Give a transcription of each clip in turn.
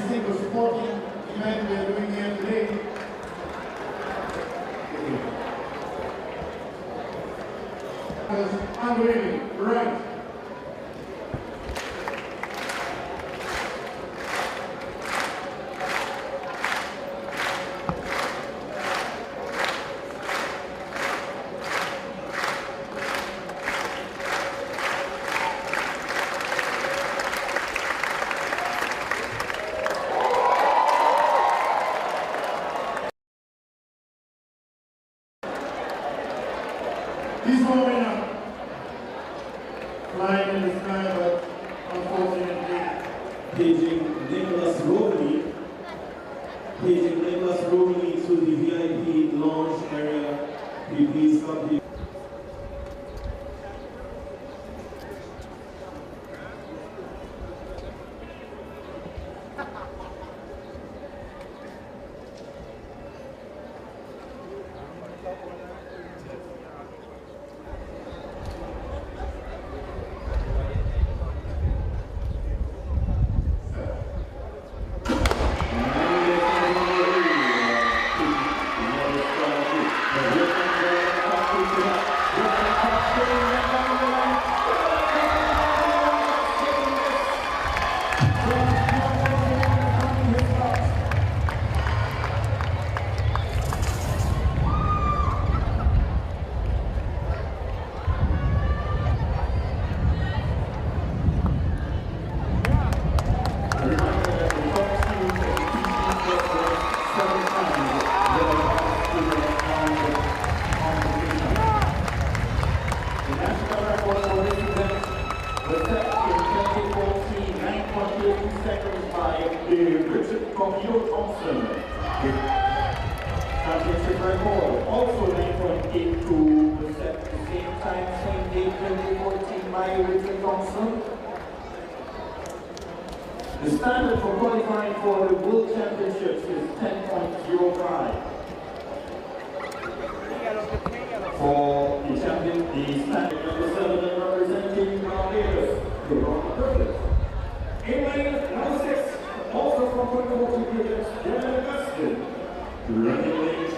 single supporting event we are doing here today. Unwilling, right. He's warming up, flying in the sky, but unfortunately, paging Nicholas Romney to the VIP lounge area. Please come here. Championship record, also 9.82, was set at the same time, same day, 2014 by Richard Thompson. The standard for qualifying for the World Championships is 10.05. For the champion, the standard number 7 representing Barbados, the Ron Curtis. In lane number 6, also from Puerto Rico, Jeremy Augustin. Running lane 5,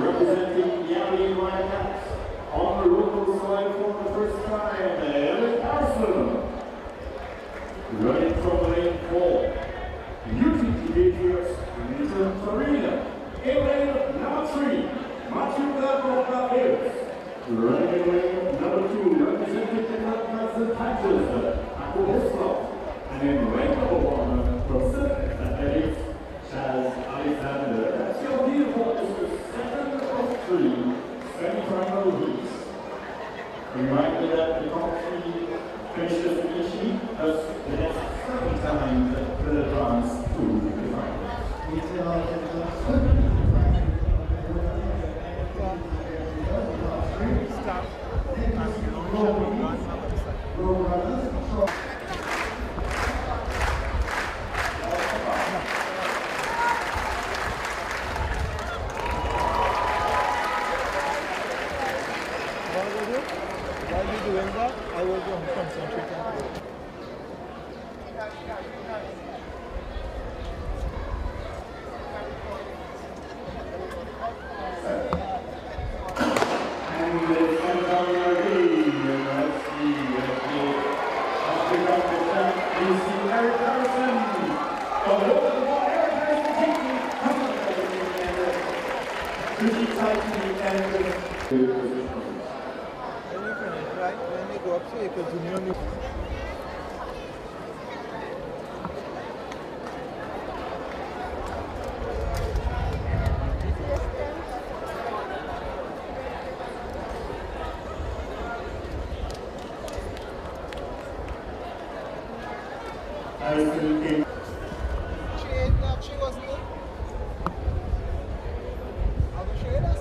representing Yali Wildcats. On the local side for the first time, Eric Arsenal. Running from lane 4, UTT Patriots, Nathan Farina. In lane number 3, Matthew Belko Barbados. Running in lane number 2, representing the Wisconsin Panthers, Apple Hislop. And in lane number 1, Pacific Athletics, Chaz Alexander. That's your beautiful, this is the second of 3 semi-final heats. Reminder that the top 3 finishes finishing as the next 7 times for the advance to the final. While you're doing that, I will go and concentrate on it. And the semi-final lead, that's the Eric Harrison. The local Eric Harrison taking pretty tightly and Right? When you go up, so you can zoom in on Harrison came. She wasn't it? I'll show you that.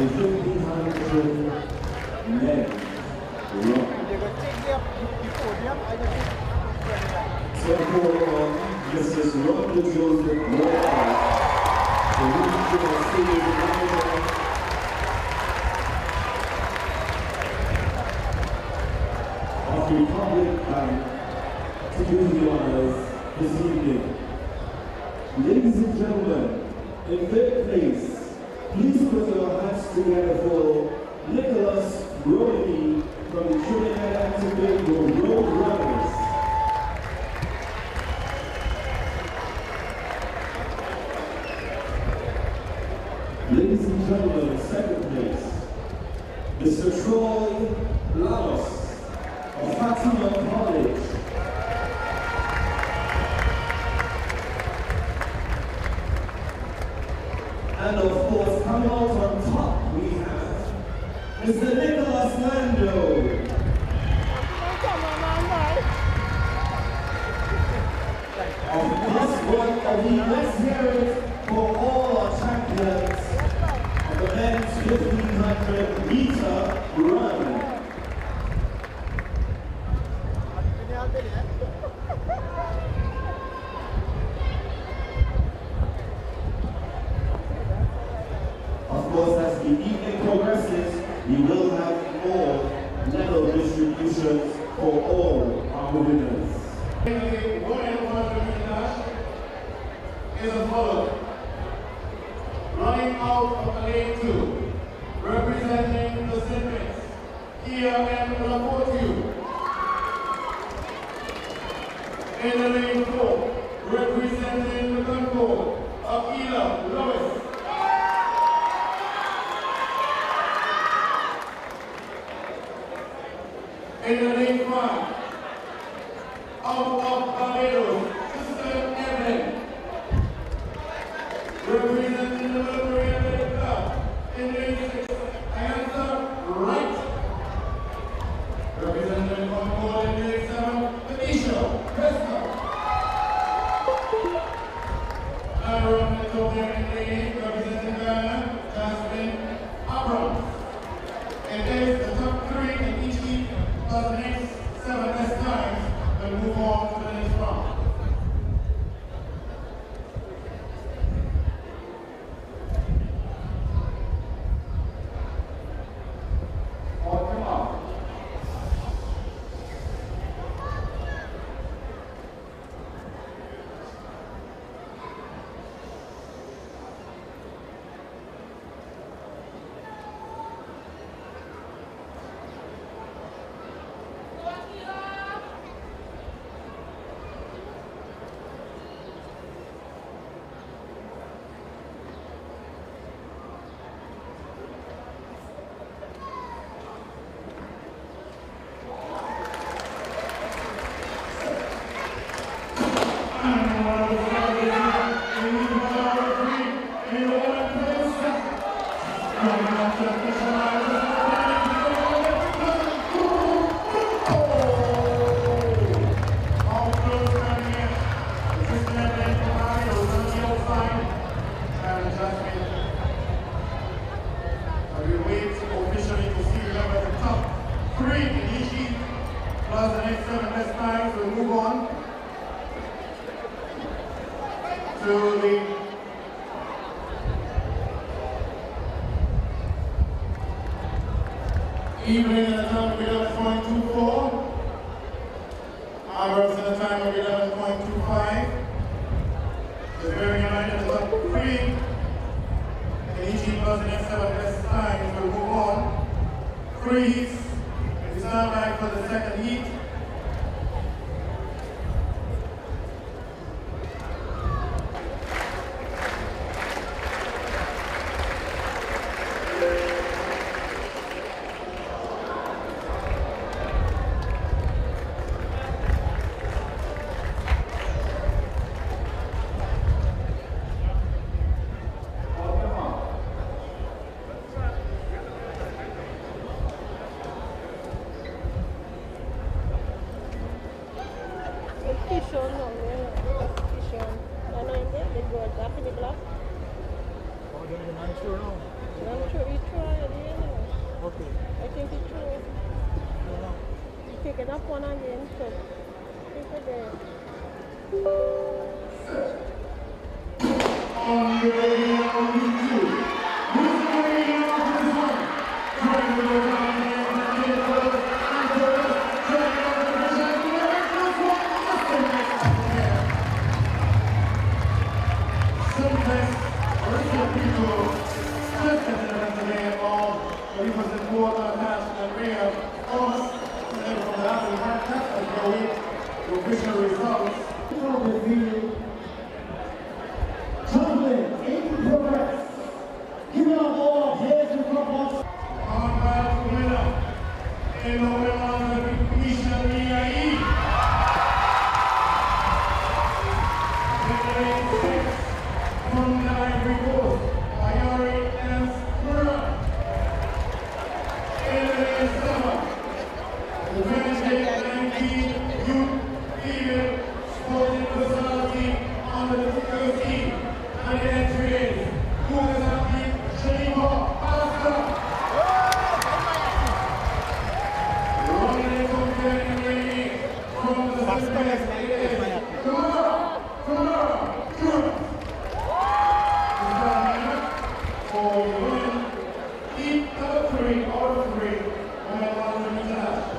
the 1500 men run. They're going to take the podium. I just think So for Mrs. Robert Joseph Moore, the regional senior division of the Republic Bank to do the honors this evening. Ladies and gentlemen, in third place, please put your hands together for Nicholas Brody from the Trinidad and Tobago Road Runners. Ladies and gentlemen, second place, Mr. Troy Laos of Fatima College. And of course, coming out on top, we have Mr. Nicholas Lando. Of course, one of the let's hear it for all our champions of the men's 1500 meter run. Of course, as the evening progresses, we will have more medal distributions for all our winners. The women 100 meter dash is as follows. Running out of lane 2, representing the Simmons, Kia M. Laportu. In the lane 4, representing the Concord, Akila Lewis. In the lane 5, out of Barbados, Sister Evelyn. Representing the Liberty Athletic Club. In lane 6, Ansa Wright. Representing Concord in lane 7, Tanisha Prescott. And representing in lane 8, representing Ghana, Jasmine Abrams. It is the top 3 in each heat, plus the next 7 best times, and move on to the next round. Plus the next 7 best times, we'll move on to the evening at the time of 11.24. Hours at the time of 11.25. The very night at the top 3. And each heat plus the next 7 best times, we'll move on. 3 heats. It's now back for the second heat. I'm sure now. I'm sure you try. Snap one again, so keep it there. On the radio, on YouTube. Who's the radio on this one? Trying to go down there and get it over. And go over. Trying to go over the shot. You know, this one, just the next one there. Sometimes, original people, just as they have to lay it all, but he was in more than that, and we have almost, and then from that, we had that as well, the official results. From the field, traveling in progress. Give it up all, here's the Crumples. Combat winner in the women's Misha Miai. Victory 6 from the Ivory Coast, Ayari and Spura. Eliminating 7, the Wednesday 19 Youth Female Sporting Personality under the 13, and the entry is women's athlete Shaniqua Alaska. Running in comparing lady from the Philippines is Kamara Jura. For the win, each number 3 out of 3 on the London International.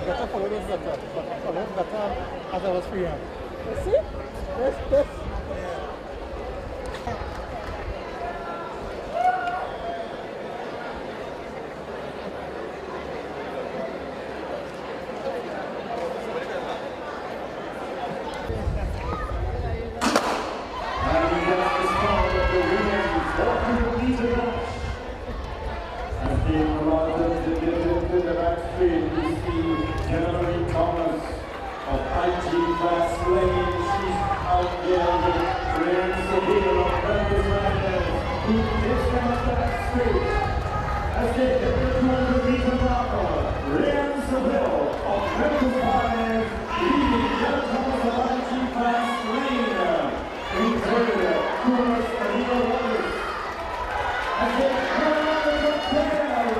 Better follow this better. Follow it better as I was free hand. You see? This. And that's the start of the women's 400-meter match. As the Marathons division in the backstreet, we see Jennifer Thomas of IG class lane. She's out there with Ryan Seville of Memphis Riders, who just came up the backstreet. As they hit the 200-meter marker, Ryan Seville of Memphis Riders leading Jennifer Thomas of IG class lane. In third, Kumas Anita Waters. As they turn around the top 10,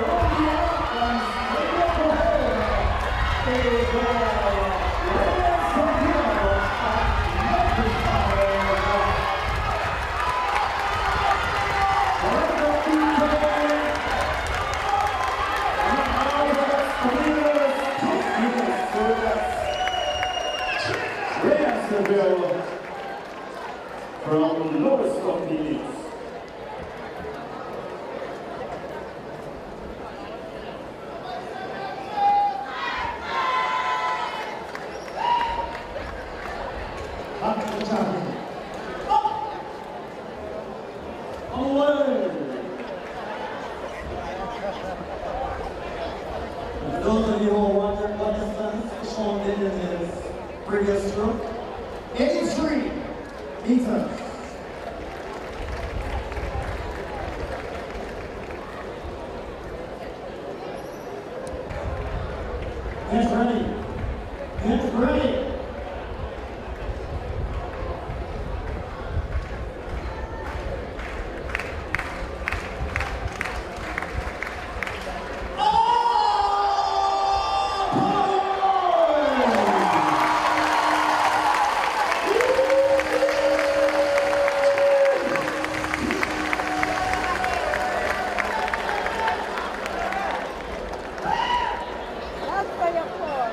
roll the outlines, straight up the hole. There you go. Ryan Seville of Memphis Riders. Correct the Ryan Seville from Lois of the East. Back to the champion. Away! For those of you who are wondering what distance Sean did in his previous stroke, 83 meters. Get ready. Get ready. That's for your call.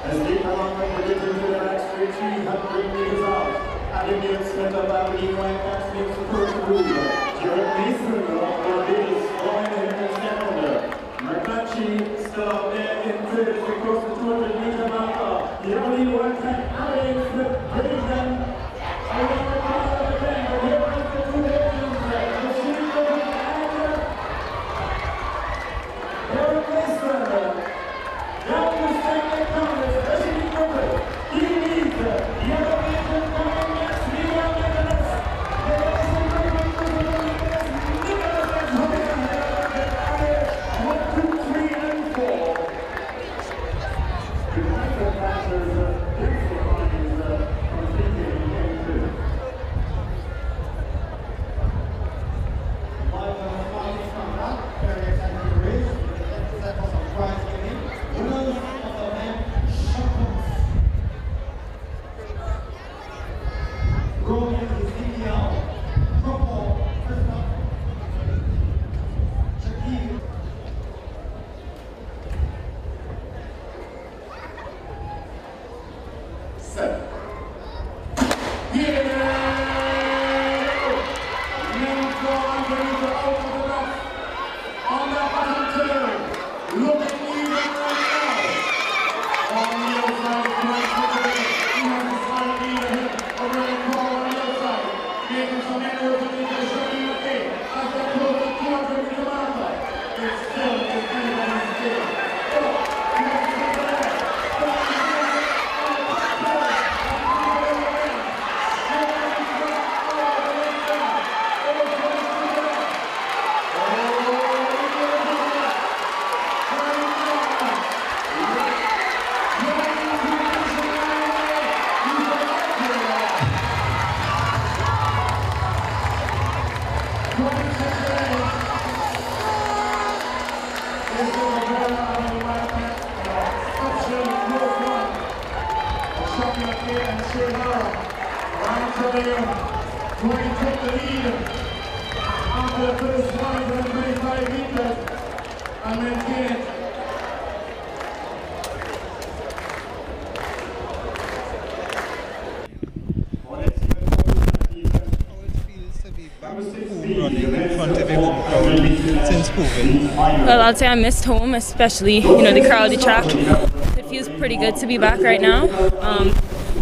As they come on with the to the next 300 meters out. Abigail Smith of Aberdeen White Caps makes the first move. Jared Mason of Barbados going in second. McClatchy still out there in third as they cross the 200 meter marker. The Aberdeen White Caps, Abigail Smith brings them around the corner of the bend. But here comes the two legends. The Shield and Jared Mason. Down the second corner, especially covered. He leads the other nation coming next. Leon Nicholas. There is some very good Nicholas is coming in here. 1, 2, 3, and 4. The Michael Thatcher's beautiful lines completely into. Live fighting from that, very exciting race. That was a prize giving. Winners of the event, Shotguns. Rolling Ezekiel, Purple, Christoph, Shaquille. Set. Yeah! Now underneath the out of the box. On that bottom turn. Looking even right now. On the outside, Christ Nicholas. He has a slight lead ahead of Ryan Paul on the outside. Making some inroads into the showing of eight. As they close the 200 meter marker. It's still anybody's game. Going to take the lead after the first 125 meters and maintain it. How it feels to be back home running in front of a home crowd since COVID? Well, I'd say I missed home, especially, the crowded track. It feels pretty good to be back right now.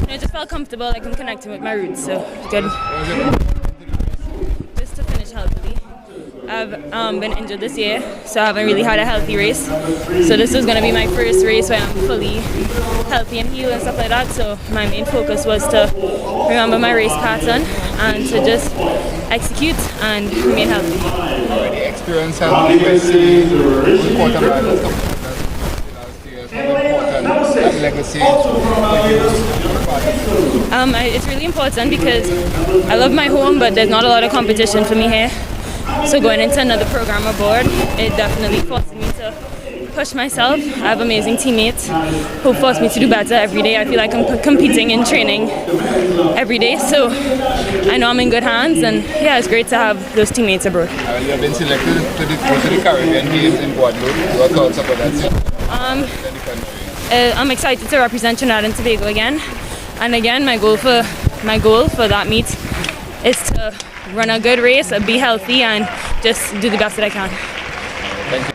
I just felt comfortable, like I'm connecting with my roots, so good. Just to finish healthily. I've been injured this year, so I haven't really had a healthy race. So this is going to be my first race where I'm fully healthy and healed and stuff like that. So my main focus was to remember my race pattern and to just execute and remain healthy. The experience has been important by the stuff last year, important legacy for you. It's really important because I love my home, but there's not a lot of competition for me here. So going into another program abroad, it definitely forced me to push myself. I have amazing teammates who force me to do better every day. I feel like I'm competing in training every day, so I know I'm in good hands, and yeah, it's great to have those teammates abroad. You have been selected to go to the Caribbean Games in Guadeloupe. What thoughts about that? I'm excited to represent Trinidad and Tobago again. And again, my goal for that meet is to run a good race, be healthy, and just do the best that I can. Thank you.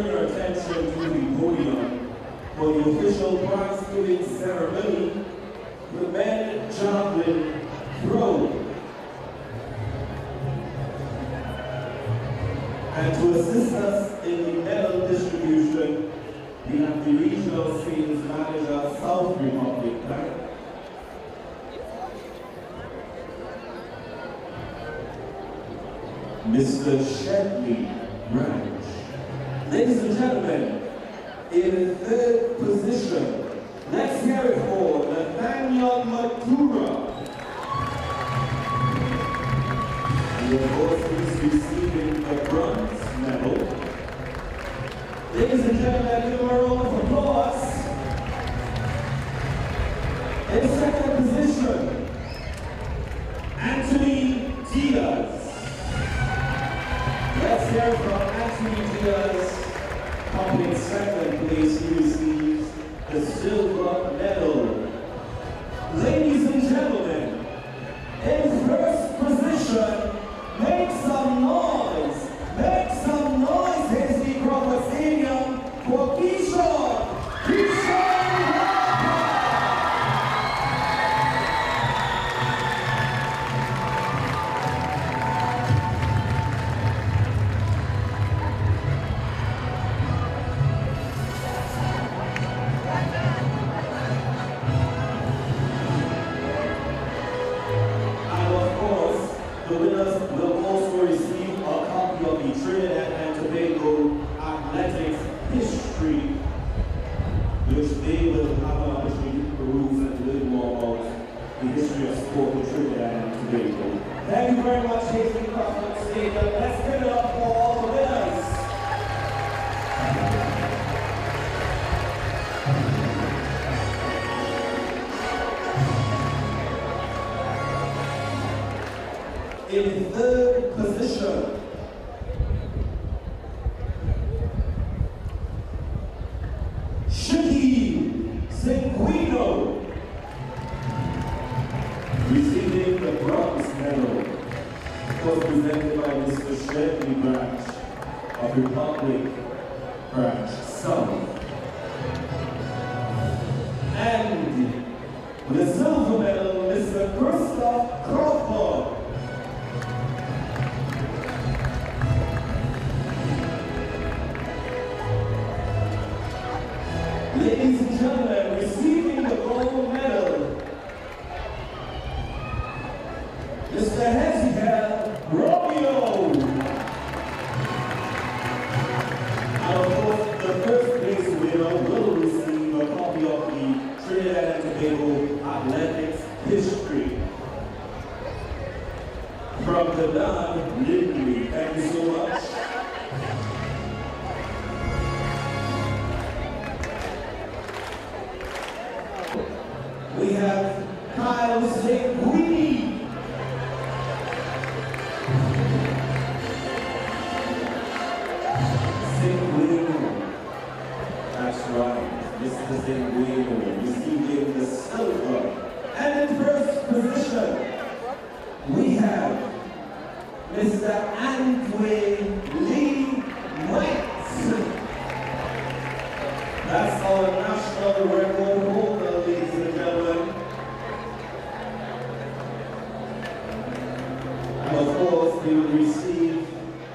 turn your attention to the podium for the official prize-giving ceremony, the men javelin throw. And to assist us in the medal distribution, we have the regional sales manager, South Republic Bank. Mr. Shetley Branch. Ladies and gentlemen, in third position, let's hear it for Nathaniel Matura. And of course, he's receiving the bronze medal. Ladies and gentlemen, give him a round of applause. In second position, Anthony Diaz. Let's hear from Anthony Diaz. Coming in second place, he receives the silver medal. Ladies and gentlemen, in first position, make some noise. Make some noise, Hasty Crawford Stadium, for Keyshawn. The winners will also receive a copy of the Trinidad and Tobago Athletics History, which they will have an opportunity to peruse and learn more about the history of sport in Trinidad and Tobago. Thank you very much, Hasty Crawford Stadium. Let's give it up for all the winners. In third position, Shiki Zinguino, receiving the bronze medal, was presented by Mr. Shetley Branch of Republic Branch South. And the silver medal, Mr. Christoph Crawford. Ladies and gentlemen, receiving the gold medal, Mr. Hezekiah Romeo. And of course, the first place winner will receive a copy of the Trinidad and Tobago Athletics History from the Don Lindley. Thank you so much. We have Kyle Zinguini. That's right, Mr. Zinguini receiving the silver. And in first position, we have Mr. Antway Lee White. That's our national record holder, ladies and gentlemen. And of course, they will receive,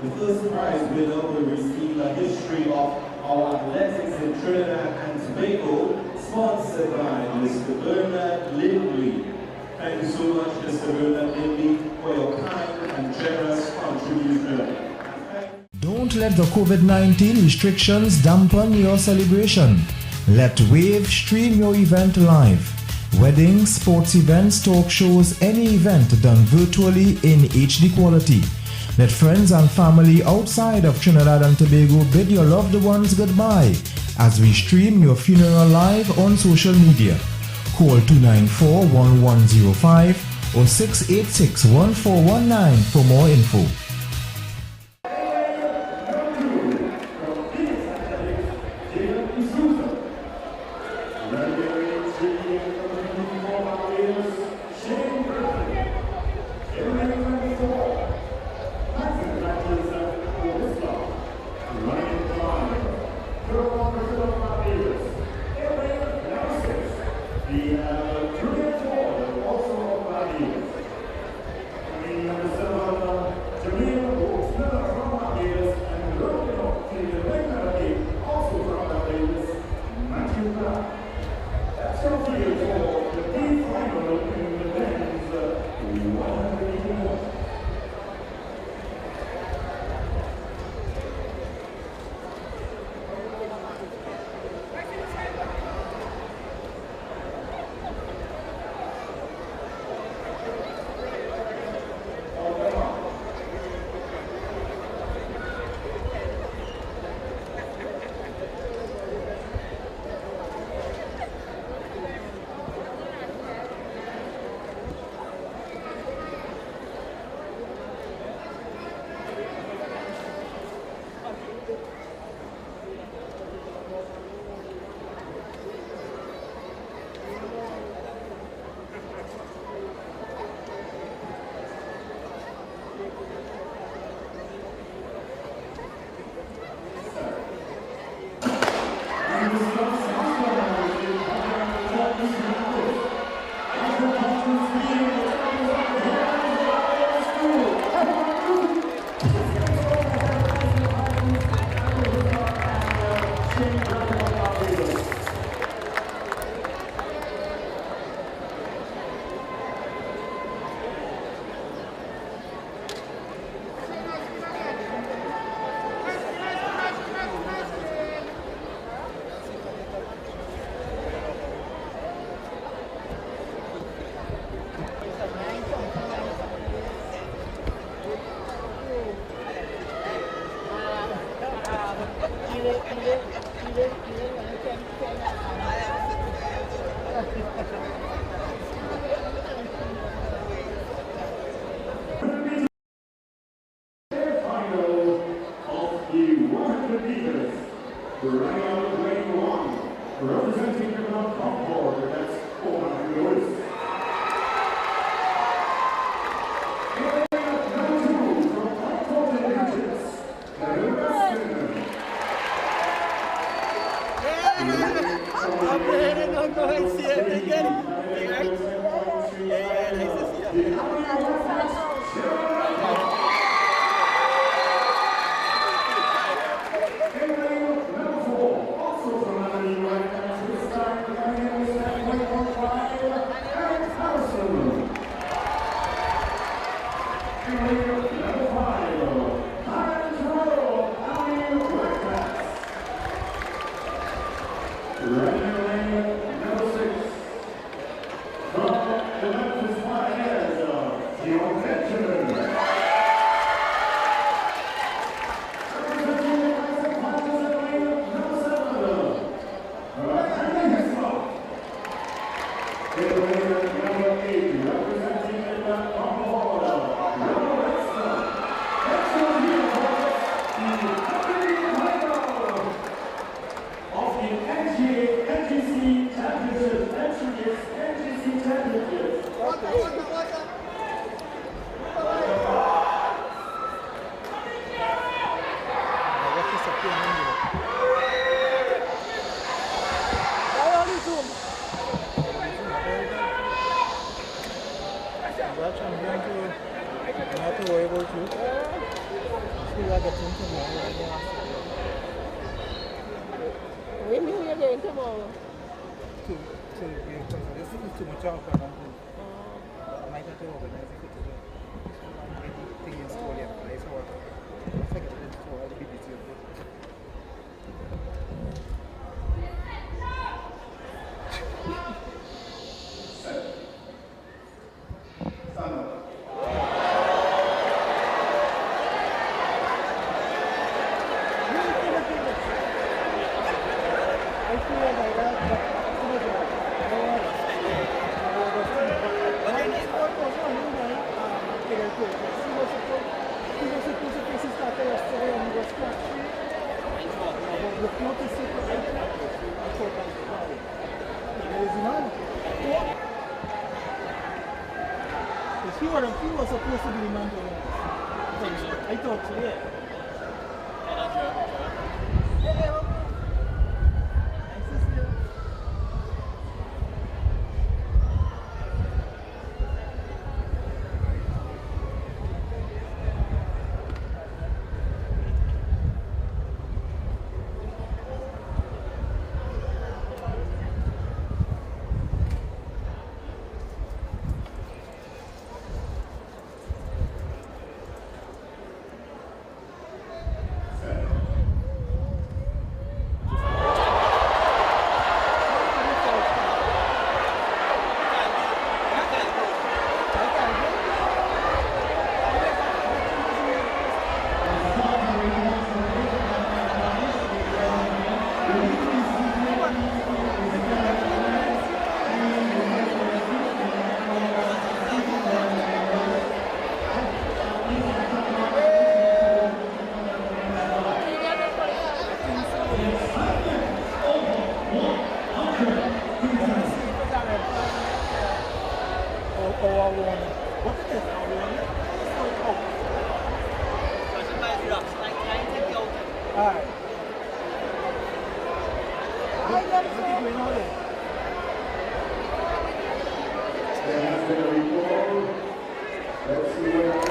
the first prize winner will receive a history of our athletics in Trinidad and Tobago, sponsored by Mr. Bernard Lindley. Thank you so much, Mr. Bernard Lindley, for your kind and generous contribution. Don't let the COVID-19 restrictions dampen your celebration. Let Wave stream your event live. Weddings, sports events, talk shows, any event done virtually in HD quality. Let friends and family outside of Trinidad and Tobago bid your loved ones goodbye as we stream your funeral live on social media. Call 294-1105 or 686-1419 for more info. Ryan Klein. Juliet Ward, also of Barbados. Ring number 7, Jamil Brooks-Miller from Barbados, and rounding up to the regular game, also from Barbados, Matthew Clark. That's your field for the big final in the men's 100 meters. Representing the Concord, that's Owen Lewis. our one. What's this? Our one? Alright. What is going on there? Let's see what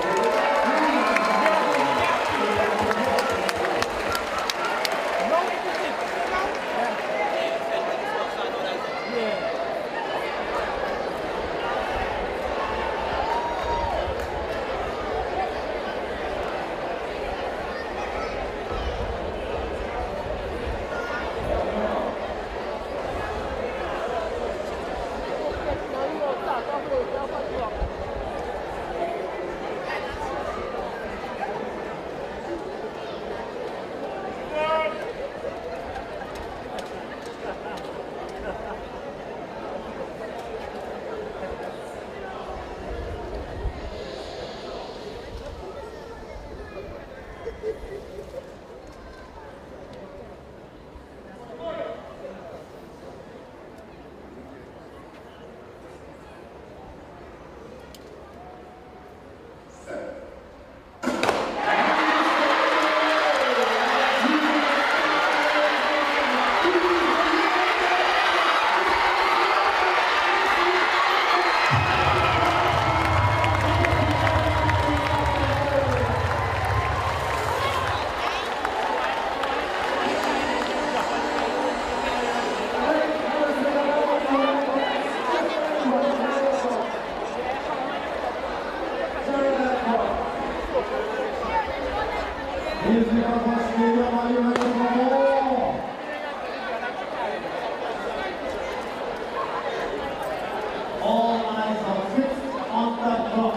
All eyes are fixed on that clock.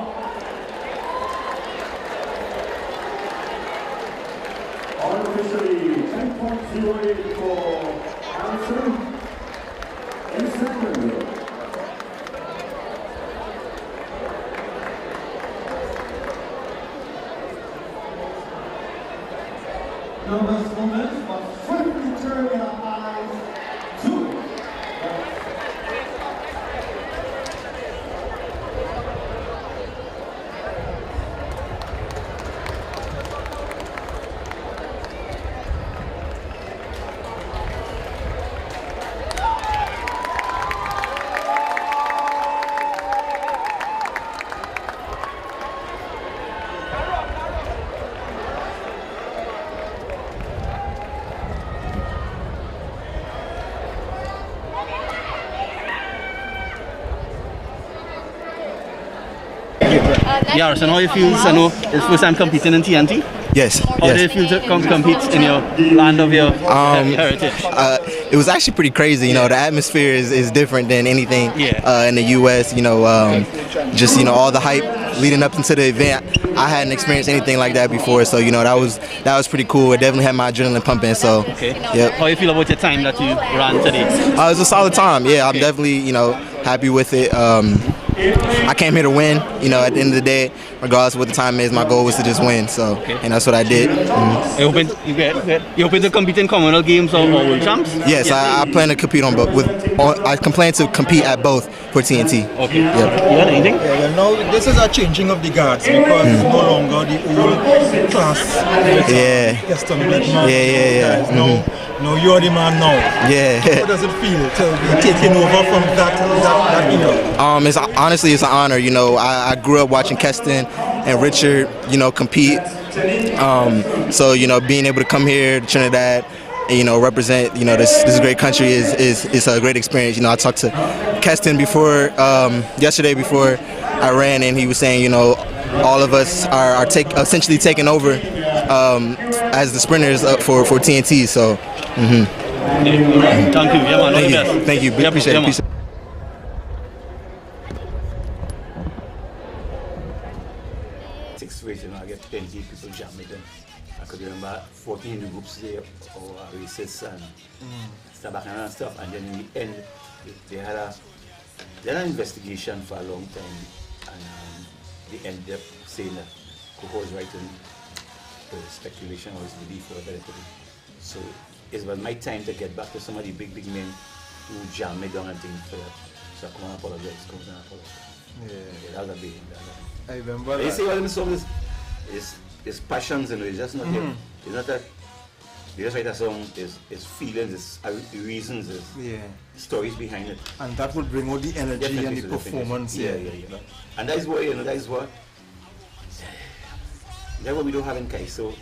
Artificially 10.08 for Anderson in second. Nervous moments, but swiftly turning our eyes to Yeah, so how you feel? I know it's first time competing in TNT. Yes. How do you feel to compete in your land of your heritage? It was actually pretty crazy. You know, the atmosphere is different than anything in the U.S. You know, just all the hype leading up into the event. I hadn't experienced anything like that before, so that was pretty cool. It definitely had my adrenaline pumping. So, yep. How you feel about your time that you ran today? It was a solid time. Yeah, I'm definitely happy with it. I came here to win. At the end of the day, regardless of what the time is, my goal was to just win. So, and that's what I did. You hoping to compete in Commonwealth Games or World Champs? Yes, I plan to compete on both. I plan to compete at both for TNT. Okay. Yep. You got anything? Yeah, well, now this is a changing of the guards because it's no longer the old class. No, you're the man now. Yeah. How does it feel to be taking over from that era? Honestly, it's an honor. I grew up watching Keston and Richard, compete. So being able to come here to Trinidad, and, represent this great country is a great experience. I talked to Keston yesterday before I ran, and he was saying all of us are essentially taking over as the sprinters for TNT. So. Thank you. Yeah, man. Thank you. Appreciate it. I get 20 people jam with them. I could remember 14 groups there or races and stuff and stuff. And then in the end, they had an investigation for a long time, and they ended up saying that Coco was right in the speculation or his belief or whatever it is. So it was my time to get back to some of the big men who jammed me down and things for that. So I come and apologize. Yeah, that was a big. I remember You that. see, all them songs is passions, and it's just not it's not that. You just write a song, it's feelings, it's reasons, it's stories behind it. And that would bring out the energy and the performance. Yeah. And that is what, that's what we don't have in Kaiso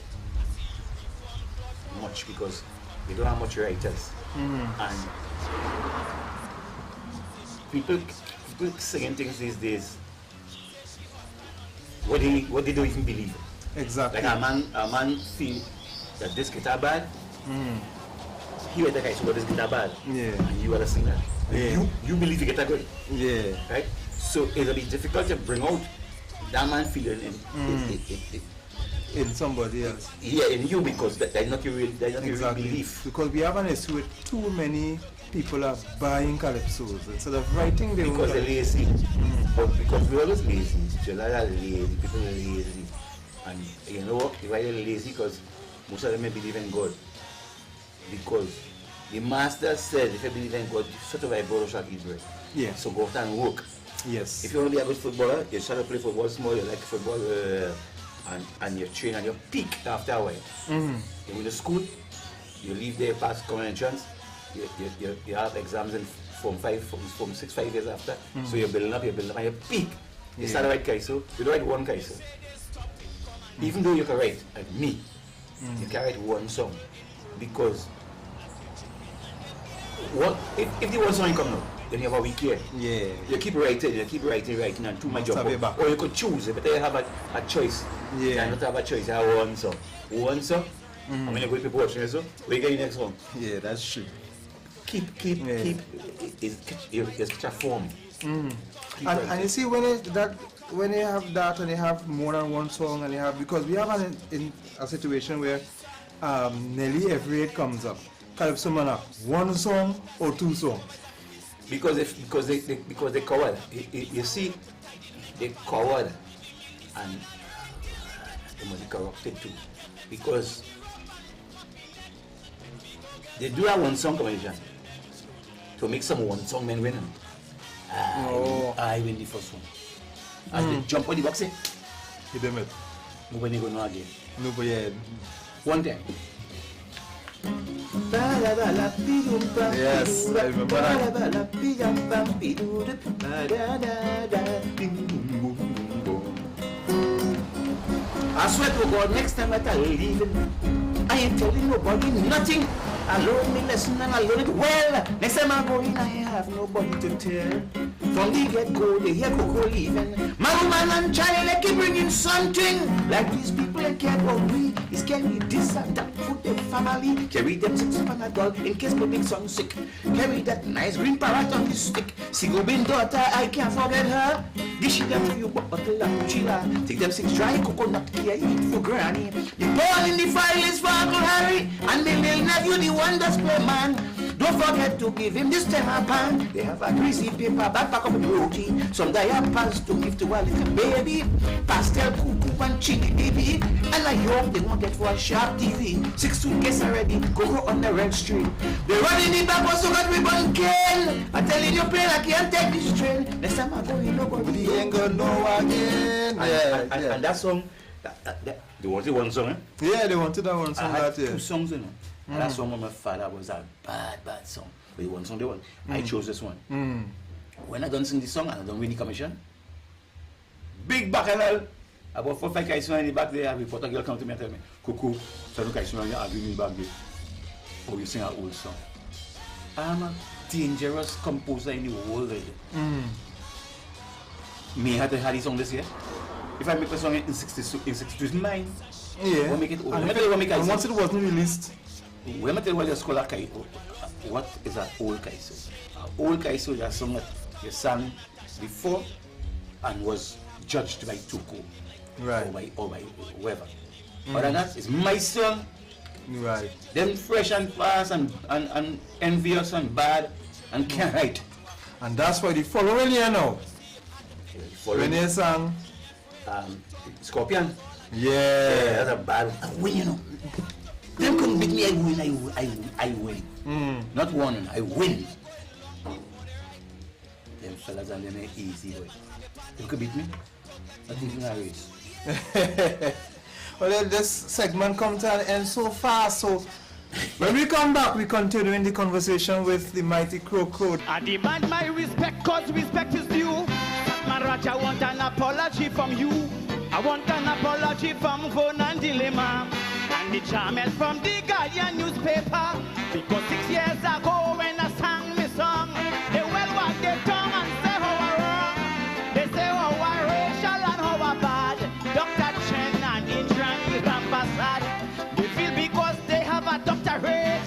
much, because we don't have much writers. And people singing things these days, what they don't even believe. Exactly. Like a man feel that this guitar bad, he went like, so this guitar bad, and you are the singer. You believe the guitar good, right? So it'll be difficult to bring out that man feeling in somebody else. Yeah, in you, because that's not your real belief. Because we have an issue with too many people are buying calypsos instead of writing their own. Because they're lazy. But because we're always lazy. Children are lazy, people are lazy. And you know what? Why they're lazy? Because most of them may believe in God. Because the master said, if you believe in God, sort of like God shall eat bread. Yeah. So go out and work. Yes. If you want to be a good footballer, you start to play football small, you like football, and you train and you peak after a while. You go to school, you leave there past common entrance, you have exams in Form 6, 5 years after. So you're building up, and you peak. You start to write Kaiso, you don't write one Kaiso. Even though you can write, like me, you can write one song. Because what if the one song come out, then you have a week here. Yeah. You keep writing and too much job. Or you could choose, but you have a choice. Yeah. You don't have a choice, you have one song. One song, how many good people watching this song? Where you get your next one? Yeah, that's true. Keep it's such a form. And you see, when you have that and you have more than one song, and you have, because we have in a situation where nearly every year comes up, Calypso Man have one song or two songs. Because they coward. You see, they coward, and they must be corrupted too. Because they do have one song competition to make some one song men win. I win the first one. As they jump on the box, nobody gonna know again. Nobody. One time. Yes, I remember that. I swear to God, next time I tell leaving, I ain't telling nobody nothing. I learn me lesson and I learn it well. Next time I go in, I have nobody to tell. From the get-go, they hear Coco leaving. Man and child, they keep bringing something. Like these people, they can't agree. It's carry this and that food, their family. Carry them 6 Panadol in case my big son sick. Carry that nice green parrot on his stick. Sigubin daughter, I can't forget her. Dish them for you, bottle of chilla. Take them 6 dry coconut key, I eat for granny. The ball in the file is for Uncle Harry. And the little nephew, the one that's play man. Don't forget to give him this temper pan. They have a greasy paper backpack of roti. Some diapers to give to a little baby. Pastel cuckoo and chili baby. And I hope they won't get for a sharp TV. 6 suitcases already, Coco on the red street. They run in the back was so got ribbon cane. I'm telling you plain I can't take this train. Next time I go, you know what we ain't gonna know again. And that song, they wanted one song, eh? Yeah, they wanted that one song. I had 2 songs in it. And that song with my father was a bad song. But the one song they want. I chose this one. When I done sing this song and I done win the commission, big bacchanal, about 4 or 5 guys in the back there, a reporter girl come to me and tell me, Coco, so look guys, you argue me back there. Oh, you sing an old song. I'm a dangerous composer in the world. Me had to have this song this year. If I make a song in 62, it's mine. Yeah. We'll make it old. And once it wasn't released, let me tell you what it's called. What is an old Kaiso? An old Kaiso is a song that you sang before and was judged by Tuko, right? Or by whoever. Other than that, it's my song. Right. Them fresh and fast and envious and bad and can't write. And that's why the following year now, when they sang Scorpion. Yeah, that's a bad. I win, you know. Them couldn't beat me. I win. Not one. I win. Them fellas and them easy boy. You could beat me? I think in a race. Well, then this segment comes to an end so fast, so when we come back, we continue in the conversation with the mighty Crow. I demand my respect, cause respect is due. Maharaj, I want an apology from you. I want an apology from Vonan Dilemma and the Chamel from the Guardian newspaper. Because 6 years ago when I sang my song, they well wag their tongue and say how I wrong. They say how I racial and how I bad. Dr. Chen and Indran is ambassador. They feel because they have a doctorate,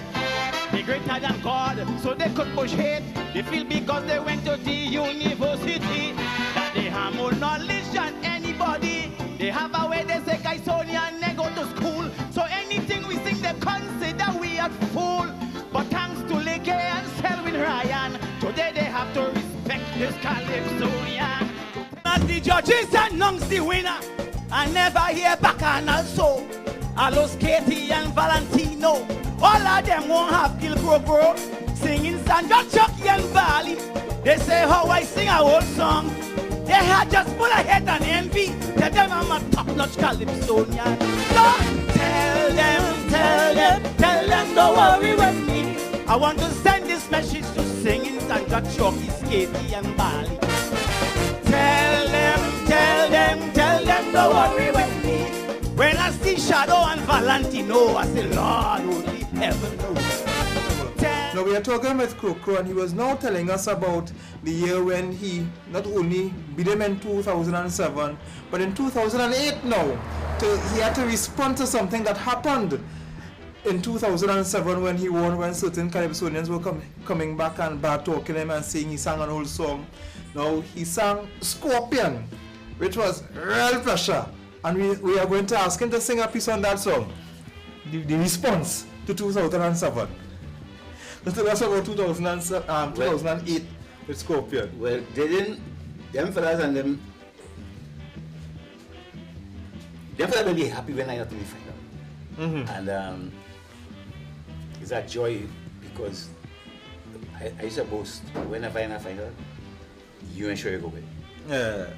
they greater than God, so they could push hate. They feel because they went to the university that they have more knowledge than anybody. They have a way they say Gaisonia and they go to school. So anything we sing they consider we are fool. But thanks to Legay and Selwyn Ryan, today they have to respect this Calypsonian. As the judges announce the winner, I never hear back and also Alos, Katie and Valentino, all of them won't have Gil Bro singing Sandra, Chucky and Bali. They say how I sing a whole song. They had just full of hate and envy. Tell them I'm a top-notch Calypsonian. So tell them, don't worry with me. I want to send this message to singing Sandra, Chucky, Katie and Bali. Tell them, don't worry with me. When I see Shadow and Valentino, I say, Lord, only heaven knows. Now we are talking with Crow, and he was now telling us about the year when he not only beat him in 2007, but in 2008 now, he had to respond to something that happened in 2007 when he won, when certain Calypsonians were coming back and bad talking him and saying he sang an old song. Now he sang Scorpion, which was real pressure. And we are going to ask him to sing a piece on that song. The response to 2007. Let's tell us about 2008 with Scorpion. Well, they didn't, them fellas and them fellas will be happy when I got to the final. And it's a joy because I used to boast whenever in a final, you and sure you go with. Yeah.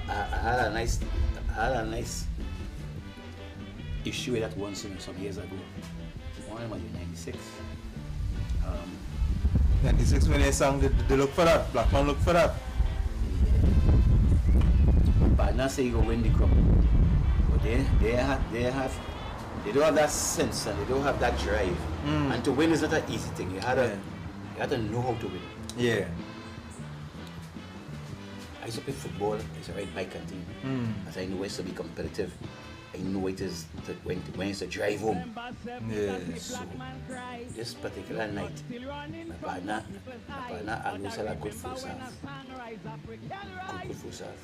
I had a nice issue with that one singer some years ago. One was in 96. 96 when they sang they look for that, Black Man Look for That. But not say you go win the crop. But they don't have that sense and they don't have that drive. And to win is not an easy thing. You have to know how to win. Yeah. I used to play football, I used to ride bike and thing. As I know it's to be competitive. I know it is to when it's to drive home. Yeah. So this particular night, my partner Alus had a good first half. Good first half.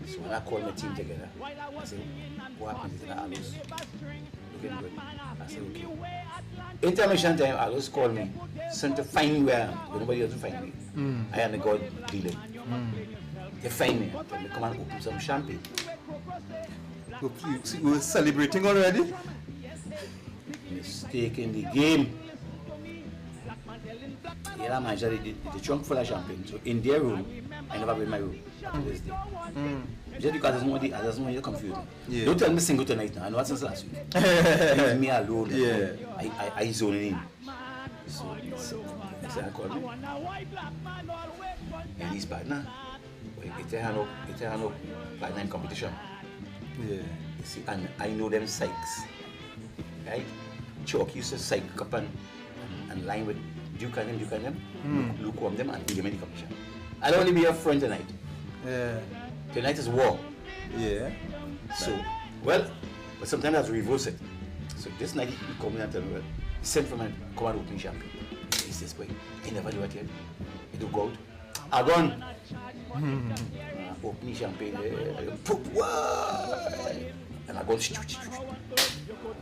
So when I called my team together, I said, what happened to Alus? Looking good. I said, okay. Intermission time, Alus called me, sent to find me where I am, but nobody else to find me. I am the God dealing. They find me, they come and open some champagne. You were celebrating already? Mistake in the game. Yeah, man, the trunk full of champagne. So in their room, I never been in my room to this day. Just because I just want you to confuse me. Yeah. Don't tell me single tonight now. I know what's since last week. Leave me alone. Yeah. I zone in. So I called me. And his partner, it's a partner in competition. Yeah. You see, and I know them psychs. Right? Chalk used to psych up and line with Duke and them, lukewarm them and beat them in the competition. I'll only be your friend tonight. Yeah. Tonight is war. Yeah. So, well, but sometimes I have to reverse it. So this night he come in and tell me, well, he sent for me, come and open champagne. He says, boy, I never do it yet. He do go out. I gone. Open champagne, and I go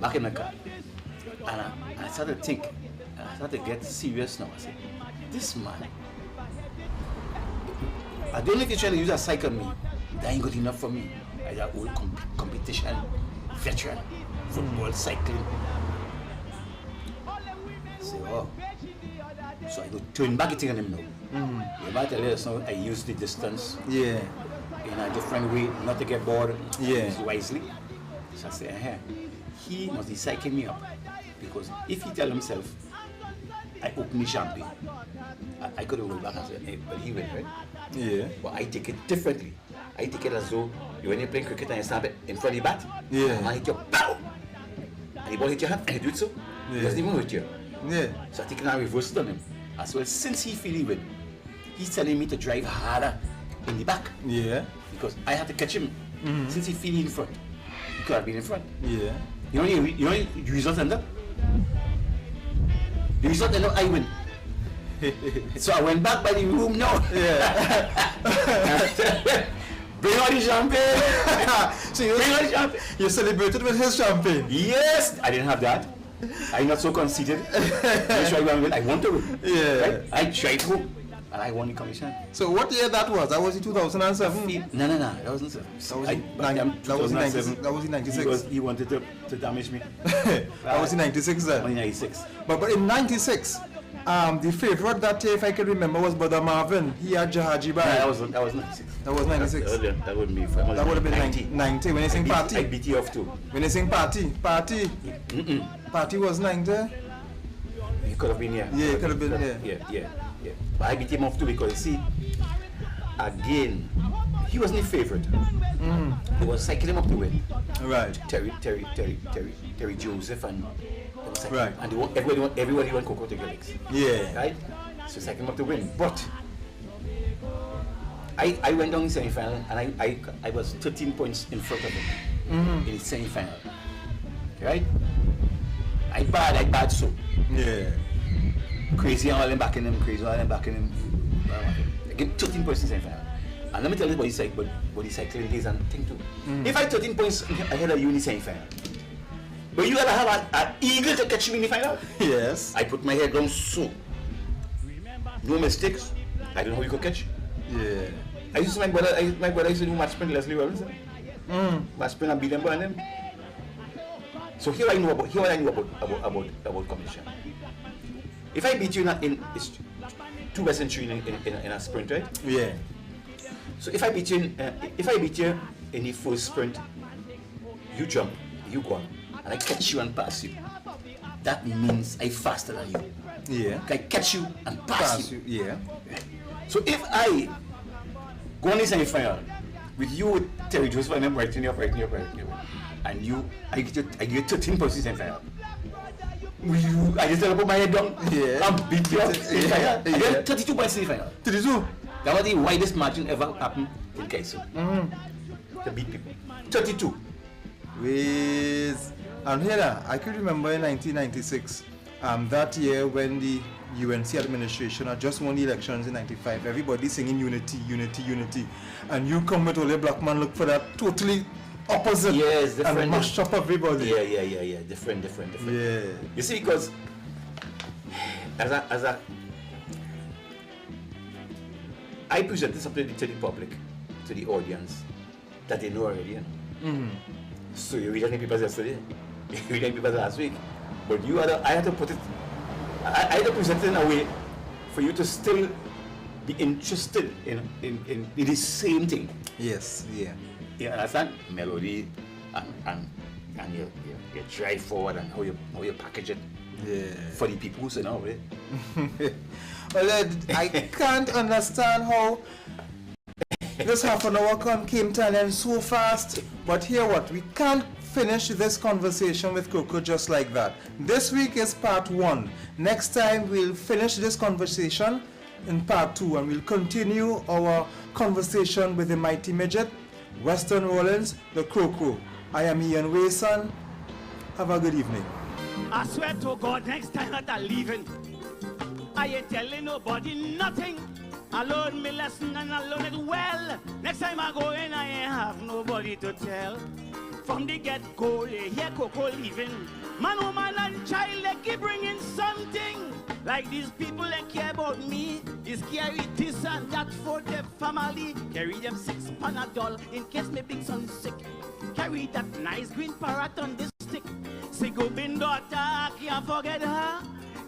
back in the car. And I started to think, I started to get serious now. I said, this man, I don't know if he's trying to use a psych on me. That ain't good enough for me. I got old competition, veteran, football, cycling. I say, oh, So I go turn back it on him now. If I tell you so, I use the distance. Yeah. In a different way, not to get bored. Yeah. Use wisely. So I say, he must be psyching me up. Because if he tell himself, I open the champagne, I could have rolled back and said, hey, but he win, right? Yeah. But I take it differently. I take it as though when you're playing cricket and you stand in front of the bat, yeah. And I hit your pow! And the ball hit your hand, and you do it so. Yeah. It doesn't even hurt you. Yeah. So I take it and reverse it on him. As well, since he feel he win, he's telling me to drive harder in the back. Yeah. Because I have to catch him. Since he feel in front. He could have been in front. Yeah. You know the result end up? The result end up, I win. So I went back by the room now. Yeah. Bring out the champagne. So bring out the champagne. You celebrated with his champagne? Yes. I didn't have that. I'm not so conceited. I want to win. Yeah. Right? I tried to win. And I won the commission. So what year that was? That was in 2007? No, that wasn't 7. That was in 96. Because he wanted to damage me. That was in 96 then? Only 96. But in 96, the favorite that year, if I can remember, was Brother Marvin. He had Jahaji Bai. That was 96. That was 96. That wouldn't be. That would have been 90. When you sing Party. I beat you off too. When you sing Party. Party was 90. He could have been here. Yeah, he could have been here. Yeah. But I beat him off too because you see, again, he wasn't the favorite. They was cycling him up to win. Right. Terry Joseph and right. And everybody won Coco to Galax. Yeah. Right? So cycling him up to win. But I went down in semi-final and I was 13 points in front of him in the semi-final. Right? I bad so. Yeah. Crazy all them backing him, I get 13 points in semi-final. And let me tell you about the cycling days and thing too. If I had 13 points ahead of you in the semi-final, but you gotta have an eagle to catch me in the final. Yes. I put my head down so. No mistakes. I don't know how you could catch. Yeah. I used to my brother used to do match sprint Leslie Robinson. Match sprint and beat them by them. So here I know about commission. If I beat you in 2 best and 3 in a sprint, right? Yeah. So if I beat you in the first sprint, you jump, you go on, and I catch you and pass you. That means I faster than you. Yeah. I catch you and pass you. Yeah. So if I go on the semi-final with you with Terry Joseph and I'm writing you up, and I give you 13 points in semi-final. I just put my head down. Yeah. And beat you up in the final. I get 32 points in the final. 32? That was the widest margin ever happened in Kaiso. To beat people. 32. And here, I can remember in 1996, that year when the UNC administration had just won the elections in 95, everybody singing unity. And you come with Ole Blackman, look for that totally opposite. Yes, different. And mash up everybody. Yeah. Different. Yeah. You see, because I presented something to the public, to the audience, that they know already. So you read any papers yesterday, you read any papers last week, but I had to put it, I had to present it in a way for you to still be interested in the same thing. Yes, yeah. You understand? Melody and you drive forward and how you package it for the people who say no, right? Well, I can't understand how this half an hour came to an end so fast. But hear what? We can't finish this conversation with Coco just like that. This week is part 1. Next time we'll finish this conversation in part 2 and we'll continue our conversation with the mighty midget, Weston Rollins, the Crow. I am Ian Wayson. Have a good evening. I swear to God, next time that I'm leaving, I ain't telling nobody nothing. I learn my lesson and I learn it well. Next time I go in, I ain't have nobody to tell. From the get-go, they hear Coco leaving. Man, woman, and child, they keep bringing something. Like these people that care about me. This carry this and that for their family. Carry them 6 Panadol in case my big son's sick. Carry that nice green parrot on this stick. Say, go bin daughter, I can't forget her.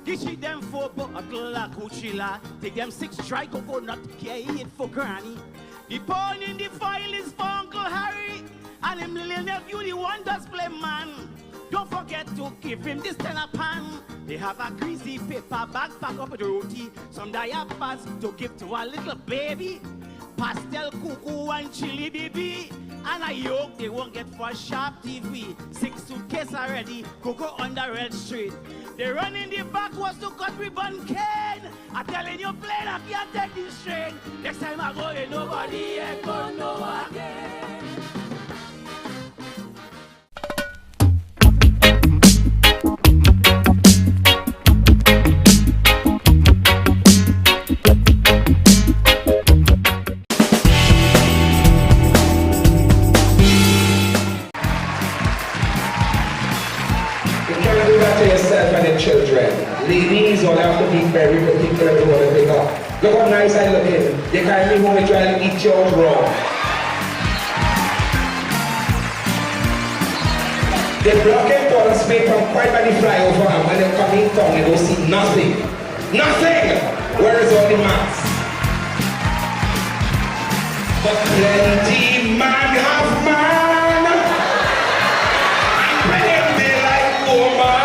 Give she them 4 bottle of Cuchilla. Take them 6 dry coconut, carry it for granny. The pawn in the file is for Uncle Harry. And him little nephew, the one does play man. Don't forget to give him this 10 a pan. They have a greasy paper bag packed up with roti. Some diapers to give to a little baby. Pastel cuckoo and chili baby. And a yoke they won't get for sharp TV. 6 suitcase already, cocoa on the red street. They run in the back was to cut ribbon cane. I'm telling you plain, I can't take this strain. Next time I go in, nobody ain't gonna know again. Children. Ladies all have to be very particular to what they pick up. Look how nice I look in. They carry me home and try to eat yours raw. They block it for us made from quite many flyover, and when they come in town they don't see nothing. Nothing! Where is all the mass? But plenty man have man. Bring me like woman.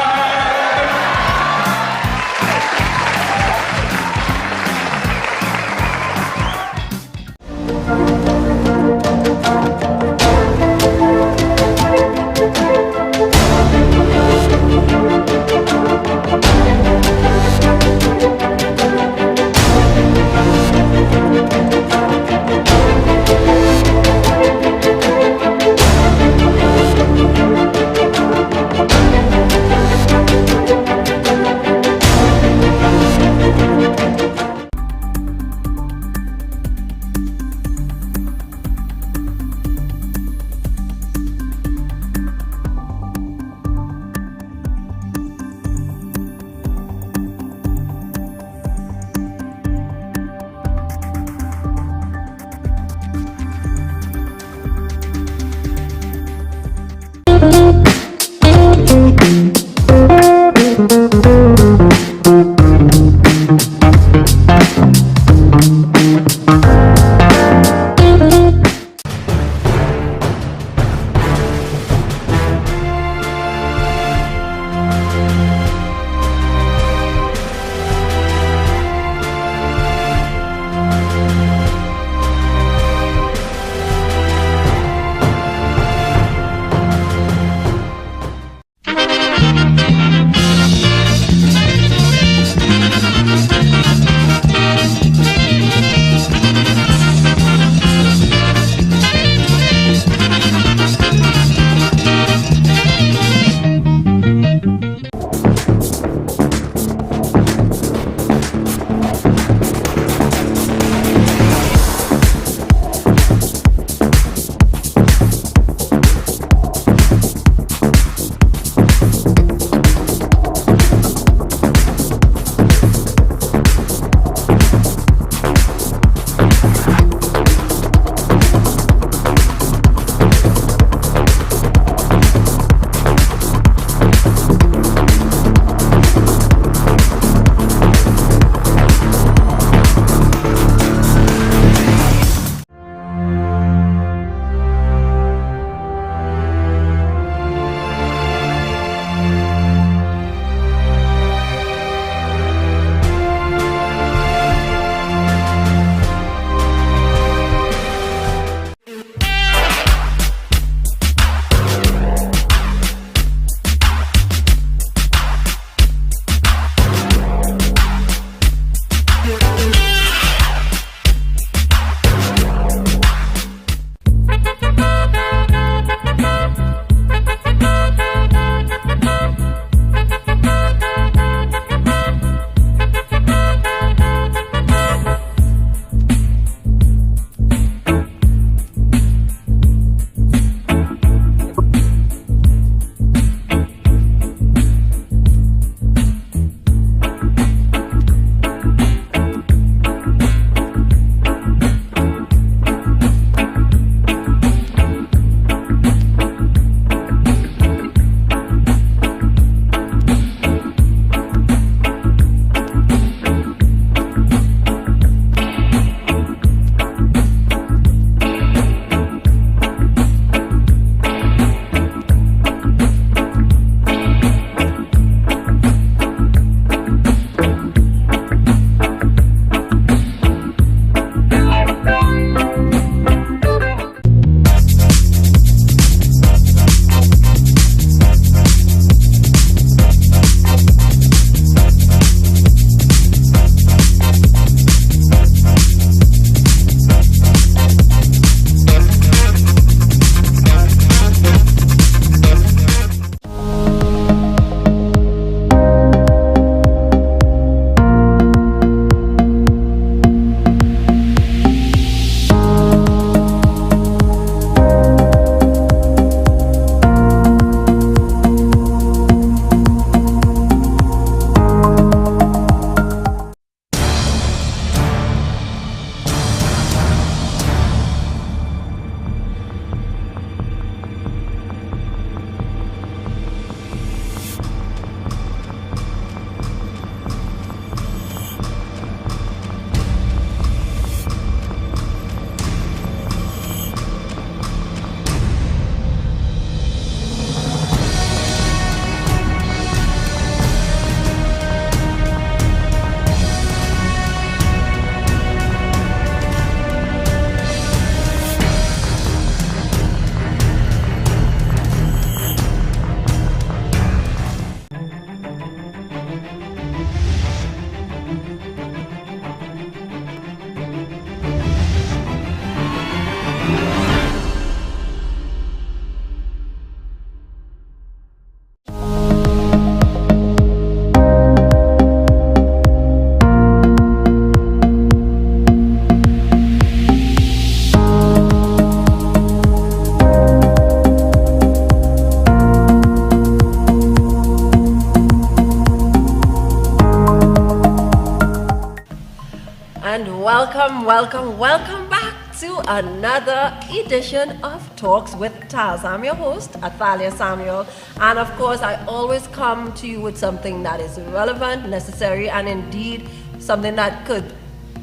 welcome back to another edition of Talks with Taz. I'm your host, Athalia Samuel, and of course I always come to you with something that is relevant, necessary, and indeed something that could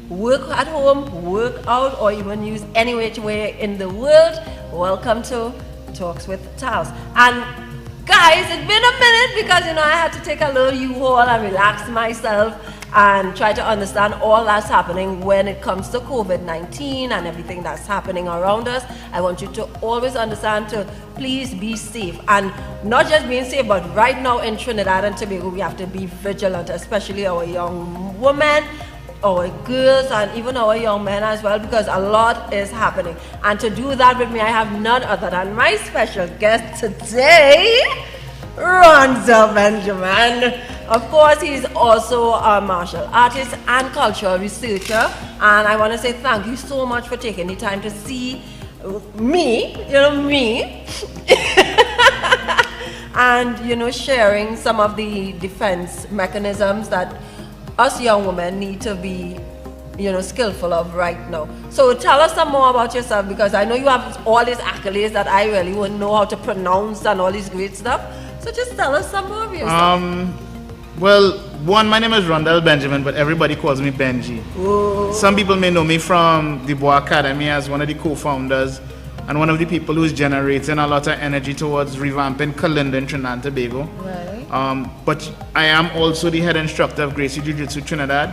work at home, work out, or even use any which way in the world. Welcome to Talks with Taz. And guys, it's been a minute because I had to take a little U-Haul and relax myself and try to understand all that's happening when it comes to COVID-19 and everything that's happening around us. I want you to always understand to please be safe, and not just being safe, but right now in Trinidad and Tobago we have to be vigilant, especially our young women, our girls, and even our young men as well, because a lot is happening. And to do that with me, I have none other than my special guest today, Rondell Benjamin. Of course, he's also a martial artist and cultural researcher, and I want to say thank you so much for taking the time to see me, and sharing some of the defense mechanisms that us young women need to be skillful of right now. So tell us some more about yourself, because I know you have all these accolades that I really wouldn't know how to pronounce and all this great stuff. So just tell us some more of yourself. Well, my name is Rondell Benjamin, but everybody calls me Benji. Ooh. Some people may know me from the Bois Academy as one of the co-founders and one of the people who's generating a lot of energy towards revamping Kalinda in Trinidad and Tobago. Right. But I am also the head instructor of Gracie Jiu-Jitsu Trinidad,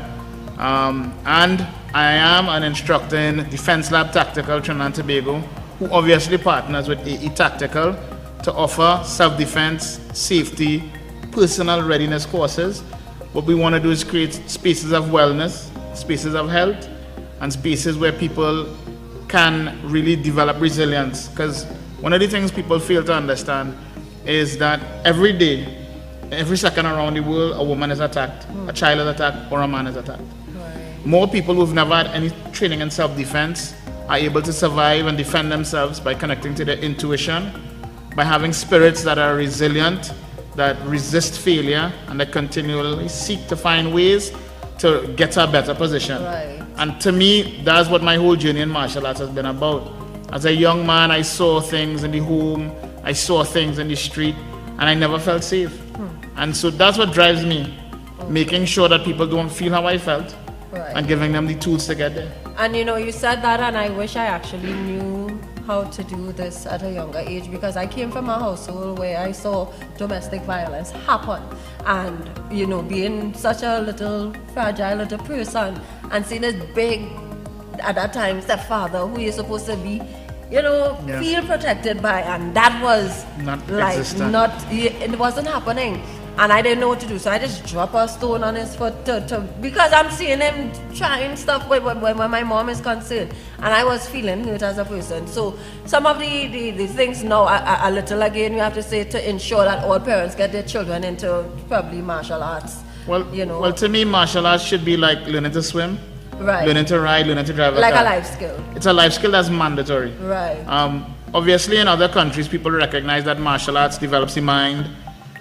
and I am an instructor in Defense Lab Tactical Trinidad and Tobago, who obviously partners with AE Tactical to offer self-defense, safety, personal readiness courses. What we want to do is create spaces of wellness, spaces of health, and spaces where people can really develop resilience. Because one of the things people fail to understand is that every day, every second around the world, a woman is attacked, a child is attacked, or a man is attacked. More people who've never had any training in self-defense are able to survive and defend themselves by connecting to their intuition, by having spirits that are resilient, that resist failure, and that continually seek to find ways to get to a better position. Right. And to me, that's what my whole journey in martial arts has been about. As a young man, I saw things in the home, I saw things in the street, and I never felt safe. And so that's what drives me, making sure that people don't feel how I felt, and giving them the tools to get there. And you said that, and I wish I actually knew how to do this at a younger age, because I came from a household where I saw domestic violence happen, and being such a little fragile little person and seeing this big, at that time, stepfather who you're supposed to be feel protected by, and that was it wasn't happening. And I didn't know what to do, so I just dropped a stone on his foot because I'm seeing him trying stuff when my mom is concerned, and I was feeling hurt as a person. So some of the things now a little again we have to say to ensure that all parents get their children into probably martial arts. Well, to me, martial arts should be like learning to swim, learning to ride, learning to drive a car. Like a life skill. It's a life skill that's mandatory. Right. Obviously, in other countries, people recognize that martial arts develops the mind,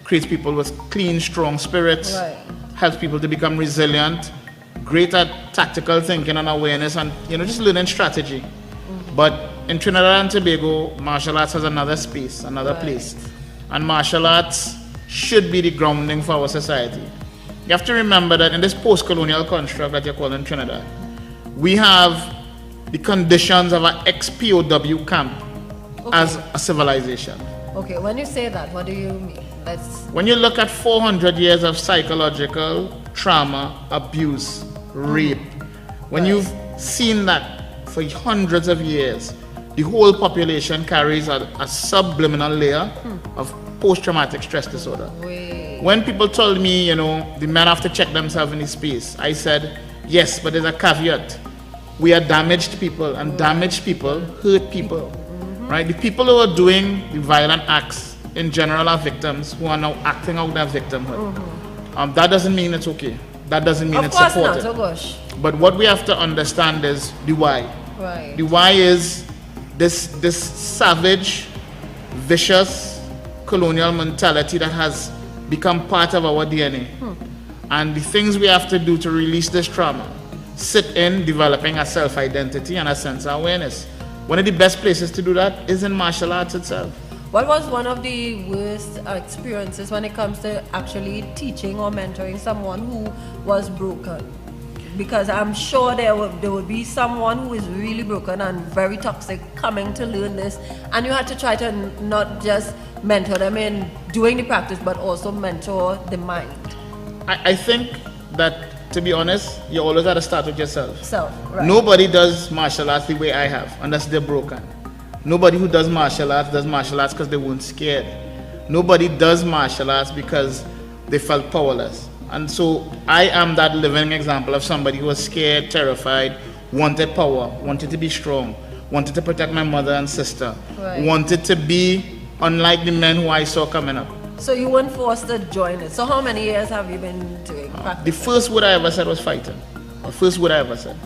creates people with clean, strong spirits, helps people to become resilient, great at tactical thinking and awareness, and just learning strategy. But in Trinidad and Tobago, martial arts has another space, another place. And martial arts should be the grounding for our society. You have to remember that in this post-colonial construct that you're calling Trinidad, we have the conditions of an ex-POW camp as a civilization. Okay, when you say that, what do you mean? When you look at 400 years of psychological trauma, abuse, rape, when you've seen that for hundreds of years, the whole population carries a subliminal layer of post-traumatic stress disorder. When people told me, the men have to check themselves in this space, I said, yes, but there's a caveat. We are damaged people, and damaged people hurt people, right? The people who are doing the violent acts in general are victims who are now acting out their victimhood. That doesn't mean it's okay. That doesn't mean it's supported. Of course not, oh gosh. But what we have to understand is the why. Right. The why is this savage, vicious, colonial mentality that has become part of our DNA. And the things we have to do to release this trauma, sit in developing a self-identity and a sense of awareness. One of the best places to do that is in martial arts itself. What was one of the worst experiences when it comes to actually teaching or mentoring someone who was broken? Because I'm sure there would be someone who is really broken and very toxic coming to learn this, and you had to try to not just mentor them in doing the practice, but also mentor the mind. I think that, to be honest, you always got to start with yourself. Right. Nobody does martial arts the way I have, unless they're broken. Nobody who does martial arts because they weren't scared. Nobody does martial arts because they felt powerless. And so I am that living example of somebody who was scared, terrified, wanted power, wanted to be strong, wanted to protect my mother and sister, wanted to be unlike the men who I saw coming up. So you weren't forced to join it. So how many years have you been doing practice? The first word I ever said was fighting. The first word I ever said.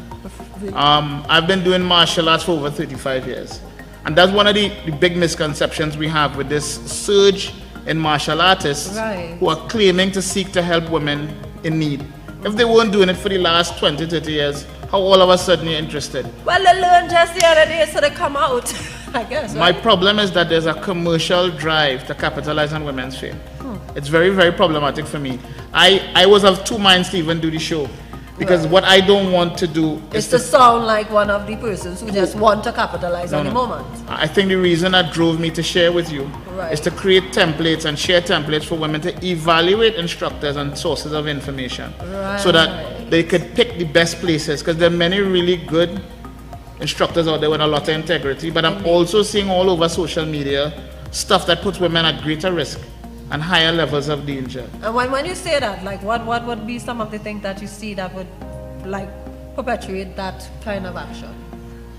I've been doing martial arts for over 35 years. And that's one of the big misconceptions we have with this surge in martial artists who are claiming to seek to help women in need. If they weren't doing it for the last 20, 30 years, how all of a sudden you're interested? Well, they learned just the other day, so they come out, I guess. My problem is that there's a commercial drive to capitalize on women's fame. It's very, very problematic for me. I was of two minds to even do the show. Because what I don't want to do is to sound like one of the persons who just want to capitalize on the moment. I think the reason that drove me to share with you is to create templates and share templates for women to evaluate instructors and sources of information so that they could pick the best places, because there are many really good instructors out there with a lot of integrity, but I'm also seeing all over social media stuff that puts women at greater risk and higher levels of danger. And when you say that, like what would be some of the things that you see that would like perpetuate that kind of action?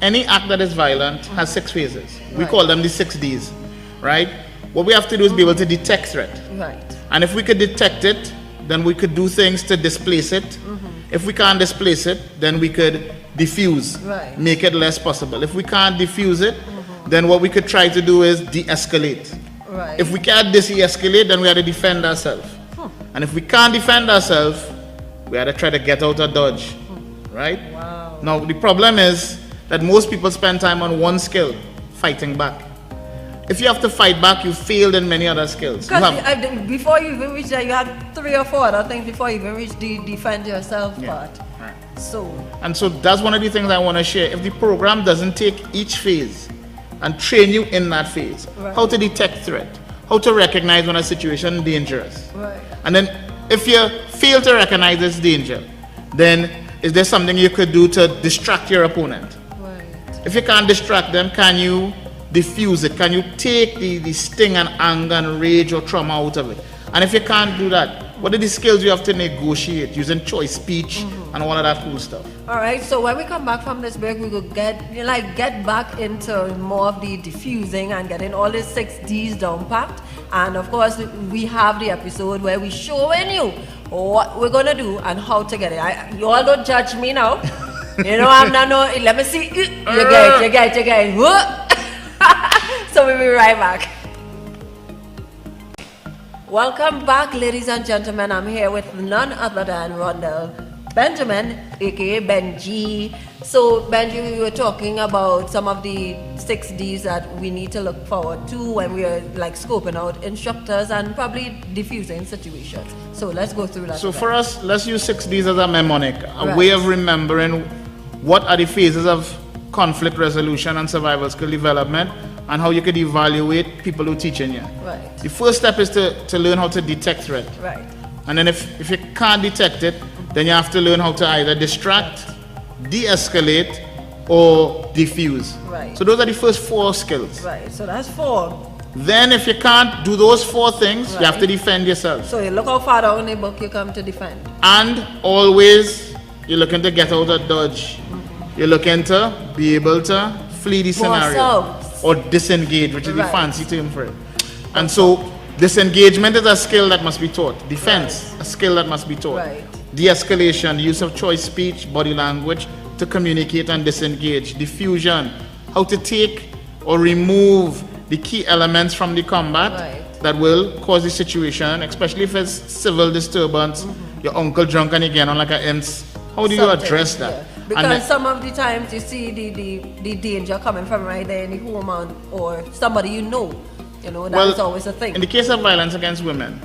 Any act that is violent has 6 phases. We call them the 6 Ds, right? What we have to do is be able to detect threat. Right. And if we could detect it, then we could do things to displace it. If we can't displace it, then we could diffuse, make it less possible. If we can't diffuse it, then what we could try to do is de-escalate. If we can't de-escalate, then we have to defend ourselves. And if we can't defend ourselves, we have to try to get out or dodge, right? Now, the problem is that most people spend time on one skill, fighting back. If you have to fight back, you failed in many other skills. Because before you even reach there, you have 3 or 4 other things before you even reach the defend yourself part. So that's one of the things I want to share. If the program doesn't take each phase and train you in that phase, how to detect threat, how to recognize when a situation is dangerous. And then if you fail to recognize this danger, then is there something you could do to distract your opponent? If you can't distract them, can you diffuse it? Can you take the sting and anger and rage or trauma out of it? And if you can't do that, what are the skills you have to negotiate using choice speech and all of that cool stuff? All right, so when we come back from this break, we will get back into more of the diffusing and getting all the 6 Ds down packed. And of course, we have the episode where we showing you what we're gonna do and how to get it. You all don't judge me now. You know, I'm not no. Let me see. You get it. So we'll be right back. Welcome back, ladies and gentlemen. I'm here with none other than Rondell Benjamin, aka Benji. So Benji, we were talking about some of the 6 Ds that we need to look forward to when we are like scoping out instructors and probably diffusing situations. So let's go through that. So for us, let's use 6 Ds as a mnemonic, a way of remembering what are the phases of conflict resolution and survival skill development, and how you could evaluate people who teaching you. Right. The first step is to learn how to detect threat. Right. And then if you can't detect it, then you have to learn how to either distract, de-escalate, or diffuse. Right. So those are the first 4 skills. Right. So that's 4. Then if you can't do those 4 things, you have to defend yourself. So you look how far down in the book you come to defend. And always you're looking to get out or dodge. You're looking to be able to flee the scenario. Or disengage, which is the fancy term for it. And so disengagement is a skill that must be taught. Defense, a skill that must be taught. De-escalation, use of choice speech, body language to communicate and disengage. Diffusion, how to take or remove the key elements from the combat that will cause the situation, especially if it's civil disturbance, your uncle drunk and again on like a How do you address that? Yeah. Because some of the times you see the danger coming from right there in the home or somebody you know, that's always a thing. In the case of violence against women,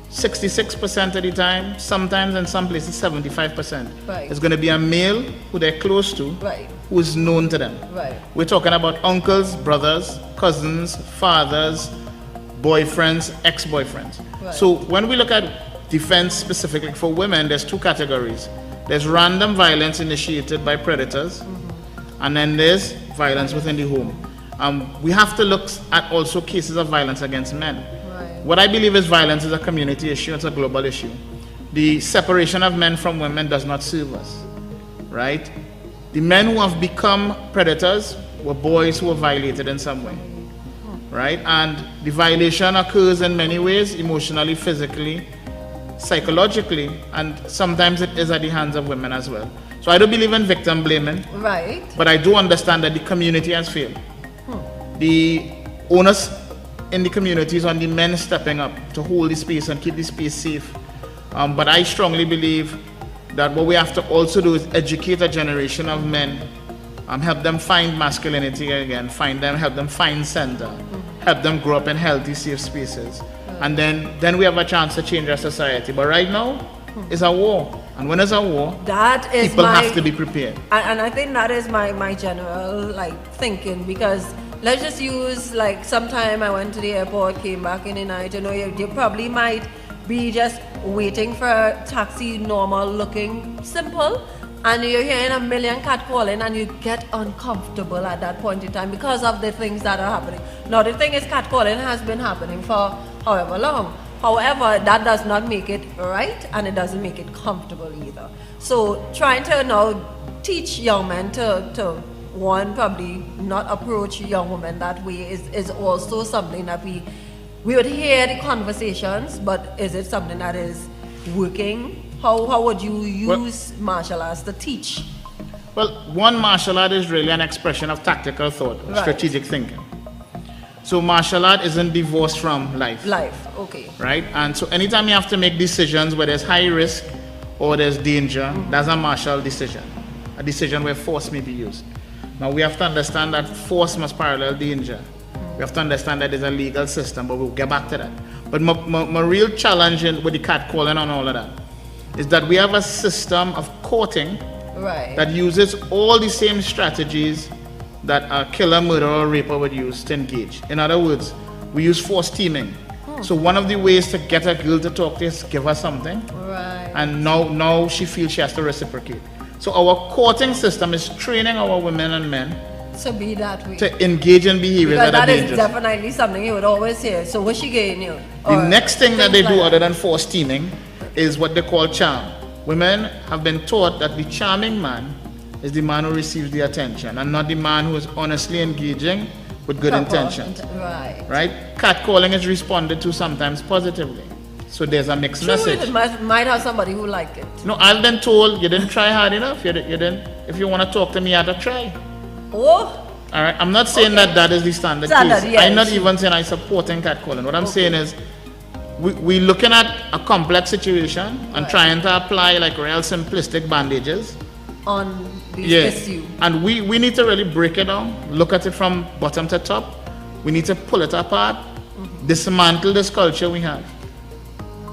66% of the time, sometimes in some places 75%, right. is going to be a male who they're close to, right. who is known to them. Right. We're talking about uncles, brothers, cousins, fathers, boyfriends, ex-boyfriends. Right. So when we look at defense specifically for women, there's two categories. There's random violence initiated by predators, and then there's violence within the home. We have to look at also cases of violence against men. Right. What I believe is violence is a community issue, it's a global issue. The separation of men from women does not serve us, right? The men who have become predators were boys who were violated in some way, right? And the violation occurs in many ways, emotionally, physically, psychologically, and sometimes it is at the hands of women as well. So I don't believe in victim blaming, right? But I do understand that the community has failed. The onus in the community is on the men stepping up to hold the space and keep the space safe. But I strongly believe that what we have to also do is educate a generation of men, help them find masculinity again, help them find center, help them grow up in healthy, safe spaces. And then we have a chance to change our society. But right now, it's a war. And when it's a war, people have to be prepared. And I think that is my general thinking, because let's just use sometime I went to the airport, came back in the night, you probably might be just waiting for a taxi, normal looking, simple, and you're hearing a million catcalling and you get uncomfortable at that point in time because of the things that are happening. Now the thing is, catcalling has been happening for however long. However, that does not make it right, and it doesn't make it comfortable either. So trying to now teach young men to one, probably not approach young women that way is also something that we would hear the conversations, but is it something that is working? How would you use martial arts to teach? Well, one, martial art is really an expression of tactical thought, Right. strategic thinking. So martial art isn't divorced from life. Life, okay. Right? And so anytime you have to make decisions where there's high risk or there's danger, that's a martial decision. A decision where force may be used. Now we have to understand that force must parallel danger. We have to understand that there's a legal system, but we'll get back to that. But my real challenge with the catcalling and all of that is that we have a system of courting Right. that uses all the same strategies that a killer, murderer, or raper would use to engage. In other words, we use force teaming. So one of the ways to get a girl to talk to is give her something, Right. and now she feels she has to reciprocate. So our courting system is training our women and men So be that way. to engage in behaviors Because that are that is dangerous. definitely something you would always hear. So what's she getting you? The next thing that they things do like other than force teaming is what they call charm. Women have been taught that the charming man is the man who receives the attention and not the man who is honestly engaging with good Proper intentions. Right. Right? Catcalling is responded to sometimes positively. So there's a mixed True, message. it might have somebody who liked it. No, I've been told you didn't try hard enough. You didn't. If you want to talk to me, you have to try. Oh. All right. I'm not saying that is the standard Standard, case. yes. I'm not even saying I'm supporting catcalling. What I'm saying is, we're looking at a complex situation and trying to apply real simplistic bandages On this Yes. issue. And we need to really break it down, look at it from bottom to top. We need to pull it apart, dismantle this culture we have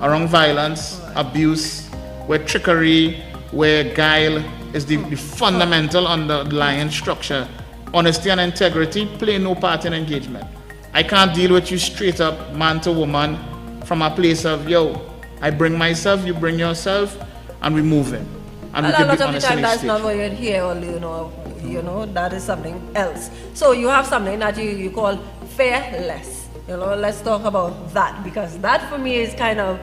around violence, abuse, where trickery, where guile is the fundamental underlying structure. Honesty and integrity play no part in engagement. I can't deal with you straight up, man to woman, from a place of, yo, I bring myself, you bring yourself, and we move in. And we And a can lot be of the honest time on that's stage. not what you'd hear or that is something else. So you have something that you call fearless. Let's talk about that, because that for me is kind of,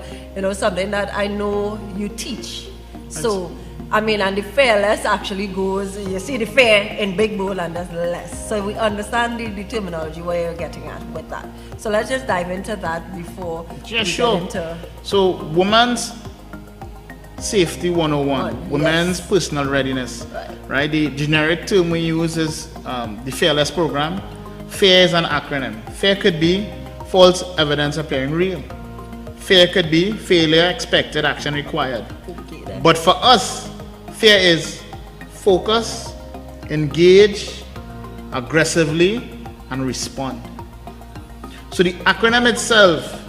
something that I know you teach. So, and the fearless actually goes, you see the fear in big bold and there's less. So we understand the terminology where you're getting at with that. So let's just dive into that before Yeah, we sure. get into... So, women's safety 101, women's personal readiness, right? The generic term we use is the Fearless program. FAIR is an acronym. FAIR could be false evidence appearing real. FAIR could be failure expected, action required. But for us, Fear is focus, engage aggressively, and respond. So the acronym itself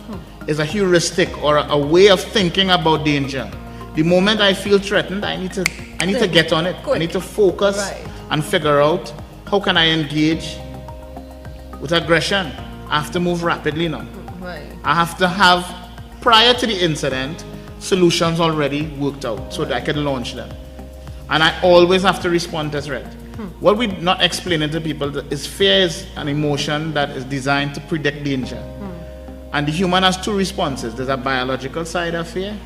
is a heuristic or a way of thinking about danger. The moment I feel threatened, I need to get on it. I need to focus and figure out how can I engage with aggression. I have to move rapidly now. I have to have, prior to the incident, solutions already worked out so that I can launch them. And I always have to respond to threat. What we're not explaining to people is fear is an emotion that is designed to predict danger. And the human has two responses. There's a biological side of fear,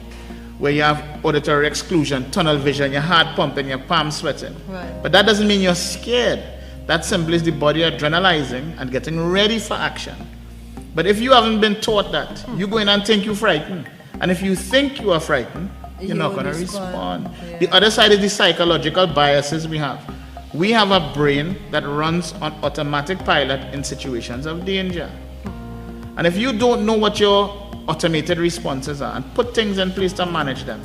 where you have auditory exclusion, tunnel vision, your heart pumping, your palms sweating. But that doesn't mean you're scared. That simply is the body adrenalizing and getting ready for action. But if you haven't been taught that, you go in and think you're frightened. And if you think you are frightened, you're not going to respond. The other side is the psychological biases we have. We have a brain that runs on automatic pilot in situations of danger. And if you don't know what your automated responses are and put things in place to manage them,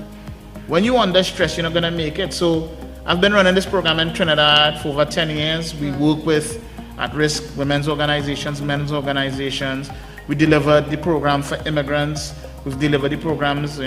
when you're under stress, you're not going to make it. So I've been running this program in Trinidad for over 10 years. We work with at-risk women's organizations, men's organizations. We delivered the program for immigrants. We've delivered the programs,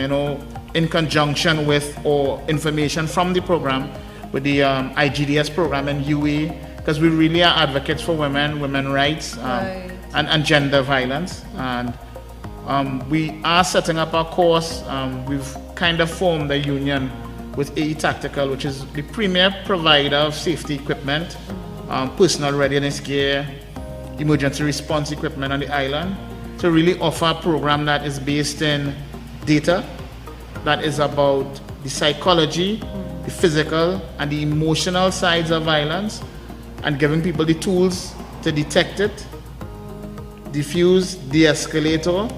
in conjunction with or information from the program with the IGDS program in UAE, because we really are advocates for women, women's rights, and gender violence. And we are setting up our course. We've kind of formed a union with AE Tactical, which is the premier provider of safety equipment, personal readiness gear, emergency response equipment on the island, to really offer a program that is based in data, that is about the psychology, the physical, and the emotional sides of violence, and giving people the tools to detect it, diffuse, de-escalate, or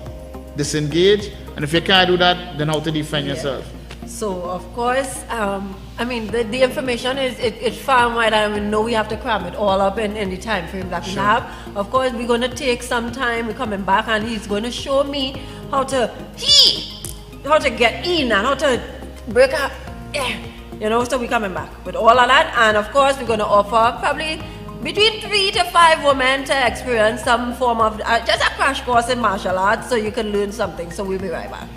disengage, and if you can't do that, then how to defend yourself. So, of course, the information is far wide, and we know we have to cram it all up in the time frame that we have. Of course, we're going to take some time. We're coming back, and he's going to show me how to get in and how to break up. So we're coming back with all of that. And, of course, we're going to offer probably between 3 to 5 women to experience some form of, just a crash course in martial arts so you can learn something. So we'll be right back.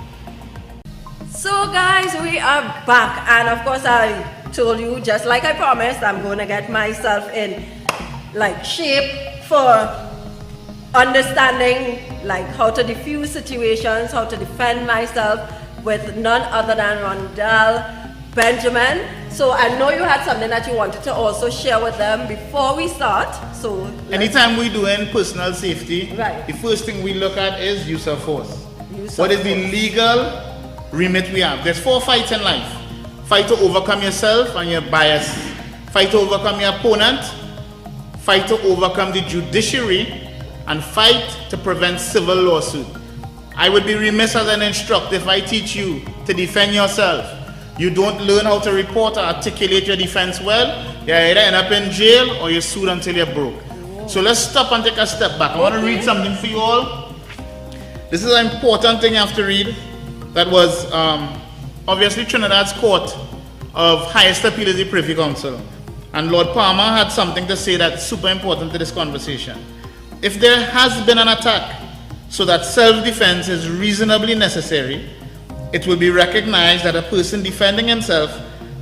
So guys, we are back, and of course I told you, just like I promised, I'm going to get myself in shape for understanding how to diffuse situations, how to defend myself with none other than Rondell Benjamin. So I know you had something that you wanted to also share with them before we start. So anytime we're doing personal safety, the first thing we look at is use of force. What is the legal remit we have? There's 4 fights in life. Fight to overcome yourself and your bias. Fight to overcome your opponent. Fight to overcome the judiciary. And fight to prevent civil lawsuit. I would be remiss as an instructor if I teach you to defend yourself. You don't learn how to report or articulate your defense well, you either end up in jail or you're sued until you're broke. So let's stop and take a step back. I want to read something for you all. This is an important thing you have to read. That was obviously Trinidad's Court of Highest Appeal is the Privy Council. And Lord Palmer had something to say that's super important to this conversation. If there has been an attack so that self-defense is reasonably necessary, it will be recognized that a person defending himself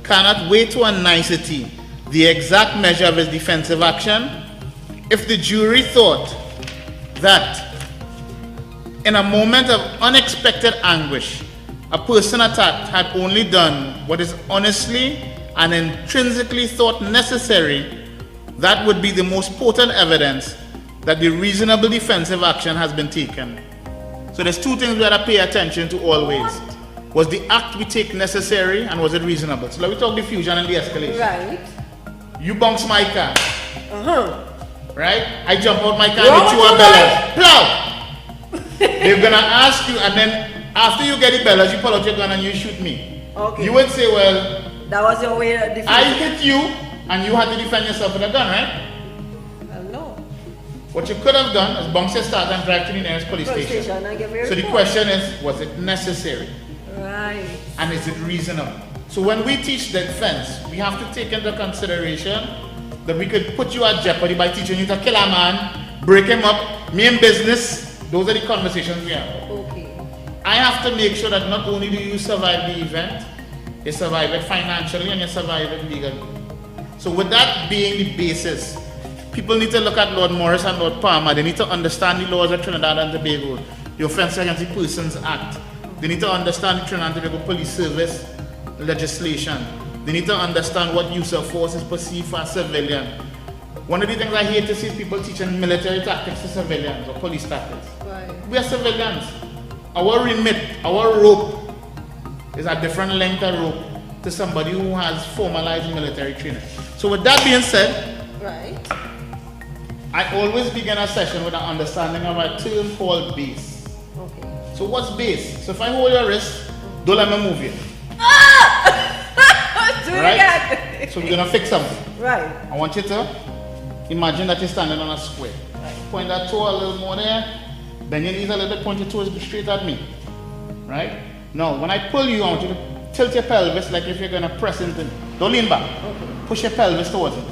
cannot weigh to a nicety the exact measure of his defensive action. If the jury thought that in a moment of unexpected anguish, a person attacked had only done what is honestly and intrinsically thought necessary, that would be the most potent evidence that the reasonable defensive action has been taken. So there's 2 things we have to pay attention to always. Was the act we take necessary, and was it reasonable? So let me talk diffusion and de-escalation. Right. You bounce my car. Right? I jump out my car and hit you a bellows. Plow! They're gonna ask you, and then after you get the bellows, you pull out your gun and you shoot me. Okay. You would say, well, that was your way of defending. I hit you, and you had to defend yourself with a gun, right? Well, no. What you could have done is bounce your start and drive to the nearest police station. And give me a so the report. question is, was it necessary? Right. And is it reasonable? So when we teach defense, we have to take into consideration that we could put you at jeopardy by teaching you to kill a man, break him up, mean business. Those are the conversations we have. Okay. I have to make sure that not only do you survive the event, you survive it financially and you survive it legally. So with that being the basis, people need to look at Lord Morris and Lord Palmer. They need to understand the laws of Trinidad and Tobago, the Offence Against the Persons Act. They need to understand the Trinidad and Tobago Police Service legislation. They need to understand what use of force is perceived for a civilian. One of the things I hate to see is people teaching military tactics to civilians or police tactics. Right. We are civilians. Our remit, our rope is a different length of rope to somebody who has formalized military training. So with that being said, right. I always begin a session with an understanding of a term called base. Okay. So what's base? So if I hold your wrist, don't let me move you. Do it Right? again. So we're gonna fix something. Right. I want you to imagine that you're standing on a square. Point that toe a little more there, bend your knees a little bit, point your toes straight at me. Right? Now, when I pull you, I want you to tilt your pelvis like if you're gonna press into me. Don't lean back. Okay. Push your pelvis towards it.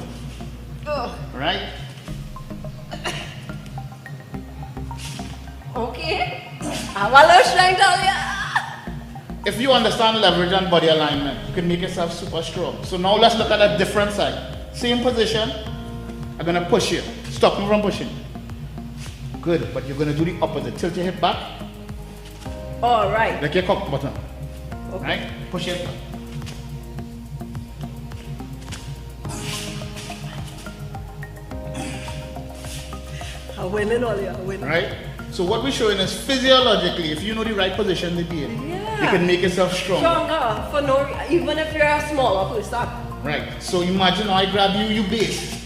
Oh. Right? Okay. I'm a little strength on you. If you understand leverage and body alignment, you can make yourself super strong. So now let's look at a different side. Same position, I'm gonna push you. Stop me from pushing. Good, but you're gonna do the opposite. Tilt your hip back, All right. like your cock button. Okay. Right? Push it back. I'm winning all you. I'm winning. Right? So what we're showing is physiologically, if you know the right position to be in, Yeah. you can make yourself strong. Stronger for no even if you're a smaller person. Right. So imagine now I grab you, you base.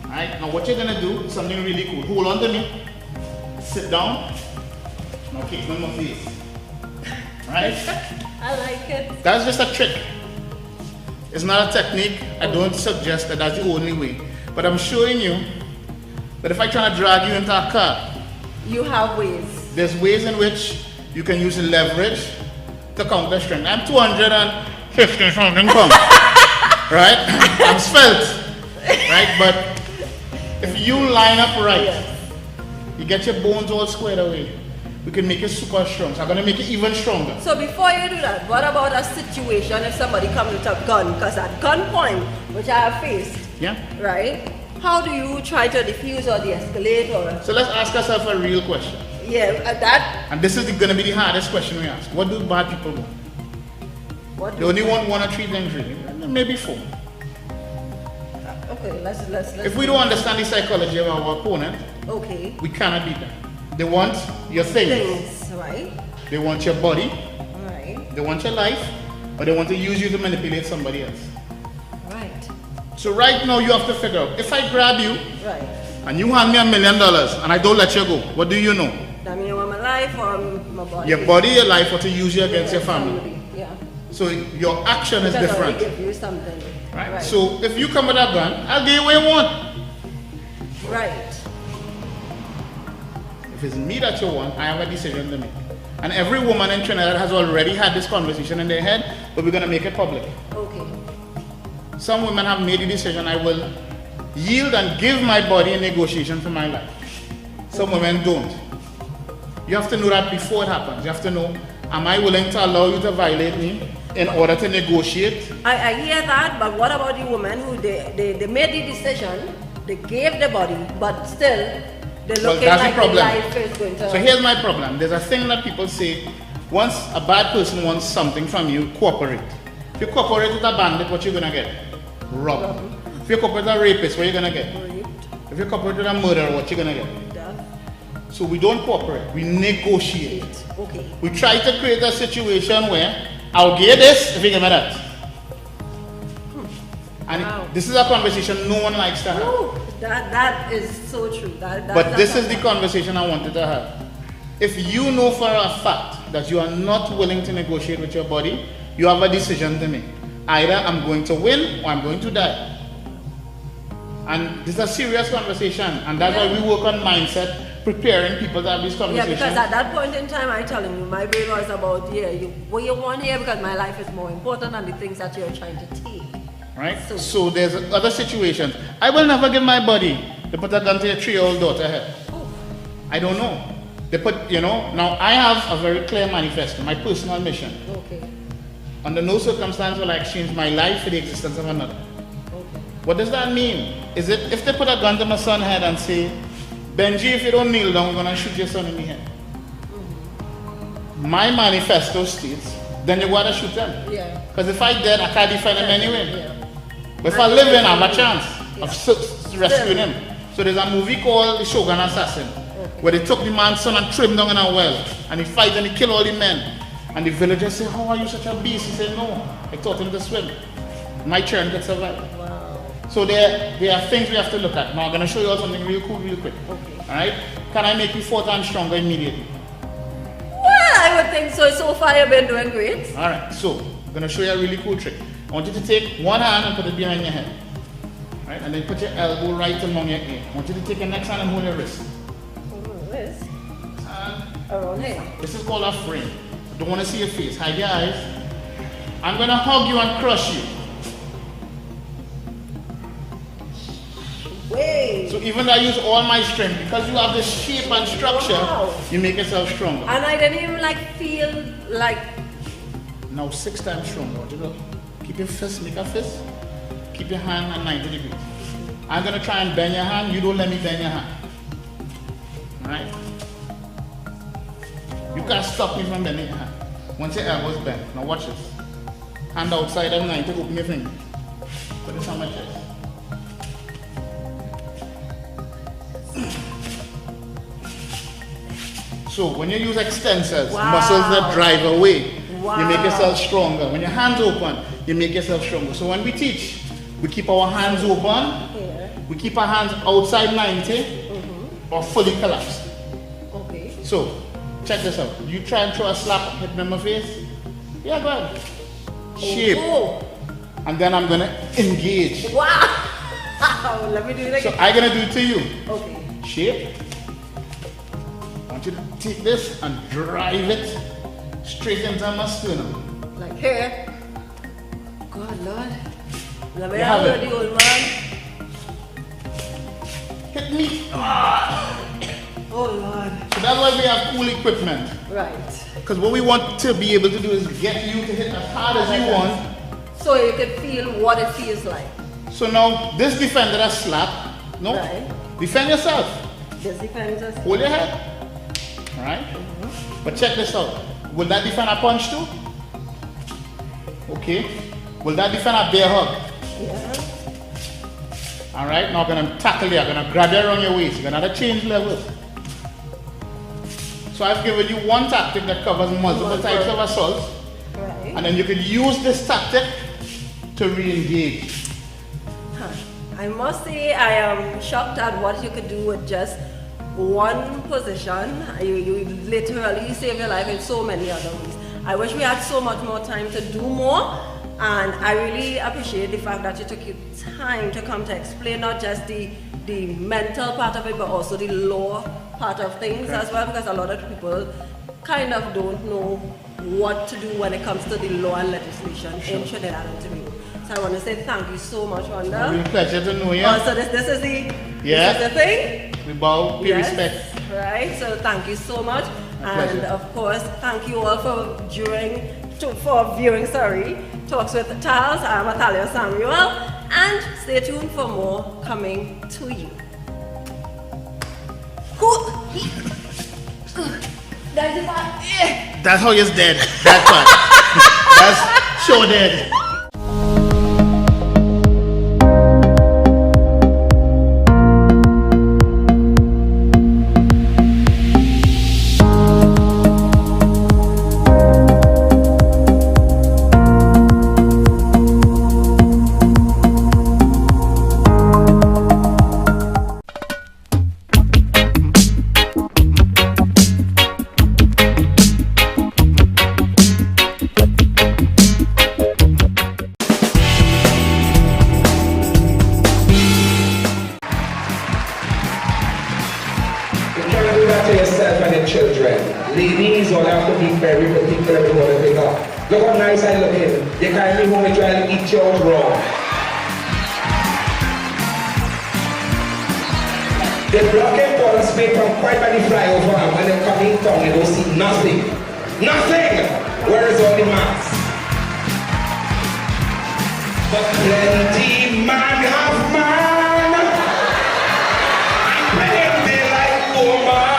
Right? Now what you're gonna do is something really cool. Hold on to me. Sit down. Now kick me in my face. Right? I like it. That's just a trick. It's not a technique. I don't suggest that that's the only way. But I'm showing you that if I try to drag you into a car, You have ways. there's ways in which you can use leverage to counter strength. I'm 250 something pounds. Right? I'm svelte. Right? But if you line up right, you get your bones all squared away, we can make you super strong. So I'm gonna make you even stronger. So before you do that, what about a situation if somebody comes with a gun? Because at gunpoint, which I have faced, Yeah? right? How do you try to defuse or de-escalate or? So let's ask ourselves a real question. Yeah, that. And this is gonna be the hardest question we ask. What do bad people want? What? They only want one or three things really. Maybe four. Okay, let's. If we don't understand the psychology of our opponent, Okay. we cannot beat them. They want your things. Things, right? They want your body. Right. They want your life. Or they want to use you to manipulate somebody else. Right. So right now you have to figure out, if I grab you Right. and you hand me $1 million and I don't let you go, what do you know? That means you want my life or my body? Your body, your life, or to use you against your family. Yeah. So your action is Because I different. will give you something. Right? So if you come with a gun, I'll give you what you want. Right. If it's me that you want, I have a decision to make. And every woman in Trinidad has already had this conversation in their head, but we're going to make it public. Okay. Some women have made the decision, I will yield and give my body in negotiation for my life. Some women don't. You have to know that before it happens. You have to know, am I willing to allow you to violate me in order to negotiate? I hear that, but what about the women who they made the decision, they gave the body, but still they're looking that's the like problem. their life is going to... So here's my problem. There's a thing that people say, once a bad person wants something from you, cooperate. If you cooperate with a bandit, what you gonna get? Robbed. If you cooperate with a rapist, what you gonna get? If you cooperate with a murderer, what you gonna get? So we don't cooperate, we negotiate. Okay. We try to create a situation where I'll give this if you give me that. And this is a conversation no one likes to have. Ooh, that is so true. But this is the conversation I wanted to have. If you know for a fact that you are not willing to negotiate with your body, you have a decision to make. Either I'm going to win or I'm going to die. And this is a serious conversation, and that's why we work on mindset preparing people to have these Yeah, conversations. because at that point in time, I'm telling you, my brain was about, what you want here, because my life is more important than the things that you're trying to take. Right? So there's other situations. I will never give my body to put a gun to your 3-year-old daughter head. I don't know. They put, now I have a very clear manifesto, my personal mission. Okay. Under no circumstance will I exchange my life for the existence of another. Okay. What does that mean? Is it if they put a gun to my son's head and say, Benji, if you don't kneel down, we're going to shoot your son in the head. My manifesto states, then you gotta shoot them. Yeah. Because if I dead, I can't defend him anyway. Yeah. But if I live in, I have a chance of rescuing him. So there's a movie called The Shogun Assassin, where they took the man's son and threw him down in a well, and he fight and he kill all the men. And the villagers say, how are you such a beast? He said, no, I taught him to swim. My children could survive. Wow. So there are things we have to look at. Now I'm going to show you all something real cool, real quick. Okay. All right? Can I make you 4 times stronger immediately? Well, I would think so. So far you've been doing great. All right, so I'm going to show you a really cool trick. I want you to take one hand and put it behind your head. Right? And then put your elbow right among your ear. I want you to take your next hand and hold your wrist. Hold my wrist? Around here. This is called a frame. I don't want to see your face. Hide your eyes. I'm going to hug you and crush you. Wait. So even though I use all my strength, because you have this shape and structure, you make yourself stronger. And I didn't even feel like... Now 6 times stronger. What you do? Keep your fist, make a fist. Keep your hand at 90 degrees. I'm going to try and bend your hand. You don't let me bend your hand. Alright? You can't stop me from bending your hand. Once your elbow is bent. Now watch this. Hand outside of 90, open your finger. Put this on my chest. So when you use extensors, muscles that drive away, you make yourself stronger. When your hands open, you make yourself stronger. So when we teach, we keep our hands open, we keep our hands outside 90, or fully collapsed. Okay. So, check this out. You try and throw a slap, hit me in my face. Yeah, go ahead. Shape. And then I'm gonna engage. Wow! Let me do it again. So I'm gonna do it to you. Okay. Shape. I want you to take this and drive it straight into my sternum. Like here. God, Lord. Let me You have have it. the old man. Hit me. Oh, Lord. So that's why we have cool equipment. Right. Because what we want to be able to do is get you to hit as hard as you want. So you can feel what it feels like. So now, this defender that slap, no? Right. Defend yourself. This depends on... Hold your head. Alright? But check this out. Will that defend a punch too? Okay. Will that defend a bear hug? Yeah. Alright, now I'm gonna tackle you. I'm gonna grab you around your waist. You're gonna have to change levels. So I've given you one tactic that covers multiple types of assaults. Right. And then you can use this tactic to re-engage. I must say I am shocked at what you could do with just one position. You literally save your life in so many other ways. I wish we had so much more time to do more, and I really appreciate the fact that you took your time to come to explain not just the mental part of it, but also the law part of things as well, because a lot of people kind of don't know what to do when it comes to the law and legislation in Trinidad and Tobago. So I want to say thank you so much, Wanda. It's a pleasure to know you. So this is the this is the thing. We bow, pay respect. Right. So thank you so much, and pleasure. of course thank you all for viewing. Talks with Taz. I'm Athalia Samuel, and stay tuned for more coming to you. That's how you're dead. That part. That's so dead. Don't do that to yourself and your children. Ladies all have to be very particular with what they pick up. Look how nice I look in. You carry me home and try to eat you out raw. The blockade borders made from quite many flyover, and when they come in town, they don't see nothing. Nothing! Where is all the mass? But plenty man have man. Plenty like woman.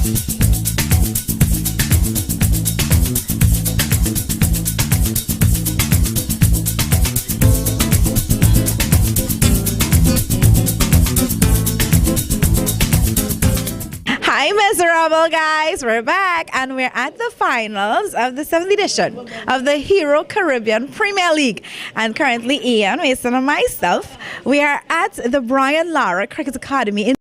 Hi, miserable guys. We're back and we're at the finals of the 7th edition of the Hero Caribbean Premier League. And currently, Ian, Mason, and myself, we are at the Brian Lara Cricket Academy in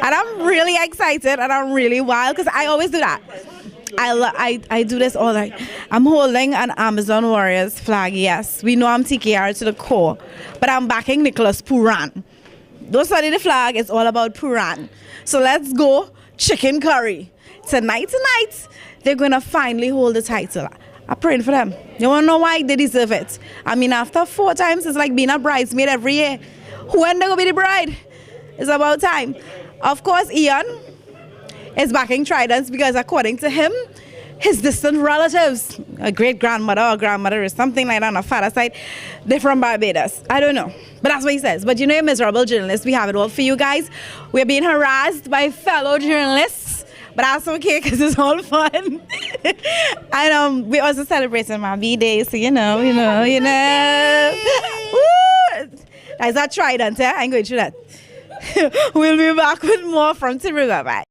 and I'm really excited and I'm really wild because I always do that. I do this all the time. I'm holding an Amazon Warriors flag, yes. We know I'm TKR to the core, but I'm backing Nicholas Pooran. Don't study the flag, it's all about Pooran. So let's go chicken curry. Tonight, they're going to finally hold the title. I'm praying for them. You want to know why? They deserve it. I mean, after 4 times, it's like being a bridesmaid every year. When they going to be the bride? It's about time. Of course, Ian is backing Tridents because according to him, his distant relatives, a great-grandmother or grandmother or something like that on a father's side, they're from Barbados. I don't know. But that's what he says. But you know, miserable journalists, we have it all for you guys. We're being harassed by fellow journalists, but that's okay because it's all fun. And we're also celebrating my B-Day, so you know. Woo! That's that Trident, eh? I ain't going through that. We'll be back with more from Timber. Bye-bye.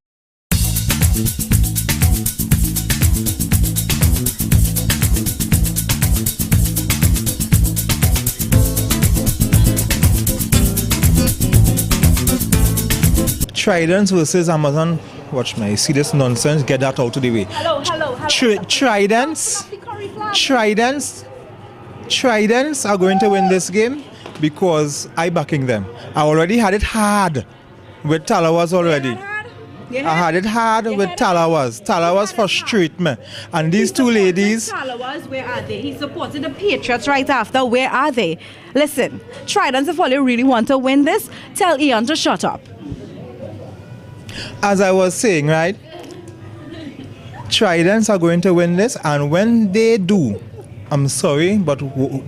Tridents versus Amazon. Watch me. See this nonsense? Get that out of the way. Hello. Tridents are going to win this game because I backing them. I already had it hard with Talawas already. I had it hard with Talawas. Talawas frustrate me. And these two ladies... Talawas, where are they? He supported the Patriots right after. Where are they? Listen, Tridents, if all you really want to win this, tell Ian to shut up. As I was saying, right? Tridents are going to win this, and when they do, I'm sorry, but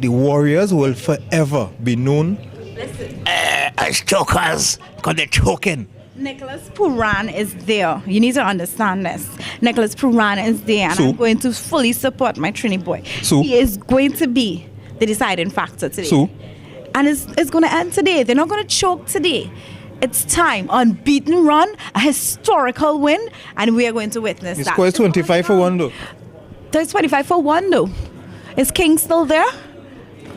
the Warriors will forever be known as chokers because they're choking. Nicholas Pooran is there. You need to understand this. Nicholas Pooran is there, and I'm going to fully support my Trini boy. He is going to be the deciding factor today. And it's going to end today. They're not going to choke today. It's time. Unbeaten run, a historical win, and we are going to witness that. The score is 25 for 1 though. There's 25 for 1 though. Is King still there?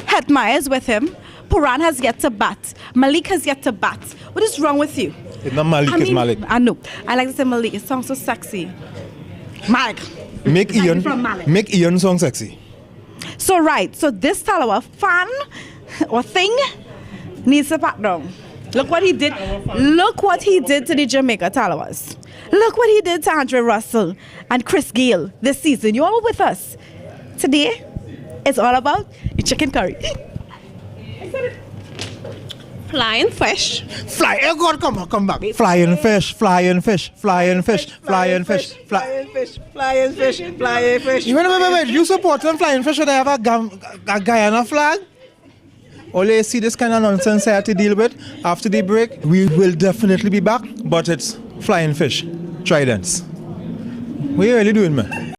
Hetmeyer is with him. Pooran has yet to bat. Malik has yet to bat. What is wrong with you? It's not Malik, it's Malik. I know. I like to say Malik. It sounds so sexy. Malik. Make Ian sound sexy. So this Talawa fan or thing needs to back down. Look what he did. Look what he did to the Jamaica Talawas. Look what he did to Andre Russell and Chris Gayle this season. You all with us. Today, it's all about the chicken curry. Flying fish. Oh God, come back. Flying fish. You wait. You support them flying fish when they have a Guyana flag? Only see this kind of nonsense I have to deal with after the break. We will definitely be back, but it's flying fish, Tridents. What are you really doing, man?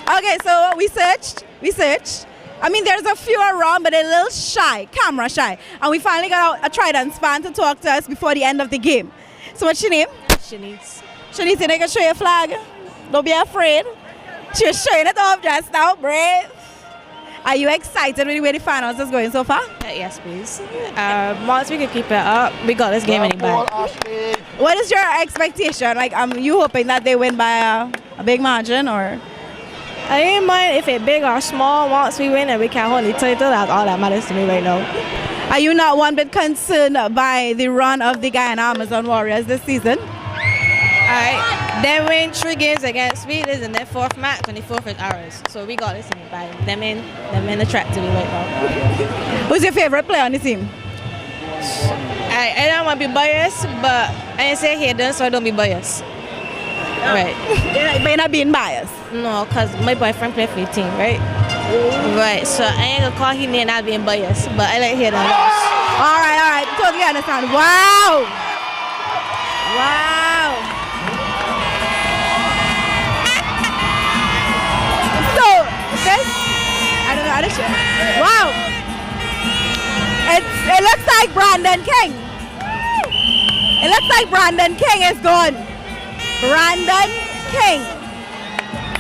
Okay, so we searched. I mean, there's a few around, but they're a little shy, camera shy. And we finally got a Tridents fan to talk to us before the end of the game. So what's your name? Shanice. Shanice, you can show your flag. Don't be afraid. She's showing it off just now, brave. Are you excited with the way the finals is going so far? Yes, please. Once we can keep it up, we got this game in the bag. What is your expectation? Like, you hoping that they win by a big margin, or? I ain't mind if it's big or small. Once we win and we can hold the title, that's all that matters to me right now. Are you not one bit concerned by the run of the Guyana Amazon Warriors this season? Alright, they win 3 games against me. This is their 4th match, 24th is ours. So we got this in the bag. Them in the track to me right now. Who's your favorite player on the team? Anyone want to be biased, but I ain't say Hayden, so I don't be biased. Right. But you're not being biased? No, because my boyfriend play for the team, right? Right, so I ain't gonna call him name not being biased, but I like Hayden lost. All right, totally understand. Wow! Wow! So, this, I don't know how to show. Wow! It looks like Brandon King. It looks like Brandon King is gone. Brandon King.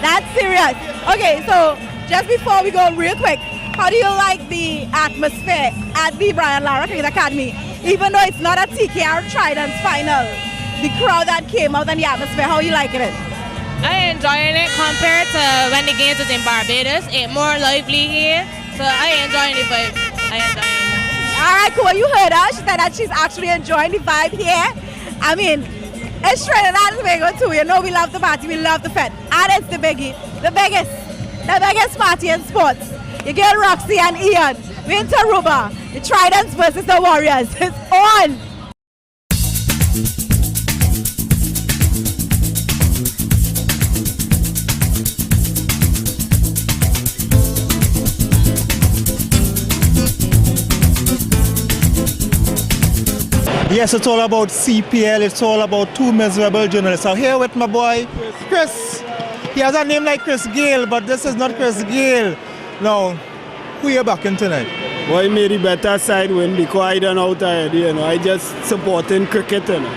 That's serious. Okay, so just before we go real quick, how do you like the atmosphere at the Brian Lara Cricket Academy? Even though it's not a TKR Tridents final, the crowd that came out and the atmosphere, how you liking it? I enjoying it compared to when the games was in Barbados. It's more lively here, so I enjoying the vibe. I enjoying it. All right, cool. You heard her. She said that she's actually enjoying the vibe here. I mean, it's Trinidad and Tobago too. You know we love the party, we love the fete. And it's the biggest party in sports. You get Roxy and Ian. We're in Taruba. The Tridents versus the Warriors. It's on! Yes, it's all about CPL, it's all about two miserable journalists. I'm here with my boy, Chris. He has a name like Chris Gale, but this is not Chris Gale. Now, who you backing tonight? Boy, made the better side win because I don't know tired, you know. I just supporting cricket, you know.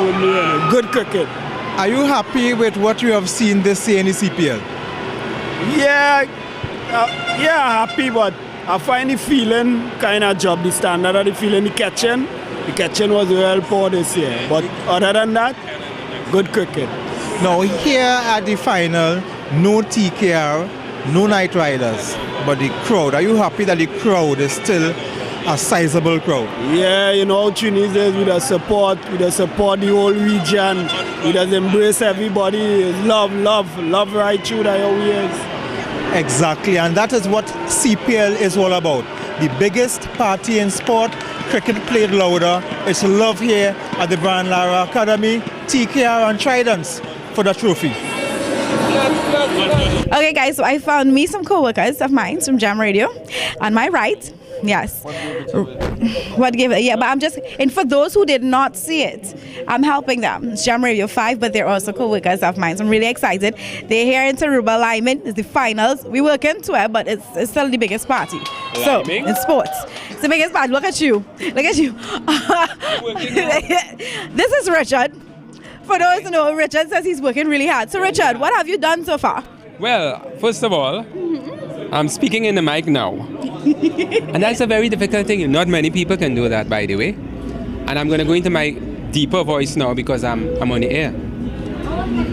With me, you know. Good cricket. Are you happy with what you have seen this year in the CPL? Yeah, happy, but I find the feeling kind of dropped the standard of the feeling. The catching was well poor this year. But other than that, good cricket. Now here at the final, no TKR, no Night Riders, but the crowd. Are you happy that the crowd is still a sizable crowd? Yeah, you know, Tunisia with the support the whole region. We just embrace everybody. Love right through the whole years. Exactly, and that is what CPL is all about. The biggest party in sport, cricket played louder. It's love here at the Brian Lara Academy, TKR and Tridents for the trophy. Okay guys, so I found me some co-workers of mine from Jam Radio on my right. Yes. But I'm just, and for those who did not see it, I'm helping them. It's Jam Radio 5, but they're also co-workers of mine. So I'm really excited. They're here in Taruba Lyman. It's the finals. We work into it, but it's still the biggest party. So, in sports. It's the biggest party. Look at you. Look at you. This is Richard. For those who know, Richard says he's working really hard. So Richard, what have you done so far? Well, first of all, I'm speaking in the mic now. And that's a very difficult thing. Not many people can do that, by the way. And I'm going to go into my deeper voice now because I'm on the air.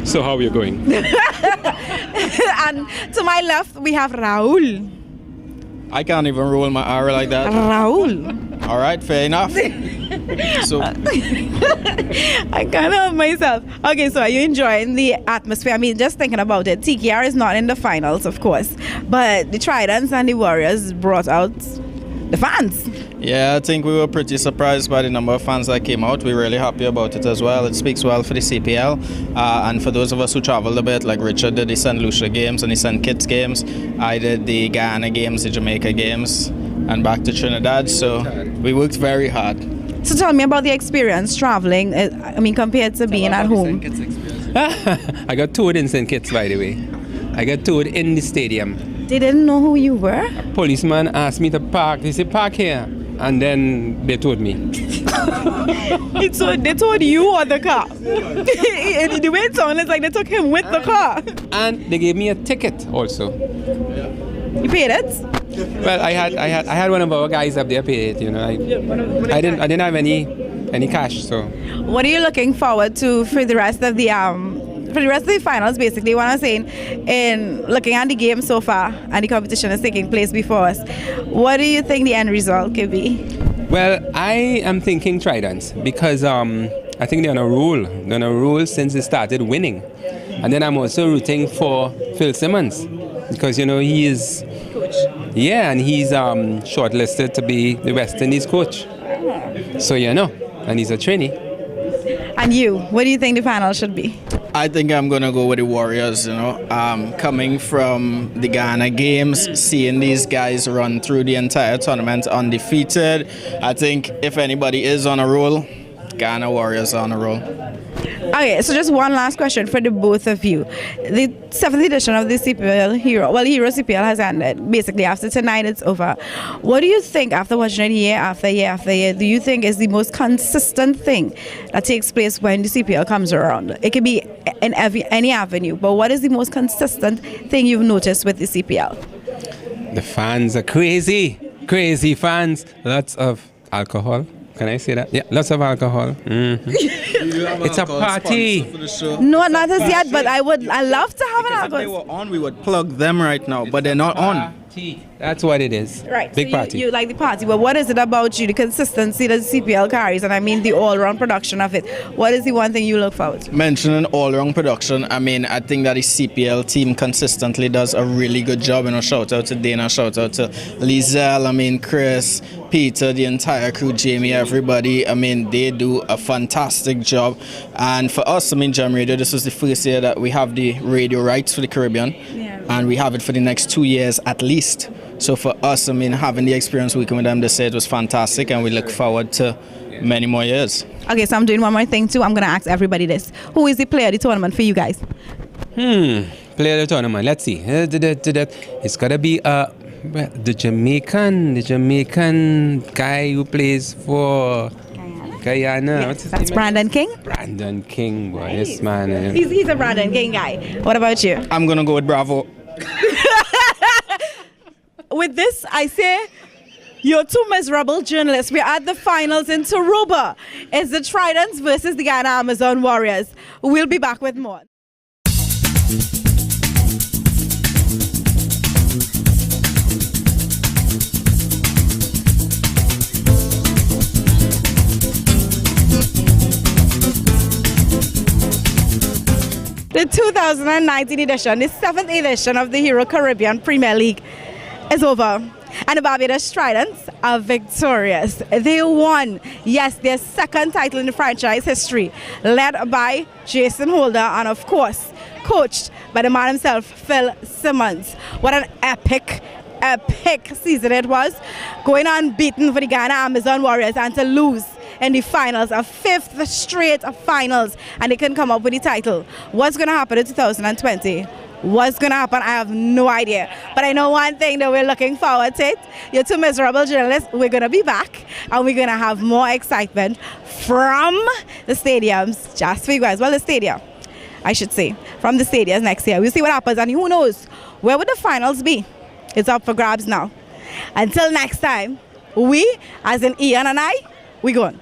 So how are you going? And to my left, we have Raul. I can't even roll my R like that. Raul. All right, fair enough. So I can't help myself. Okay, so are you enjoying the atmosphere? I mean, just thinking about it, TKR is not in the finals, of course, but the Tridents and the Warriors brought out the fans. Yeah, I think we were pretty surprised by the number of fans that came out. We're really happy about it as well. It speaks well for the CPL. And for those of us who traveled a bit, like Richard did the St. Lucia games and the St. Kitts games. I did the Guyana games, the Jamaica games, and back to Trinidad. So we worked very hard. So tell me about the experience traveling, I mean, compared to being at home. I got toured in St. Kitts, by the way. I got toured in the stadium. They didn't know who you were? A policeman asked me to park. They said, park here. And then they told me. So they told you or the car? The way it sounded, it's like they took him with the car. And they gave me a ticket also. You paid it? Well, I had one of our guys up there pay it. You know, I didn't have any cash. So. What are you looking forward to for the rest of the finals? Basically, what I'm saying, in looking at the game so far and the competition is taking place before us, what do you think the end result could be? Well, I am thinking Tridents because I think they're on a roll. They're on a roll since they started winning, and then I'm also rooting for Phil Simmons because you know he is. Yeah, and he's shortlisted to be the West Indies coach. So you know, and he's a trainee. And you, what do you think the final should be? I think I'm going to go with the Warriors, you know. Coming from the Ghana games, seeing these guys run through the entire tournament undefeated, I think if anybody is on a roll, Ghana Warriors are on a roll. Okay, so just one last question for the both of you. The 7th edition of the CPL Hero CPL has ended. Basically, after tonight, it's over. What do you think, after watching it year after year after year, do you think is the most consistent thing that takes place when the CPL comes around? It can be in any avenue, but what is the most consistent thing you've noticed with the CPL? The fans are crazy. Crazy fans. Lots of alcohol. Can I say that? Yeah, lots of alcohol. Mm-hmm. It's a party. No, not as yet, but I love to have an alcohol. If they were on, we would plug them right now, but they're not on. That's what it is. Right. Big so party. You like the party, but what is it about you, the consistency that CPL carries, and I mean the all-round production of it? What is the one thing you look forward to? Mentioning all-round production, I mean, I think that the CPL team consistently does a really good job. You know, shout out to Dana, shout out to Lizelle, I mean, Chris, Peter, the entire crew, Jamie, everybody. I mean, they do a fantastic job. And for us, I mean, Jam Radio, this is the first year that we have the radio rights for the Caribbean. Yeah. And we have it for the next 2 years at least. So for us, I mean, having the experience working with them this year, it was fantastic, and we look forward to many more years. Okay, so I'm doing one more thing too. I'm going to ask everybody this. Who is the player of the tournament for you guys? Player of the tournament. Let's see. It's got to be the Jamaican guy who plays for Guyana. Yes, that's Brandon King? Brandon King, boy. Yes, man. He's a Brandon King guy. What about you? I'm going to go with Bravo. With this, I say, you're two miserable journalists. We're at the finals in Tarouba. It's the Tridents versus the Ghana Amazon Warriors. We'll be back with more. The 2019 edition, the 7th edition of the Hero Caribbean Premier League is over. And the Barbados Tridents are victorious. They won, yes, their second title in the franchise history, led by Jason Holder and, of course, coached by the man himself, Phil Simmons. What an epic season it was, going unbeaten for the Ghana Amazon Warriors and to lose in the finals, a 5th straight finals, and they can come up with the title. What's going to happen in 2020? What's going to happen? I have no idea. But I know one thing that we're looking forward to it. You're two miserable journalists. We're going to be back, and we're going to have more excitement from the stadiums just for you guys. Well, the stadium, I should say, from the stadiums next year. We'll see what happens, and who knows, where would the finals be? It's up for grabs now. Until next time, we, as in Ian and I, we gone.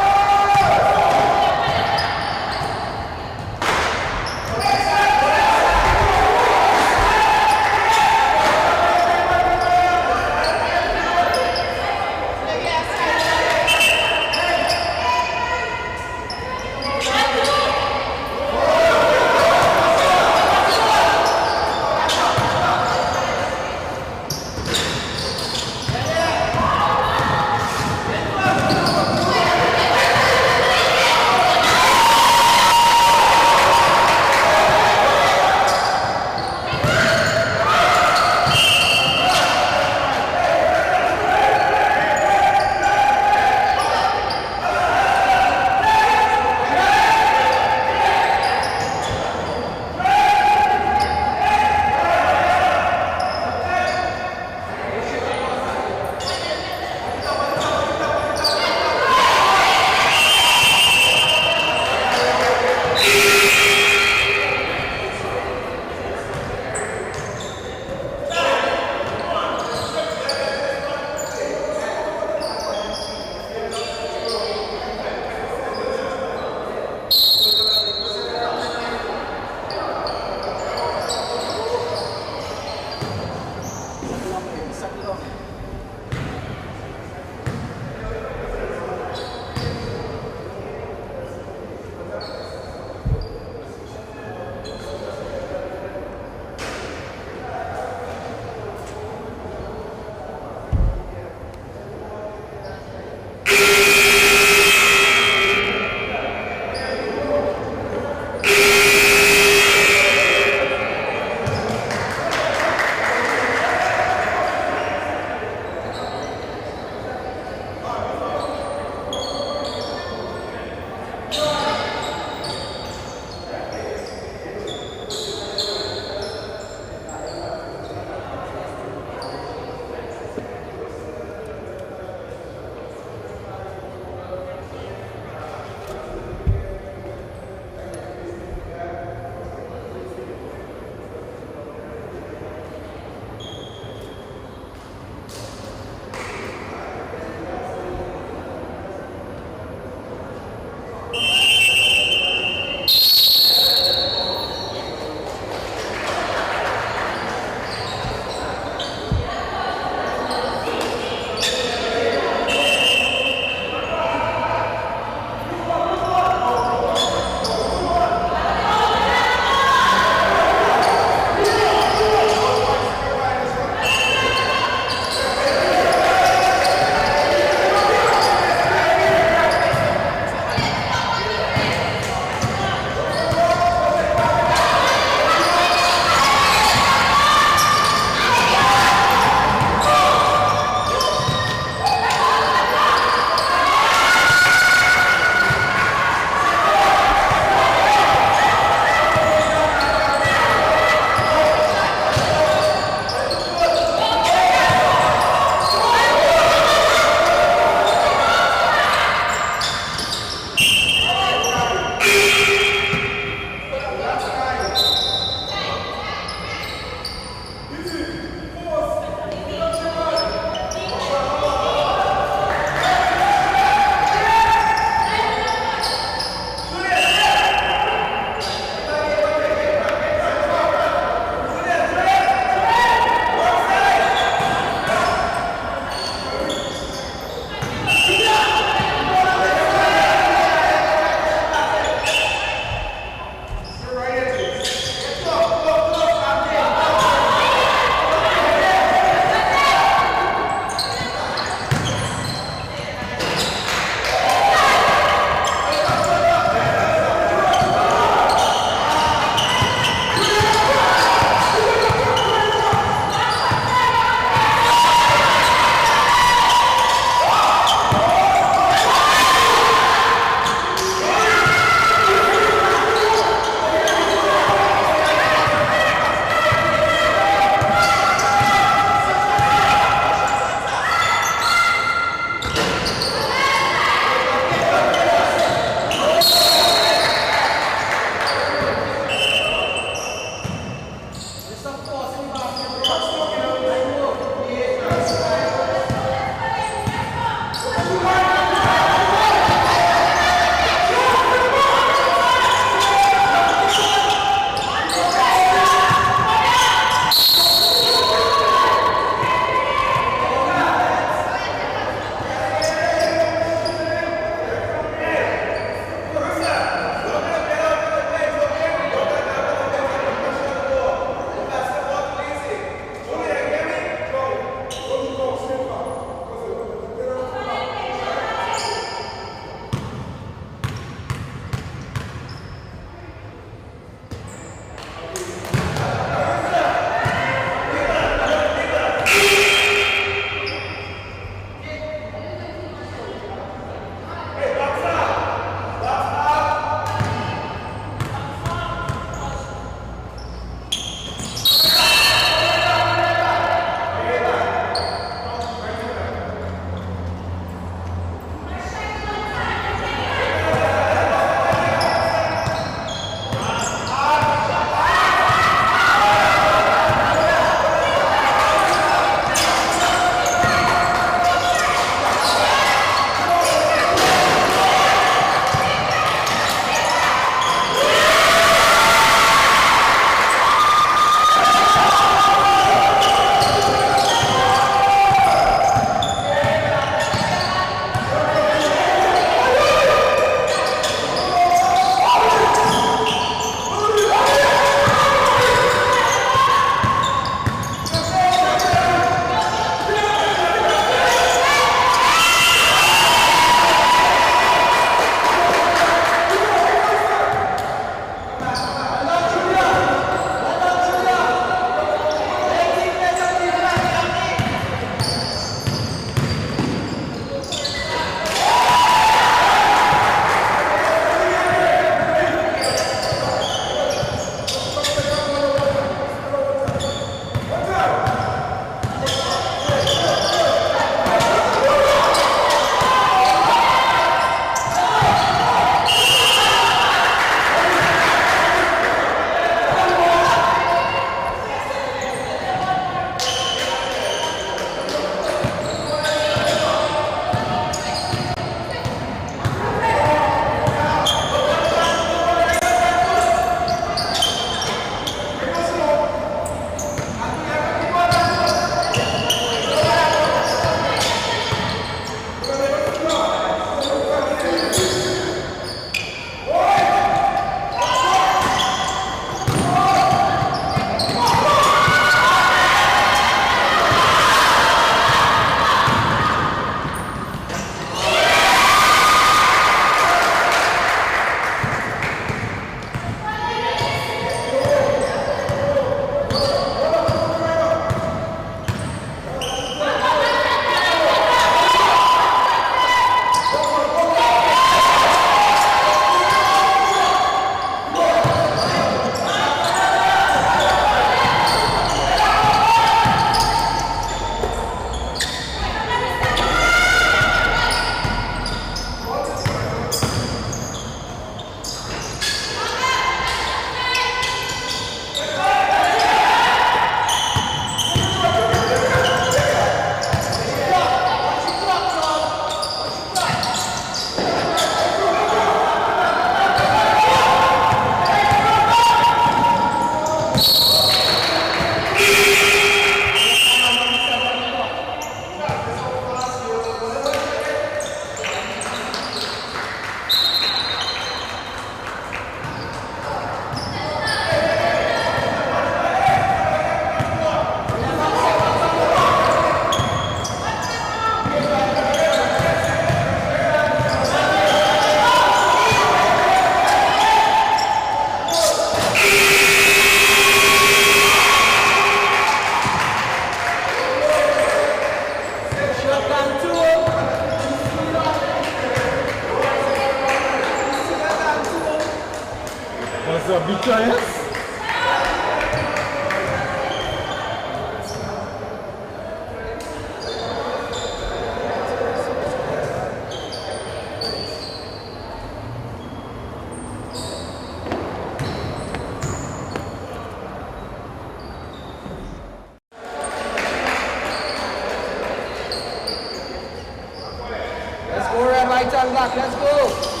and back. Let's go.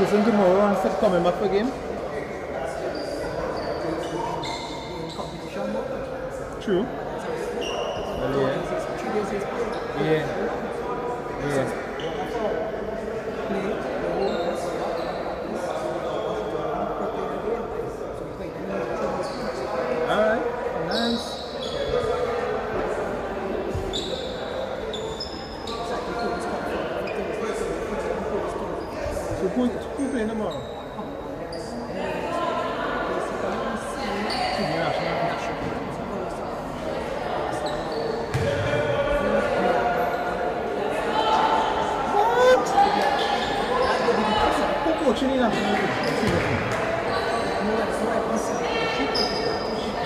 practicing tomorrow and start coming back for game? True. Yeah. Alright, nice. So who playing tomorrow? Coaching in national team.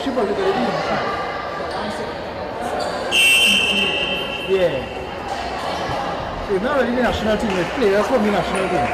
She probably got it in. Yeah. So not really the national team, but players from the national team.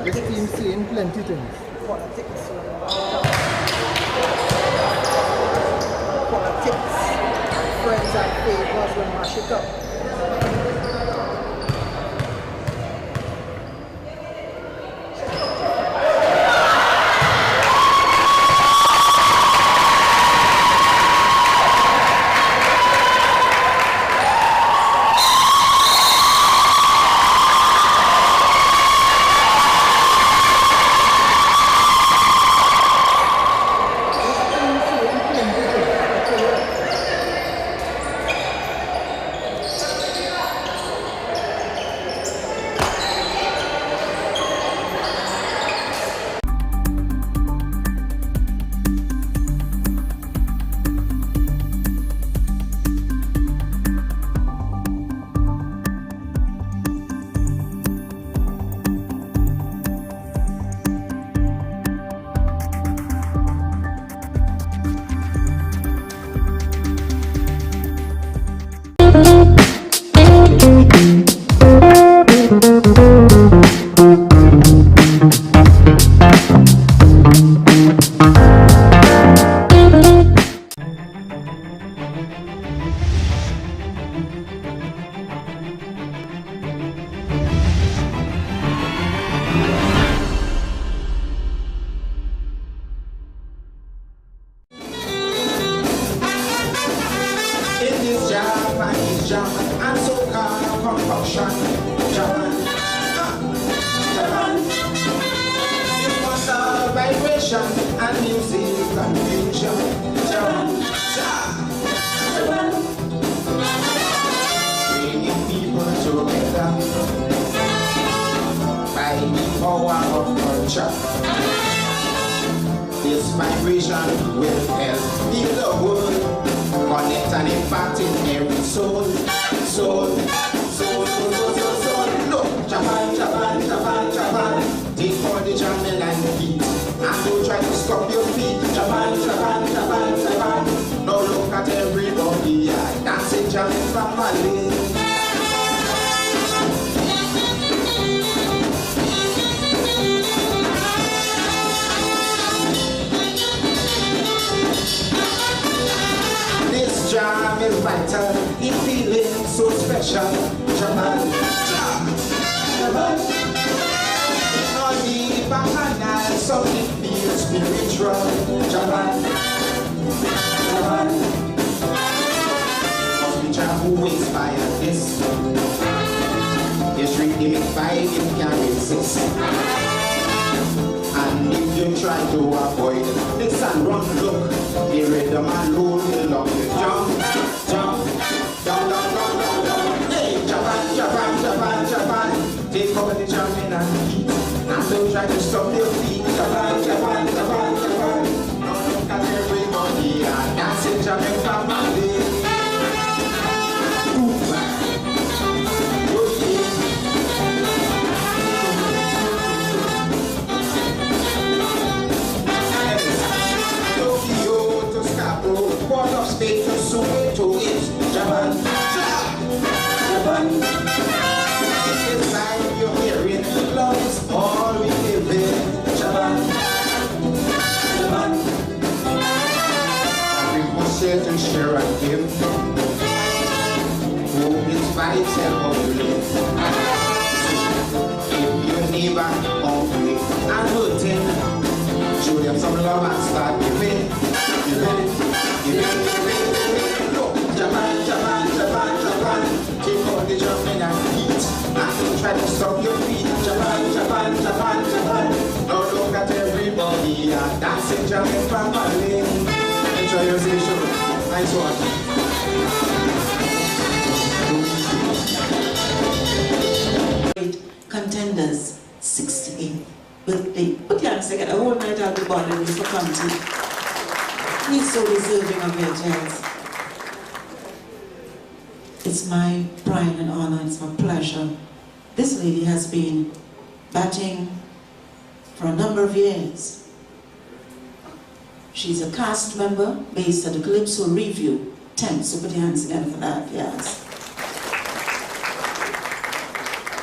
This team saying plenty things. Politics, friends and favors will mash it up. This vibration will help heal the world, connect and impact in every soul. Look, Japan, take for the Jamel and beat, and don't try to stop your feet. Japan. Now look at everybody, dancing Jamel family. jam is vital, it feeling so special. Japan, Japan. No need bacchanal, something feels spiritual. Japan, Japan. Must be Jah who inspired this. His rhythmic vibe you can't resist. And if you try to avoid this and run, look, the rhythm alone will love you. Jump, jump, jump, jump, jump, jump, jump. Hey, Japan, Japan, Japan, Japan. Take over the jumping and heat. And don't try to stop your feet. Japan, Japan, Japan, Japan. Now look at everybody and dancing Japan family. Port of Spain to Soweto is Japan, Japan. Inside you're hearing love is all we live in. Japan, Japan. We must share to share and give. Who inspires help of live. If your neighbor hungry and hurting, show them some love and start giving. Look, Japan, Japan, Japan, Japan. Take all the jumping and heat. And don't try to stop your feet. Japan, Japan, Japan, Japan. Now look at everybody and dancing Japan family. Enjoy your session. Nice one. Contenders, 68 birthday. Put your hands together. Whole night I'll be bothering you for coming. He's so deserving of your chance. It's my pride and honor, it's my pleasure. This lady has been batting for a number of years. She's a cast member based at the Calypso Review 10, so put your hands together for that, yes.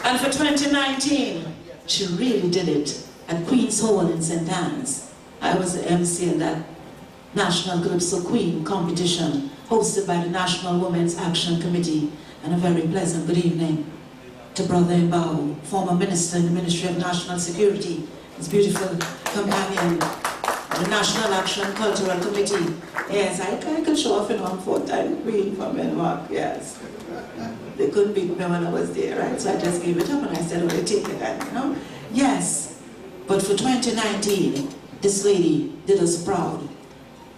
And for 2019, she really did it at Queen's Hall in St. Anne's. I was the MC in that National Calypso Queen competition hosted by the National Women's Action Committee. And a very pleasant good evening to Brother Mbao, former minister in the Ministry of National Security, his beautiful companion, the National Action Cultural Committee. Yes, I could show off in one four-time queen from Denmark, yes. They couldn't beat me when I was there, right? So I just gave it up and I said, well, take it, and, you know? Yes, but for 2019, this lady did us proud.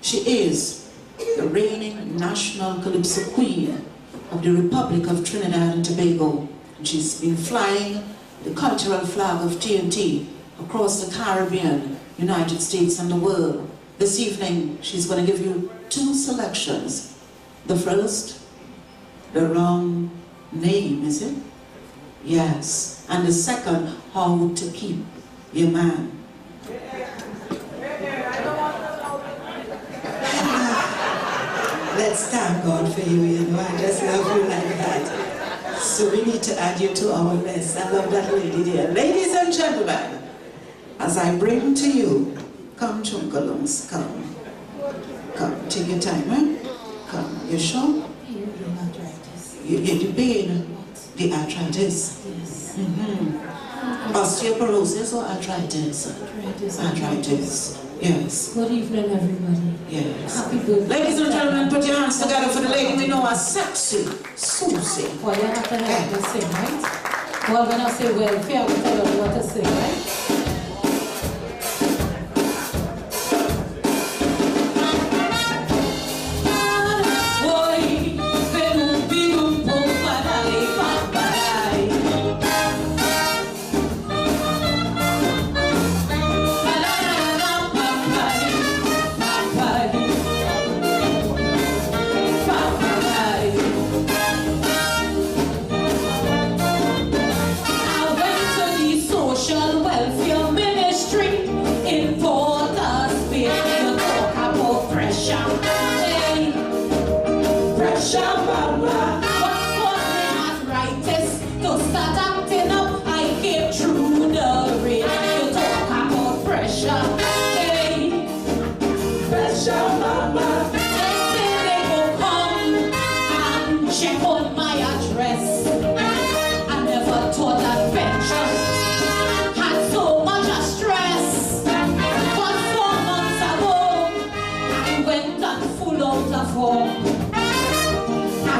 She is the reigning National Calypso Queen of the Republic of Trinidad and Tobago. And she's been flying the cultural flag of TNT across the Caribbean, United States and the world. This evening, she's going to give you two selections. The first, the wrong name, is it? Yes. And the second, how to keep your man. Let's thank God for you, you know, I just love you like that. So we need to add you to our list. I love that lady there. Ladies and gentlemen, as I bring to you, come Chunkalungs, come. Come, take your time, eh? Come, you sure? You pain the arthritis? Yes. Osteoporosis or arthritis? Arthritis. Yes. Good evening, everybody. Yes. Happy birthday. Ladies and gentlemen, put your hands together for the lady we know as Sexy Susie. Well, you have to help me sing, right? Well, when I say welfare, I will tell you what to sing, right?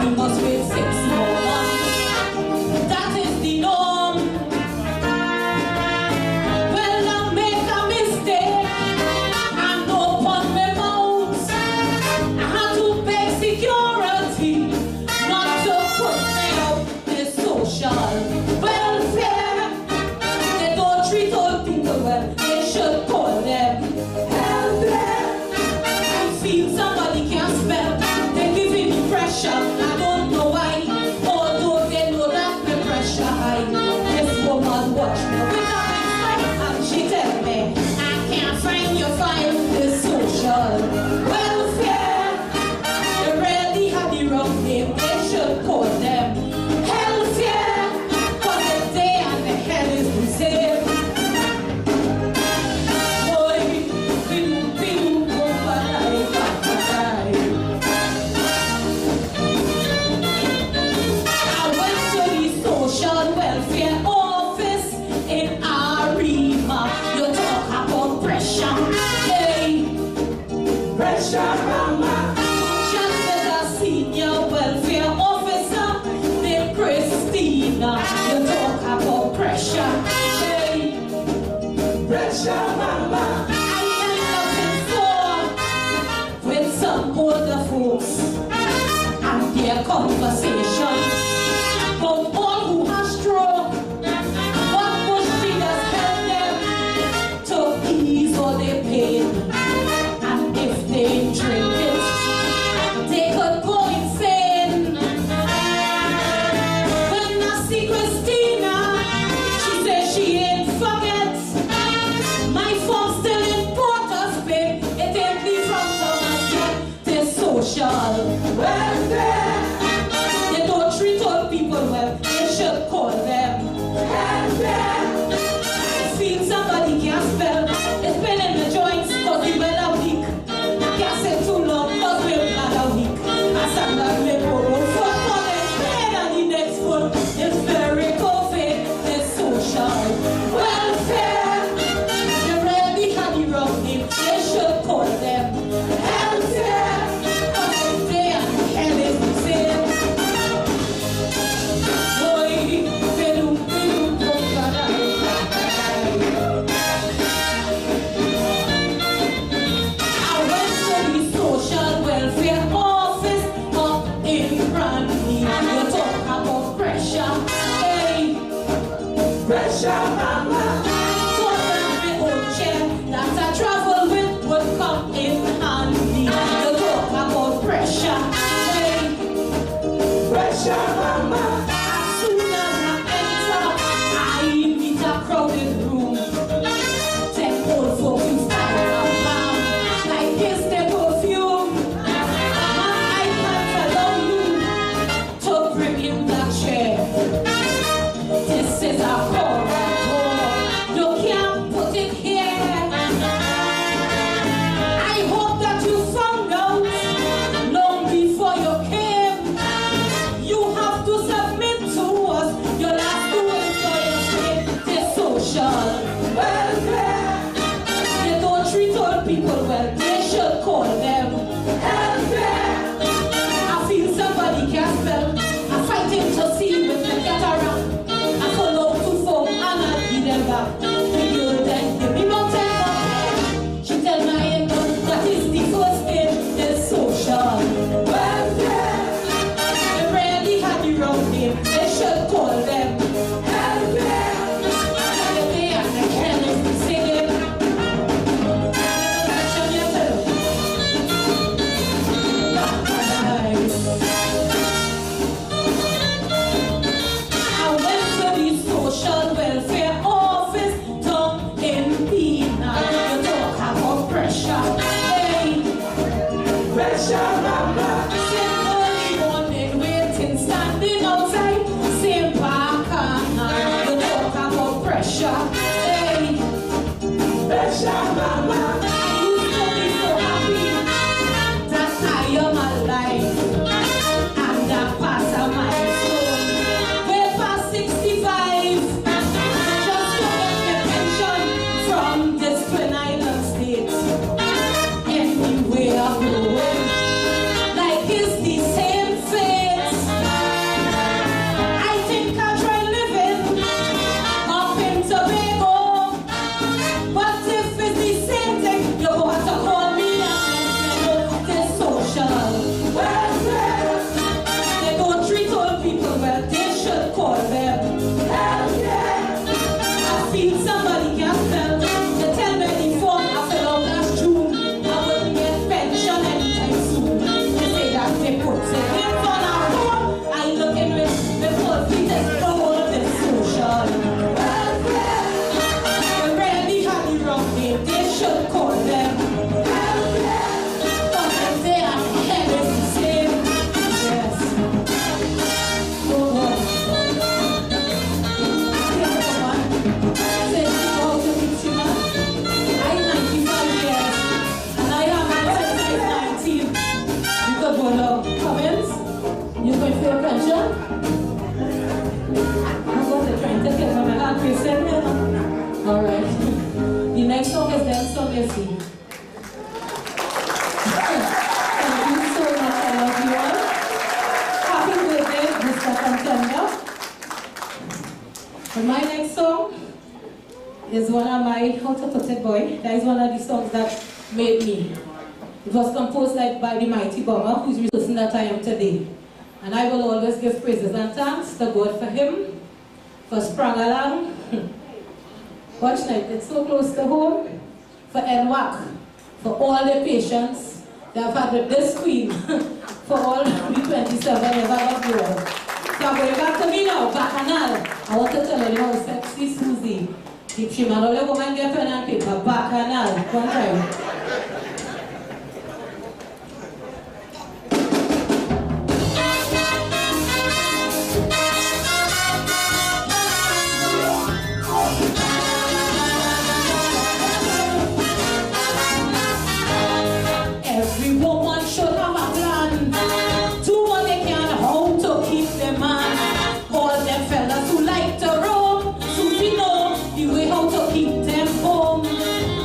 and he must wait 6 more months. That is the norm. Well, I make a mistake and open my mouth. I had to beg security not to put me out the social welfare. They don't treat old people well. They should call them helpless. I feel somebody can't spell. They're giving me pressure. I don't know why. Although they know that the pressure high. This woman watch me with a big smile and she tell me I can't find your file. The social welfare. They really had the wrong name. They should call them healthcare. Cause the day and the hell is the same. Boy, bing, go bye, bye. I went to the social welfare office in Arima. You talk about pressure, hey, pressure, mama. Just as a senior welfare officer named Christina. You talk about pressure, hey, pressure, mama. I end up in store with some older folks and their conversations about all who have stroke. What would she just help them to ease all their pain? And if they drink it, they could go insane. When I see Christina, she says she ain't forget. My phone still in Porter's Bay. It ain't me from Thomas yet. The social welfare. They don't treat old people well. They should call them welfare. I feel somebody can't spell. It's been in the joints cause we went a week. I can't say too long cause we're not a week. I stand up with borrow for college and the next one is very COVID. The social welfare. They really had the wrong name. They should call them healthcare. Cause the day and the hell is the same. Boy, bing, go bye. I went to the social welfare office up in Brandy. You talk about pressure, hey, pressure, mama. Told them my own chair that I travel with would come in handy. You talk about pressure, hey, pressure, mama. As soon as I enter, I meet a crowded room. 10 old folks in style and palm, like kiss their perfume. I can't allow you to bring in that chair. This is a corridor. is one of my, how to put it, boy, that is one of the songs that made me. It was composed by the mighty Bomber, who's the person that I am today. And I will always give praises and thanks to God for him, for Sprang Along. Watch night, it's so close to home. For NWAC, for all the patience they have had with this queen, for all the 27 years of yours. So I'm going back to me now, Bacchanal. I want to tell you how sexy Susie. If she man only woman get pen and paper, Bacchanal, one time. Every woman should have a plan. Do what they can, how to keep them man. All them fellas who like to roam, Susie know the way how to keep them home.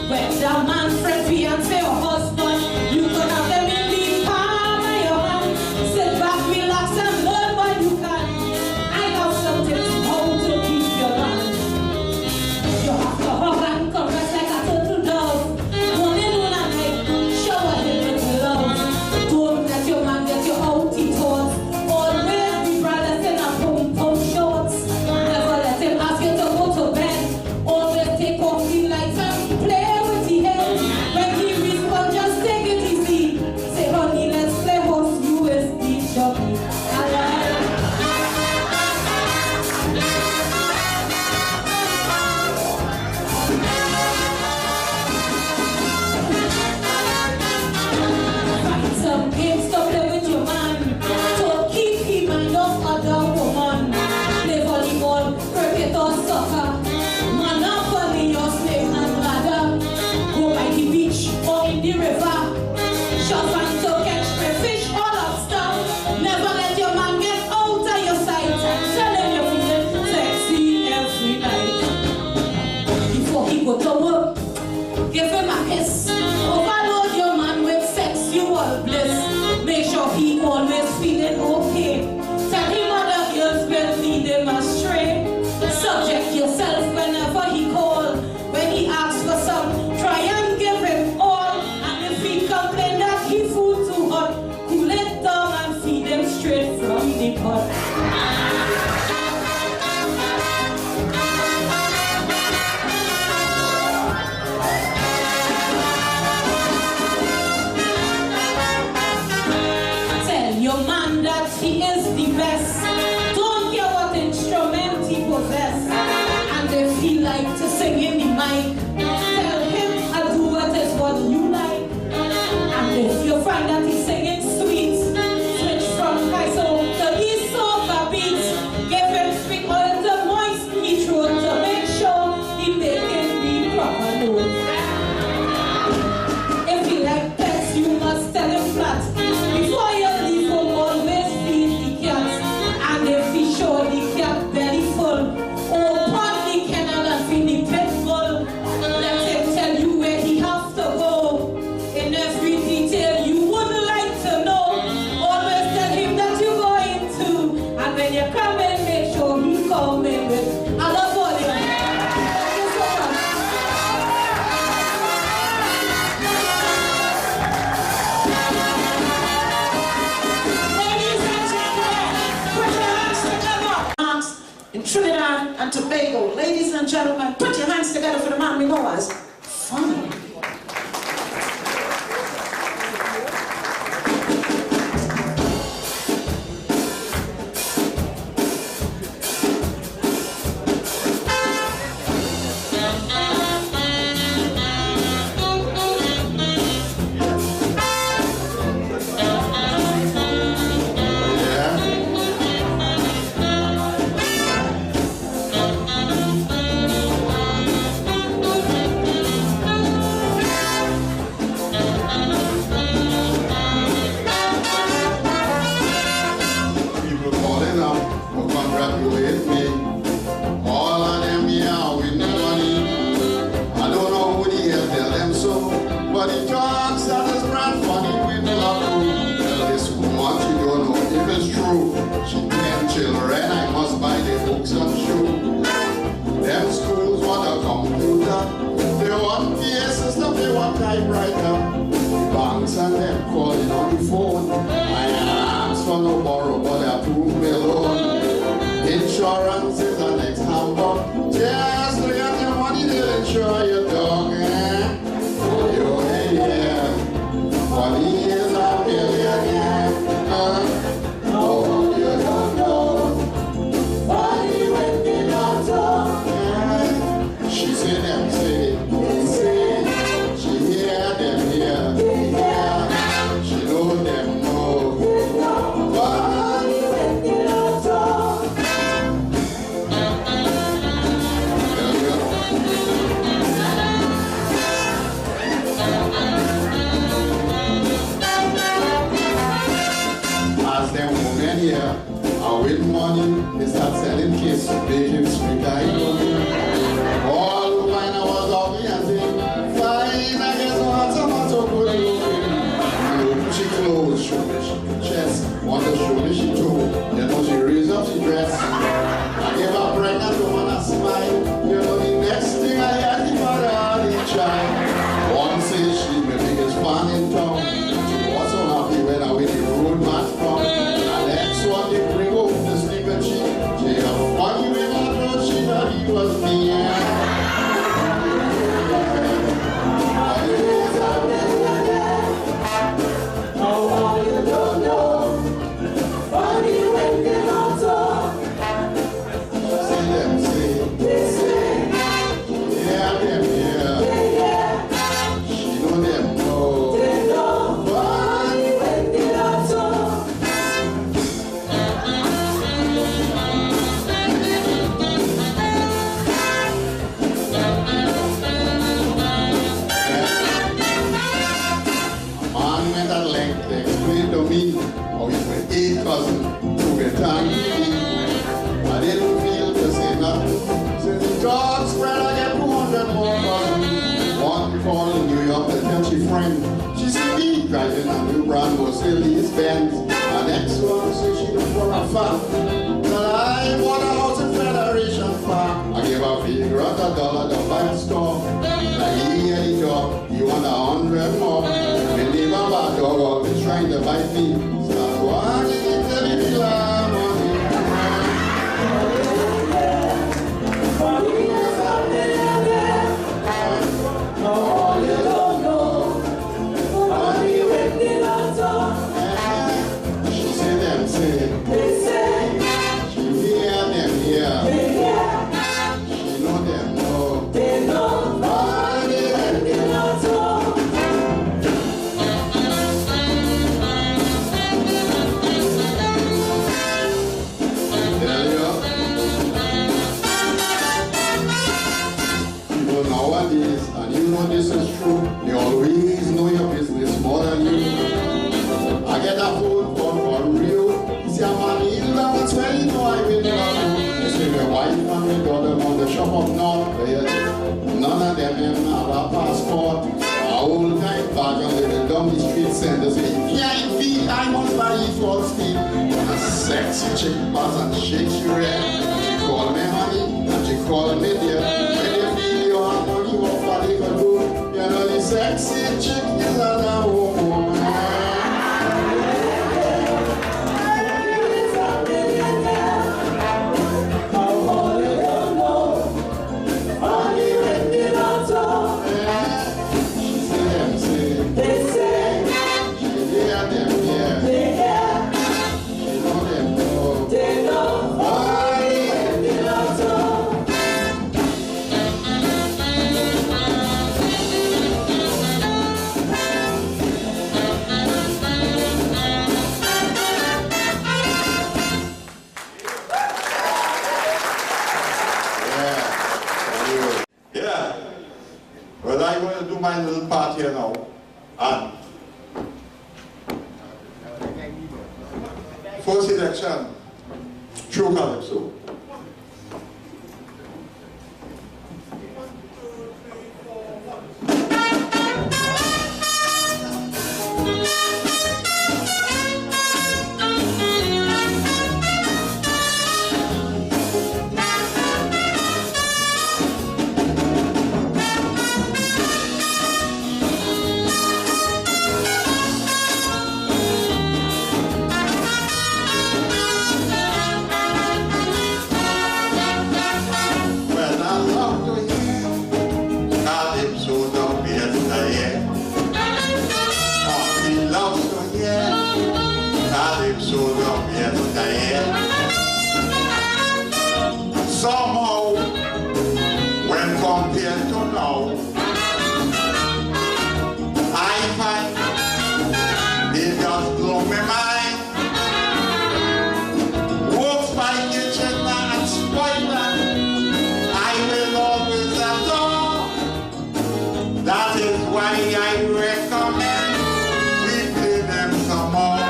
When the man, friend, fiancé or husband, you can have them in the palm of your hand. Sit back, relax and learn what you can. I have some tips how to keep your man. You have to hug and caress like a turtle dove. Morning, noon and night, shower him with love. Don't let your man get your outy thoughts. Always be brothers in a pum-pum shorts. Never let him ask you to go to bed. Always take off the lights and play with the head. When he responds, just take it easy. Say, honey, let's play horse, you is the jockey. Find some games to play with your man. To keep him mind off other woman. Play volleyball, cricket or soccer. Monopoly or snake and ladder. Go by the beach or in the river. Shop and to catch fish or lobster. Never let your man get out of your sight. Tell him you're feeling sexy every night. Before he go to work, give him a kiss. Overload your man with sexual bliss. Make sure he always feeling okay. Tell him other girls will lead him astray. Subject yourself whenever he call. When he asks for some, try and give him all. And if he complain that he food too hot, cool it down and feed him straight from the pot. Tell your man that he is the best. Don't care what instrument he possess. And if he like to sing in the mic, tell him I'll do what is what you like. And if you find that he's singing sweet, switch from high soul to these sofa beats. Give him sweet oil to moisten his throat to make sure he making the proper notes. If he like pets, you must tell him flat. Before you leave home, always feed the cat. And if he show the cat belly full, open the kennel and feed the pit bull. Let him tell you where he has to go. In every detail you would like to know. Always tell him that you're going to. And when you come in, make sure he come in with a love for you. Thank you so much. Ladies and gentlemen, put your hands together. In Trinidad and Tobago, ladies and gentlemen, put your hands together for the man we know as Funny. But the talks that is brand funny with the love to tell this woman she don't know if it's true. She 10 children, I must buy the books and shoes. Them schools wanna come to no borrow, but I prove me alone. Insurance is an example. Just look at your money, they'll insure your dog. You ain't here. Money is a millionaire. Oh, you don't know. Money when they don't talk. She said them say, she hear them hear. She know them know. Money when they don't talk. As them women here are with money, they start selling kiss, baking sweet all who find I was lovely and saying, fine, I guess not so good looking. She clothes, show me she chest, want to show me she toe, then she raise up she dress. I gave a pregnant woman a smile, you know the next thing I hear the mother of the child. One says she's my biggest fan in town. She was so happy when I went the road match from. And next one they bring home the sleeping she had a funny way my throat, she thought he was me. Oh, you don't know. Funny when they don't talk. See them say, they say, yeah, them yeah. She know them know. They know. Funny when they don't talk. Man went at length to explain to me how he's my 8th cousin who get time to me. I didn't feel to say nothing. Since the talk spread, I get 200 more cousins. One called in New York to tell she friend. She see me driving a new brand Mercedes Benz. The next one says she look for a fact that I bought a house in Federation Park. I gave her figure at $1 to buy a store. Like he had a job, he want 100 more. The neighbor bad dog always trying to bite me. Start walking into the villa money. Oh, you don't know. Money when they don't talk. She say them say. They say. She hear them hear. They hear. She know them know. They know. Money when they don't talk. Tell you. People nowadays, and you know this is true, they always know your business more than you. I get a phone call for real. He say, man, you love 20, know I will never know. They say, my wife and my daughter on the shop up north. None of them even have a passport. A whole time back on the dummy street center say, VIP, I must buy you for speed. A sexy chick pass and shakes your head. She call me honey, and she call me dear. When you feel you have money, what body can do? You know the sexy chick is a woman. Well, I'm going to do my little part here now. And first election, true calypso. come here today. Somehow, when compared to now, I find it just blow my mind. Walks by kitchen and spoiler, I will always adore. That is why I recommend we play them some more.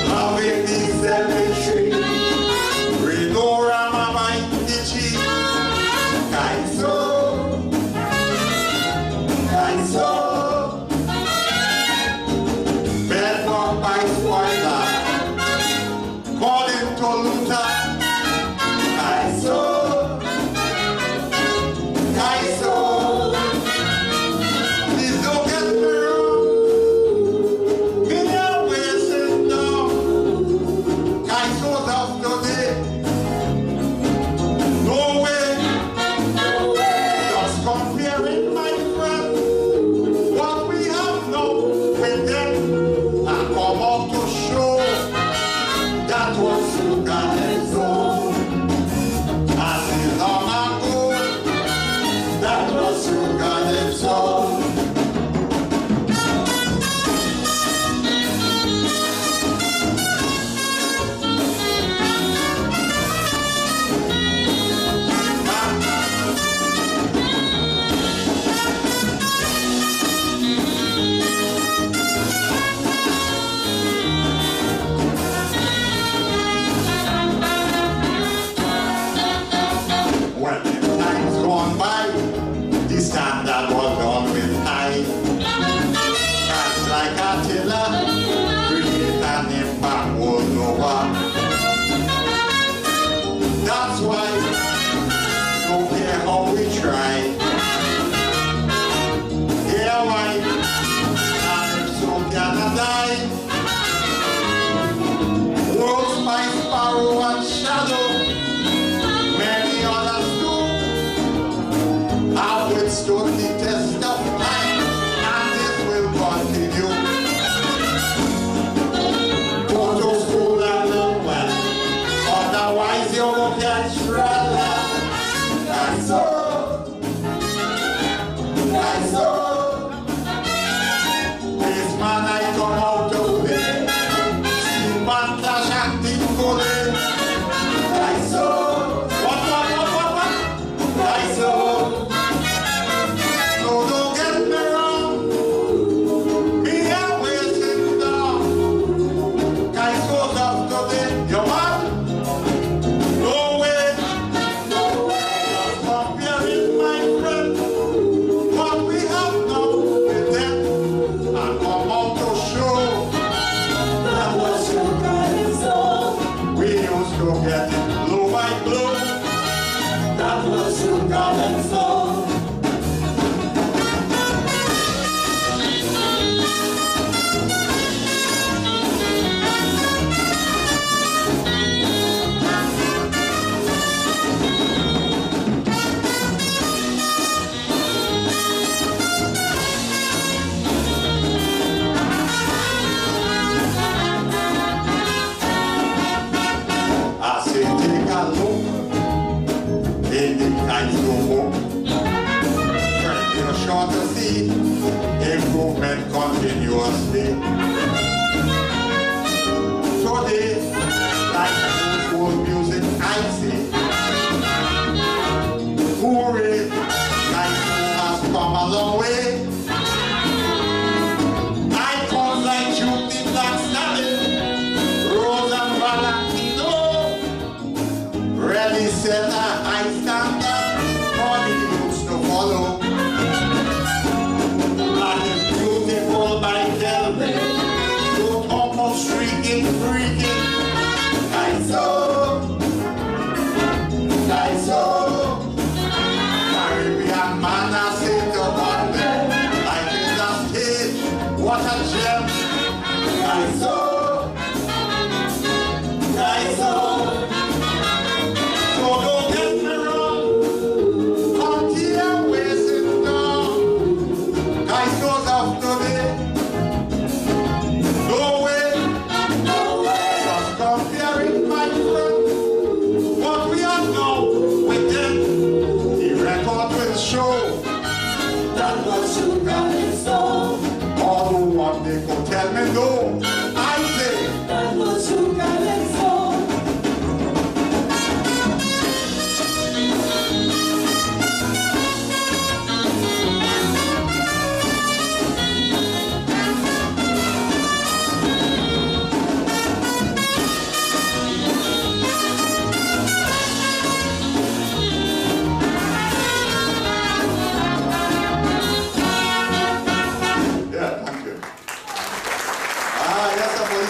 Love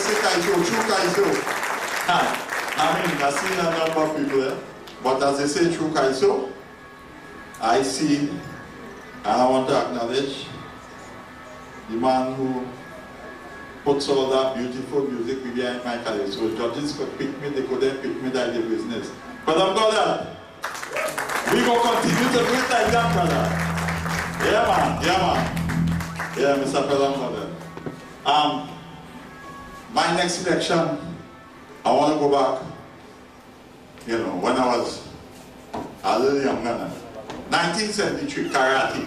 say Kaiso, true Kaiso. I mean, I've seen a number of people there, but as they say true Kaiso, I see, and I want to acknowledge the man who puts all that beautiful music behind my career. So judges could pick me, they couldn't pick me, that's the business. But I'm glad we go continue to do it like that, brother. Yeah, man. Yeah, Mr. President. My next election, I want to go back, you know, when I was a little younger. 1973, karate.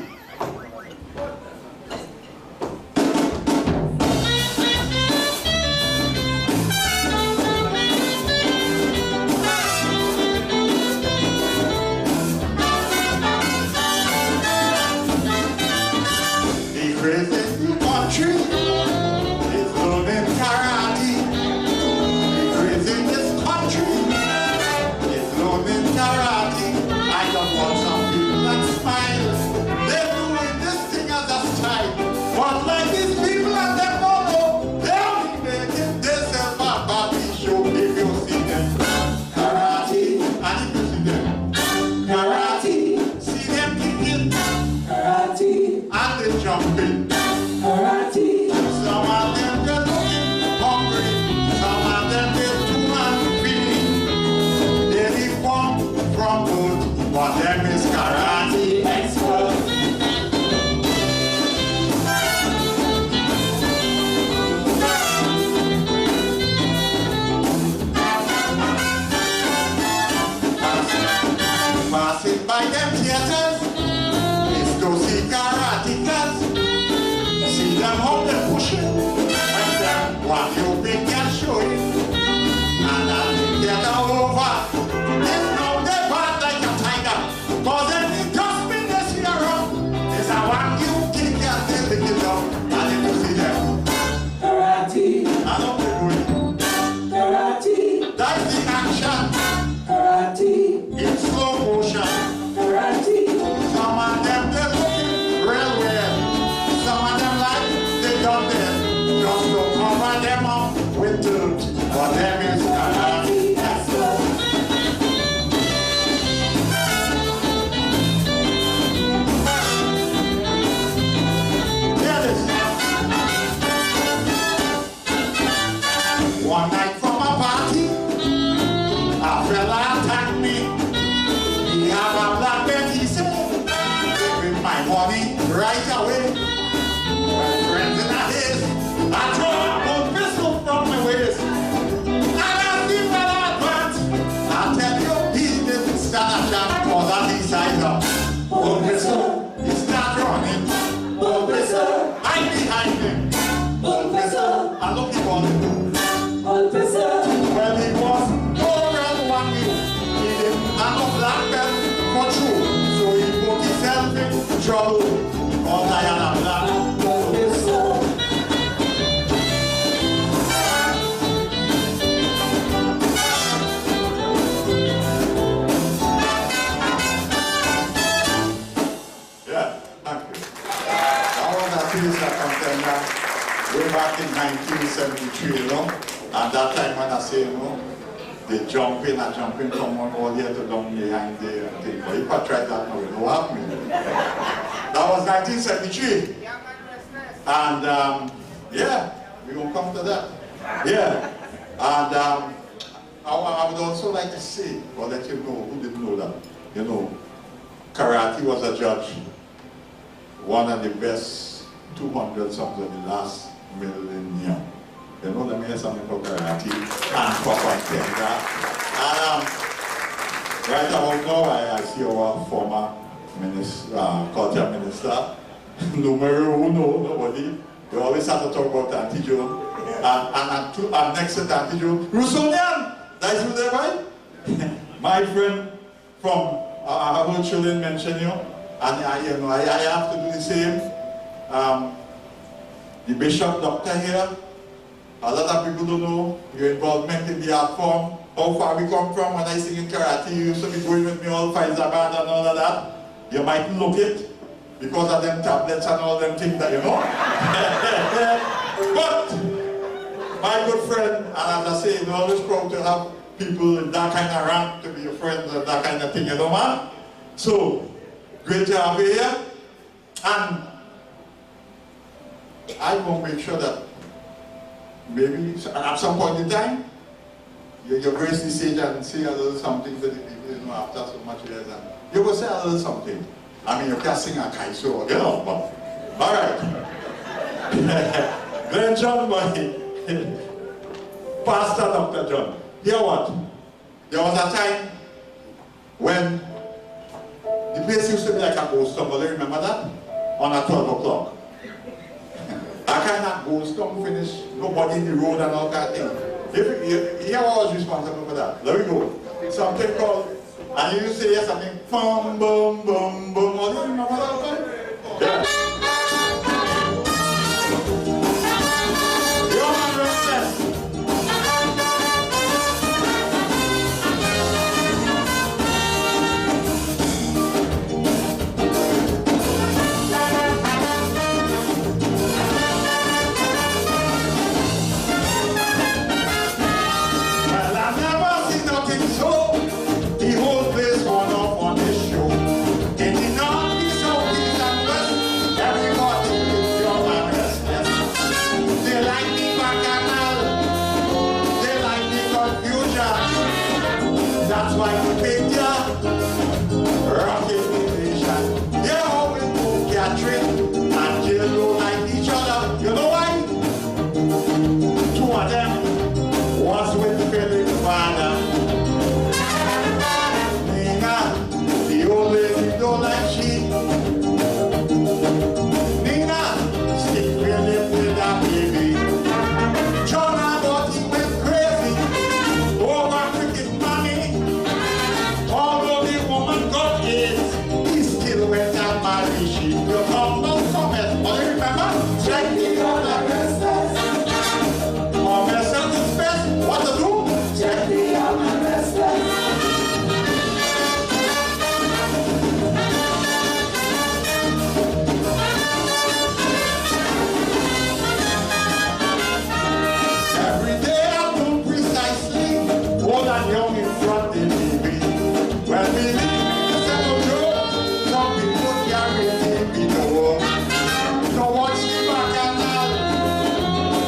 Way back in 1973, you know, and that time when I say, you know, they jumping from one wall here to down behind there and thing. But if I try that now, it will happen. That was 1973. And yeah, we're going to come to that. Yeah. And I would also like to say, or let you know, who didn't know that, you know, karate was a judge, one of the best 200 songs of the last millennium. You know, let me hear something about karate and Papa Kenga. And right about now, I see our former minister, culture minister, numero uno, nobody. You always have to talk about Auntie Joe. And next to Auntie Joe, Rousseauian! That's who they right? My friend from our children mentioned you, and I have to do the same. The bishop doctor here, a lot of people don't know your involvement in the art form, how far we come from. When I sing in karate, you used to be going with me all Pfizer band and all of that. You might look it because of them tablets and all them things that you know. But my good friend, and as I say, you're always proud to have people in that kind of rank to be your friends and that kind of thing, you know, man? So, great to have you here. And I will make sure that maybe at some point in time, you grace the stage and say a little something to the people, you know, after so much years. And you will say a little something. I mean, you can't sing a kaiso, you know, but all right. Glenn John, Pastor Dr. John. Hear what? There was a time when the place used to be like a ghost town. Do you remember that? On a 12 o'clock. That kind of ghost town finish, nobody in the road and all that thing. Here I was responsible for that. There we go. Something called, and you used to hear something, boom, boom, boom, boom. Do you remember that one? Yeah. That's why we pick ya, rocket nation. Yeah, how we move Catherine and Jill don't like each other. You know why? Two of them was with Philip father. Nina, the old lady don't like she. Nina, stick Philip with that baby. John and Botty went crazy over cricket money. Although the woman got AIDS, he still went and married. She will come no comment. But you remember? Check the other restless. Or myself is best. What to do? Check the other restless. Every day I do precisely old and young in front of the TV. When we leave the second row, some people carry TV no more. Don't watch the bacchanal,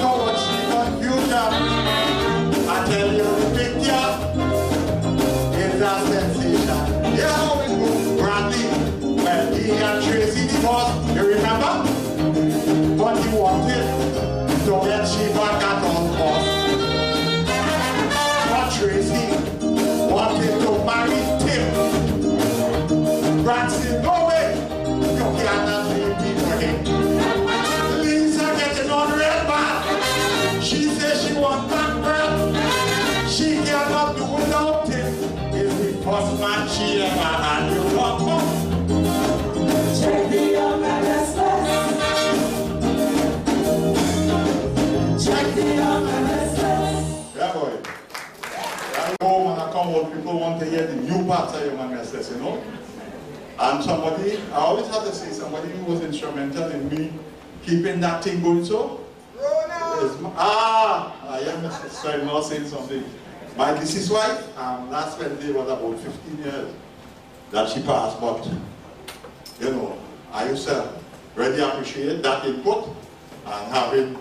don't watch the confusion. I tell you the picture is a sensation. Yeah, how we go, Bradley, when he and Tracy divorced, you remember? But he wanted to get she back at all costs. But Tracy wanted to marry Tim. Brad said, no way, you cannot leave me for him. Lisa getting on red back. She says she wants back breath. She cannot do without him. It's the first man she ever had. You want more? Check the young and restless. Check the young and restless. Yeah, boy. I go home and I come home, people want to hear the new parts of Young and Restless, you know? And somebody, I always have to say, somebody who was instrumental in me keeping that thing going so. I am Mr. Steinmore saying something. My deceased wife, last Wednesday was about 15 years that she passed, but, you know, I used to really appreciate that input and having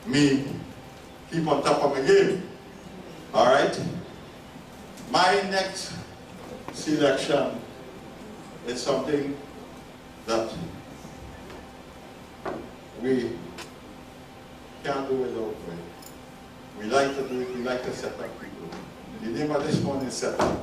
me keep on top of my game. All right? My next selection is something that we can't do without it. We like to do it, we like to set up people. The name of this one is Set Up.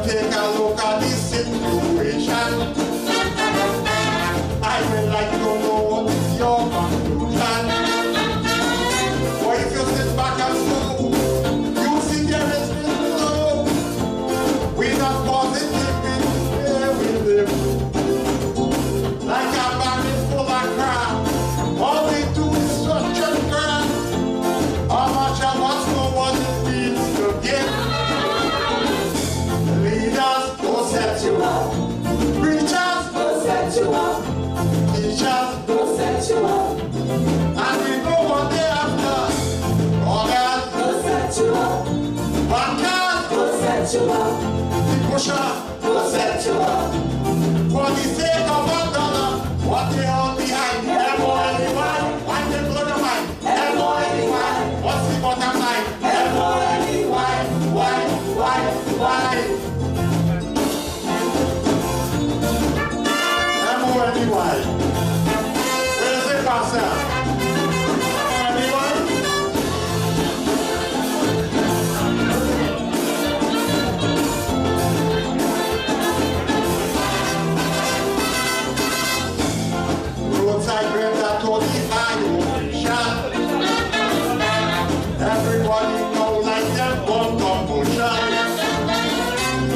Take a look at this situation. I would like to know what is your conclusion. Or if you sit back and slow, you see there is no. pusher, who set you up? For the sake of $1, what they all behind? M-O-N-E-Y, why they blow your mind? M-O-N-E-Y, what's the bottom line? M-O-N-E-Y, why? M-O-N-E-Y. Where is it, Pastor? Roadside grave that told the shot. Everybody know like them bomb combo shot.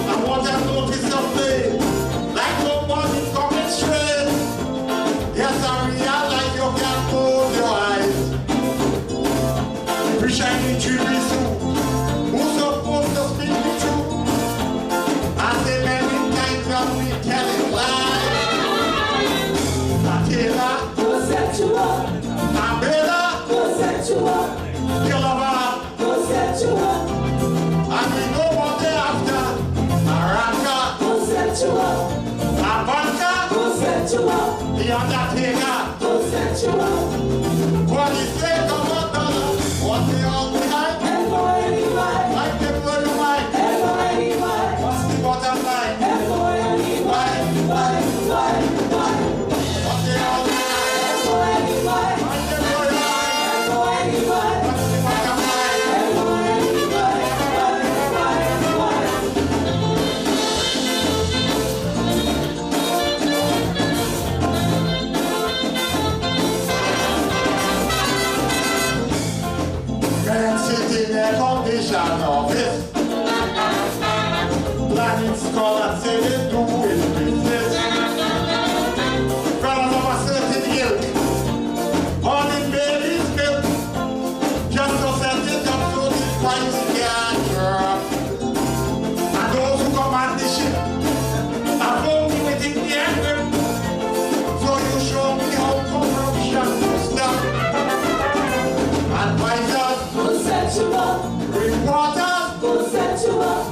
I want them to notice something, like nobody coming straight. Yes, I realize you can't close your eyes. We shiny tree soon. Who's supposed to speak the truth? I say many times that we telling lies. Go set you up. Abela, go set you up. Kilova, go set you up. And we know what they're after. Araka, go set you up. Abanka, go set you up. The Undertaker, go set you up. For the sake of $1, what they all behind? M-O-N-E-Y. Like they blow your mind. M-O-N-E-Y. What's the bottom line? M-O-N-E-Y. Why? What they all behind? Sitting in foundation office, planning scholars say they do in business. Fellas of a certain ilk, morning babies milk, just to set it up so the price can drop. And those who command the ship are only within the end. So you show me how corruption will stop. Advisors, go set you up. Reporters, go set you up.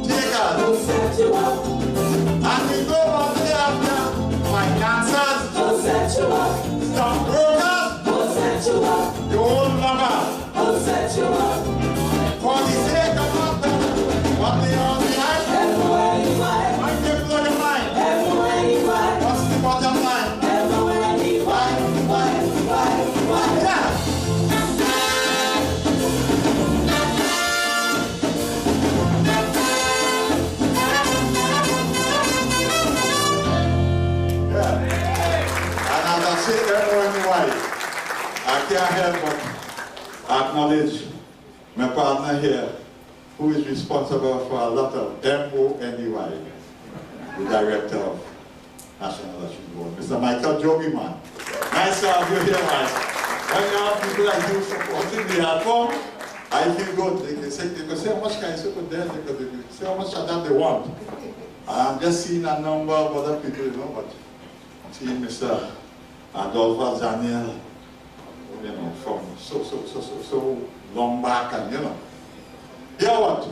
Takers, go set you up. And we know what they after. Financiers, go set you up. Stockbrokers, go set you up. Your own lover, go set you up. For the sake of $1, what they all behind? M-O-N-E-Y. Why they blow your mind? M-O-N-E-Y. What's the bottom line? M-O-N-E-Y. Why? Yeah. I can't help but acknowledge my partner here, who is responsible for a lot of M-O-N-E-Y, the director of National Electric Board, Mr. Michael Jogiman. Nice to have you here, Mike. When you have people like you supporting the album, I feel good. They can say how much can you say there, they can say how much of that they want. I'm just seeing a number of other people, you know, but I'm seeing Mr. Adolfo Daniel, you know, from so long back, and you know. Hear what?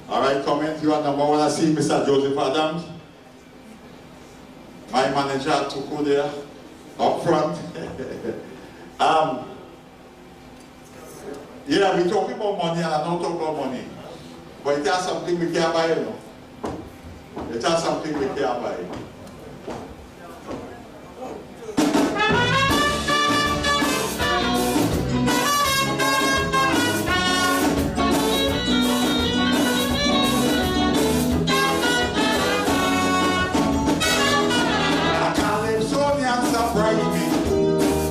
All right, comment you are number one. I see Mr. Joseph Adams, my manager Tuku there, up front. Yeah, we talking about money, and I don't talk about money, but it has something we care about, you know. It has something we care about.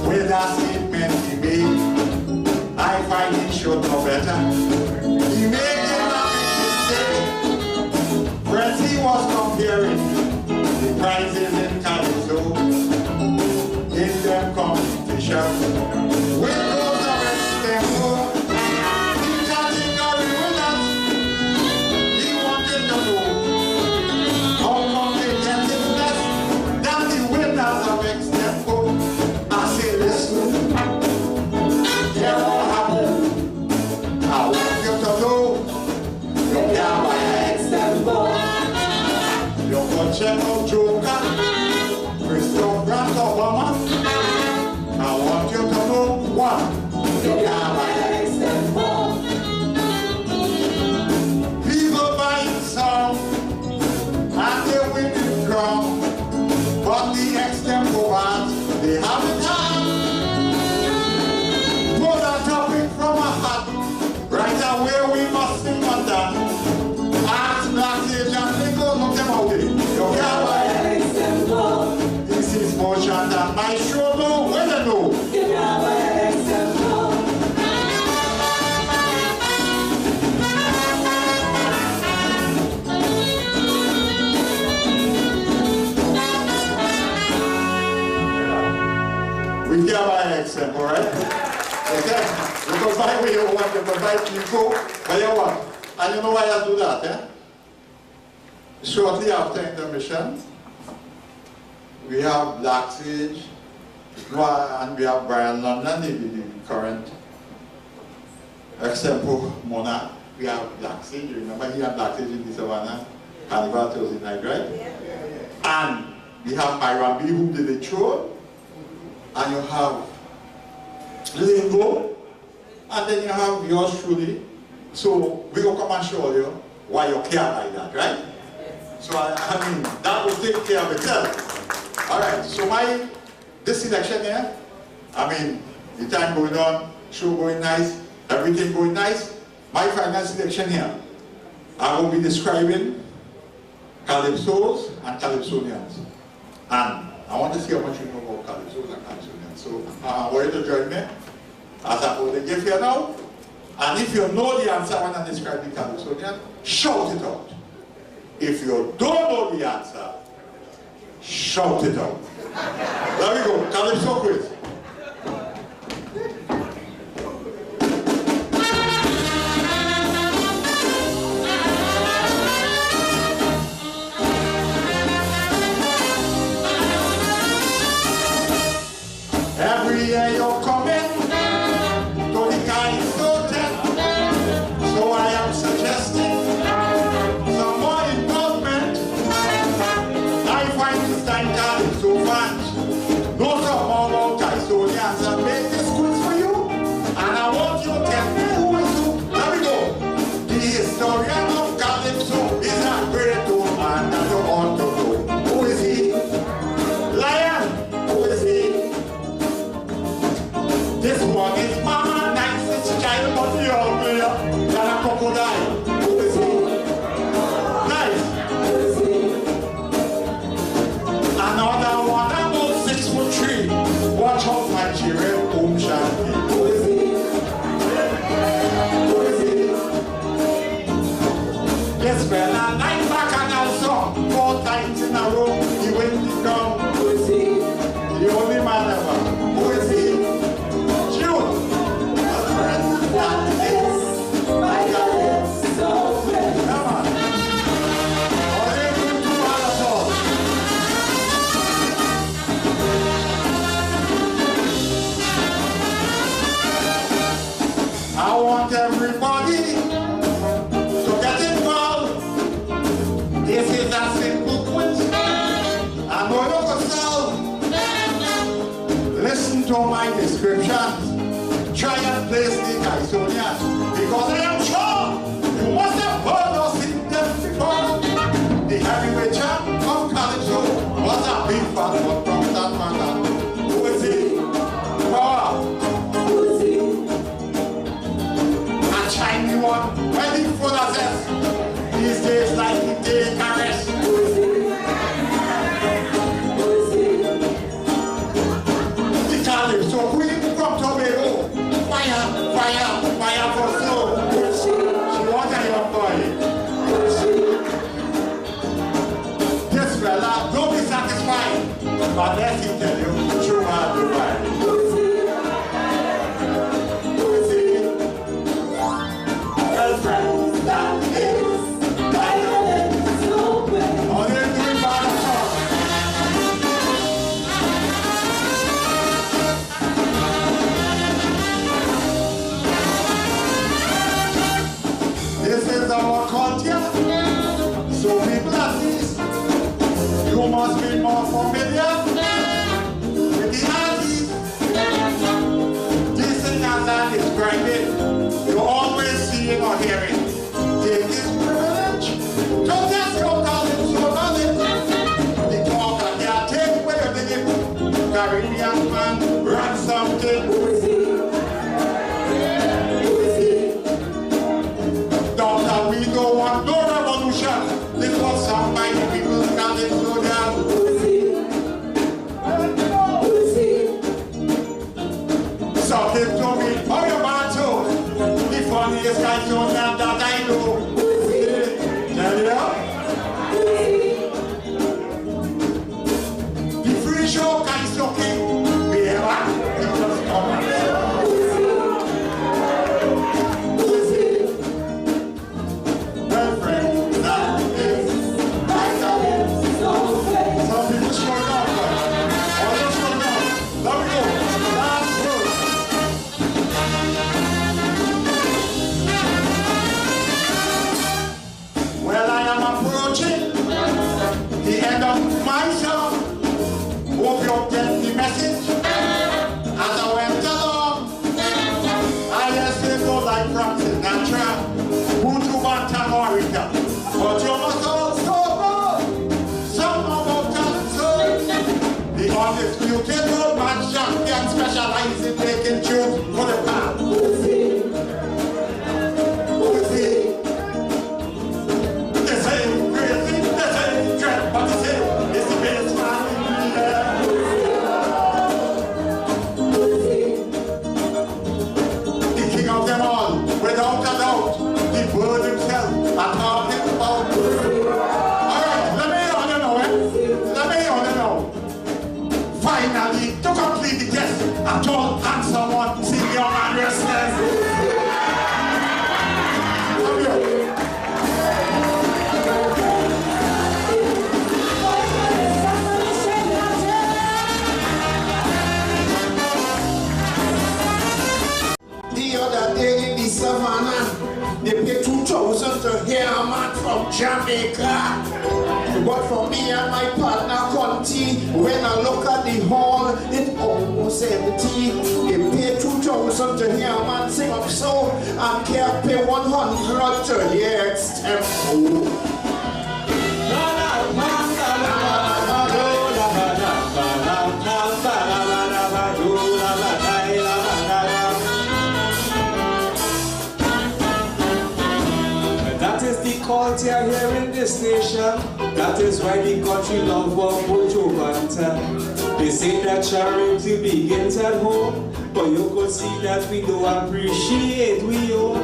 With a statement he made, I find he should know better. He made a mistake. Friends, he was comparing the check out Joker, Christoph Grant Obama. I want you to know one. You can't buy extempo. People buy some and they win the crown, but the extempo bands, they have it hard. Pull that topic from a hat, right away we must sing on that. Ask Blackstage and they go look them out there. You can't buy extempo. This is motion and my show no, where you know. You can't buy extempo. We can't buy an example, right? Okay? You can buy what you want, you can buy people, but you want. And you know why I do that, eh? Shortly after intermission, we have Blackstage, and we have Brian London, the current example monarch. We have Blackstage, you remember he had Blackstage in the Savannah, Carnival Thursday night, right? And we have Myron B who did the show. And you have Lingo, and then you have yours truly. So we will come and show you why you care like that, right? So I mean, that will take care of itself. All right, so this selection here, I mean, the time going on, show going nice, everything going nice. My final selection here, I will be describing Calypsos and Calypsonians. And I want to see how much you know about Calypsos and Calypsonians. So I want you to join me as I hold the gift here now. And if you know the answer when I describe the Calypsonian, shout it out. If you don't know the answer, shout it out. There we go, Calypso quiz. Every year you're coming to the Calypso tent, so I am suggesting some more involvement. I find this time Calypso fans know some more about Calypsonians and make this quiz for you. And I want you to tell me who is who. Let me go. The historian of Calypso is a great old man that you ought to know. Who is he? Lion. Who is he? This one is Mama Nicest child, but the uglier than a crocodile. Who is he? Nice. Who is he? Another one about 6'3". Watch out, Nigerian home shanty. Who is he? Who is he? This fella, night back and also 4 times in a row, he went the ground. Who is he? The only man ever. Who is he? I want everybody to get involved. This is a simple quiz. I'm going to solve. Listen to my descriptions. Try and place the Calypsonians, because I am sure you must have heard or seen them before. The heavyweight champ of Calypso was a big fan from that man. Who is he? Power. Who is he? A shiny one, ready for the zest. These days like the day caress. Who is he? Who is he? The Calypso queen from Tobago. Fire, fire, fire for soul. She wants a young boy. This fella, don't be satisfied, but let him tell you, true hard to find. Who is he? Girlfriend, that is violent, so bad. All they're doing bad at all. This is our culture, so people at least Caribbean man run something. Who is he? Who is he? Doctor, we don't want no revolution. This was some mighty people standing so down. Who is he? Who is he? Something to me, how you man too? The funniest guy so damn that I know. Who is he? Tell you? Show kind of king, be a man, you just come and who is he? Well, friend, that is some people showing up, all those showing up. Let me go. Last word. Well, I am approaching the end of my song. Hope you get the message. As I went along, I just say go like Francis Sinatra, Buju Banton Orica. But you must also know some about talent. The undisputed roadman champion specializes in making tunes for the pan. Who is he? Who is he? They say crazy, they say dread, but they say it's the best man. Of them all, without a doubt, the bird himself, I'm talking about. Alright, let me on you know, let me on you know. Finally, to complete the test, a tall, handsome one, senior man restless. The other day in the savannah, they paid 2,000 to hear a man from Jamaica. But for me and my partner Conti, when I look at the hall, it's almost empty. They paid 2,000 to hear a man sing up so, and can't pay 100 to hear extempo. Cult you're hearing this nation. That is why the country love of Buju Banton. They say that charity begins at home, but you could see that we don't appreciate we own.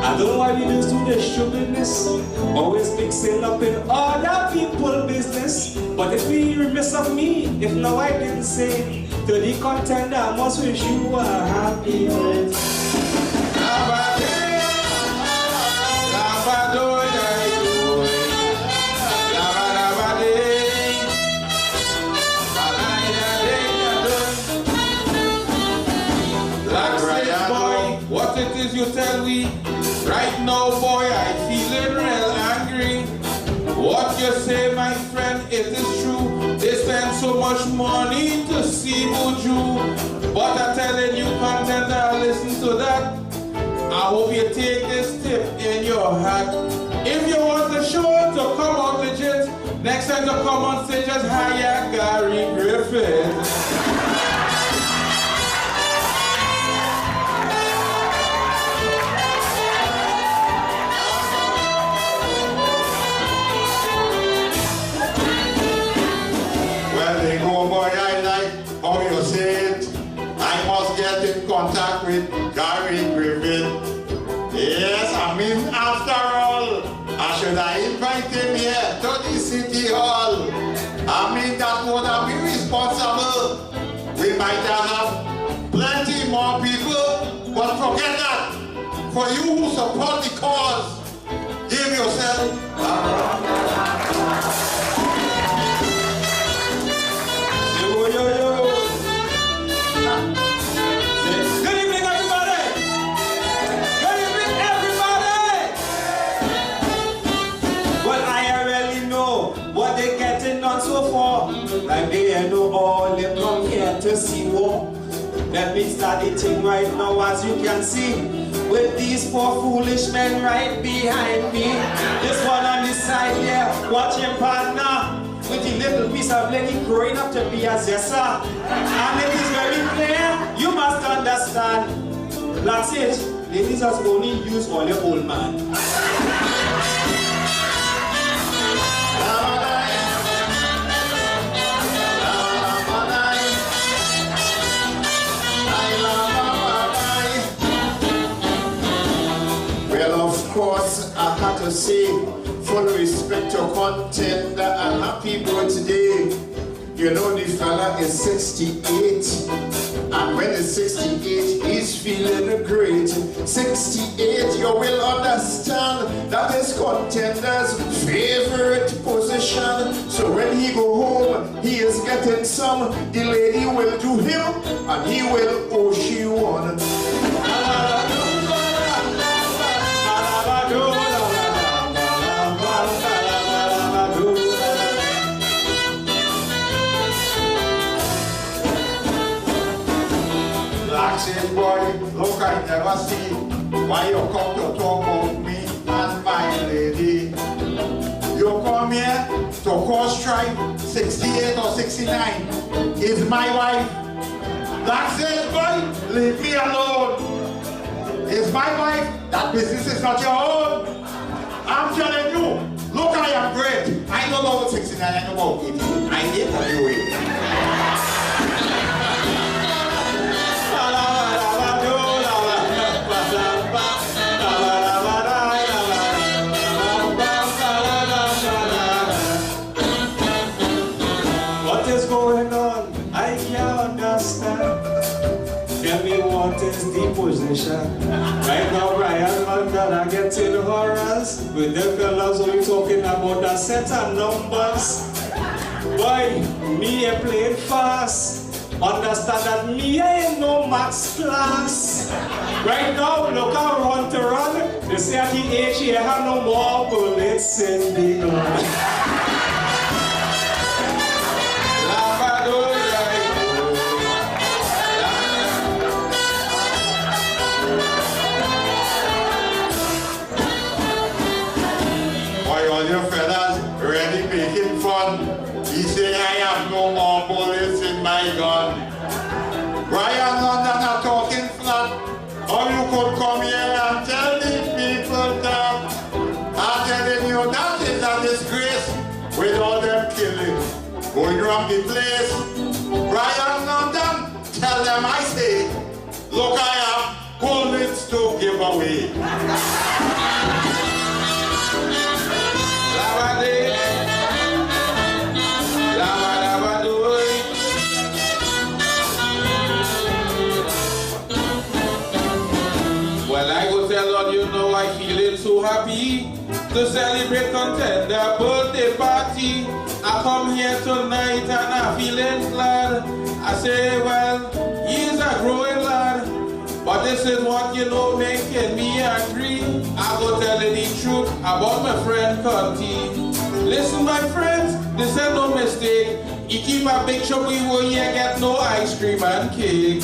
I don't know why we just do the stupidness, always mixing up in other people's business. But if we remiss of me, if now I didn't say to the contender, I must wish you a happy birthday. What it is you tell me? Right now, boy, I feeling real angry. What you say, my friend, it is true. They spend so much money to see Buju. But I'm telling you, contender, listen to that. I hope you take this tip in your hat. If you want the show to come out legit, next time to come on stage, just hire Gary Griffin. They go, boy, I like how you say it. I must get in contact with Gary Griffin. Yes, I mean, after all, should I invite him here to the city hall? I mean, that would have been responsible. We might have plenty more people, but forget that. For you who support the cause, give yourself a round. Good evening, everybody! Good evening, everybody! Well, I already know what they getting on so far. Like they know all they come here to see war. Let me start the thing right now, as you can see, with these four foolish men right behind me. This one on this side here, watch him partner with the little piece Mr. Blakey growing up to be a zessa. And it is very clear, you must understand. That's it. Ladies has only used all your old man. Well, of course, I had to say, full respect to contender and happy birthday. You know, the fella is 68, and when he's 68, he's feeling great. 68, you will understand that is contender's favorite position. So when he go home, he is getting some. The lady will do him, and he will owe she one. Says, boy, look, I never see why you come to talk about me and my lady. You come here to cause strife, 68 or 69, is my wife. That says, boy, leave me alone. It's my wife, that business is not your own. I'm telling you, look, I am great. I know about 69, I know about 80. I hate what you wait. What is the position? Right now, Brian London are getting horrors with the fellas only talking about the set of numbers. Boy, me I played fast. Understand that me I ain't no max class. Right now, look how run to run. They say at the age here have no more bullets in the gun. Your fellas ready making fun. He say I have no more bullets in my gun. Brian London are talking flat. Or you could come here and tell these people that I'm telling you that is a disgrace with all them killing going around the place. Brian London, tell them I say, look, I have bullets to give away. Well, I go tell all you know I feeling so happy to celebrate contender birthday party. I come here tonight and I'm feeling glad. I say, well, he's a growing lad, but this is what you know making me angry. I go telling the truth about my friend Conti. Listen, my friends, this ain't no mistake. He keep a big shop we will here get no ice cream and cake.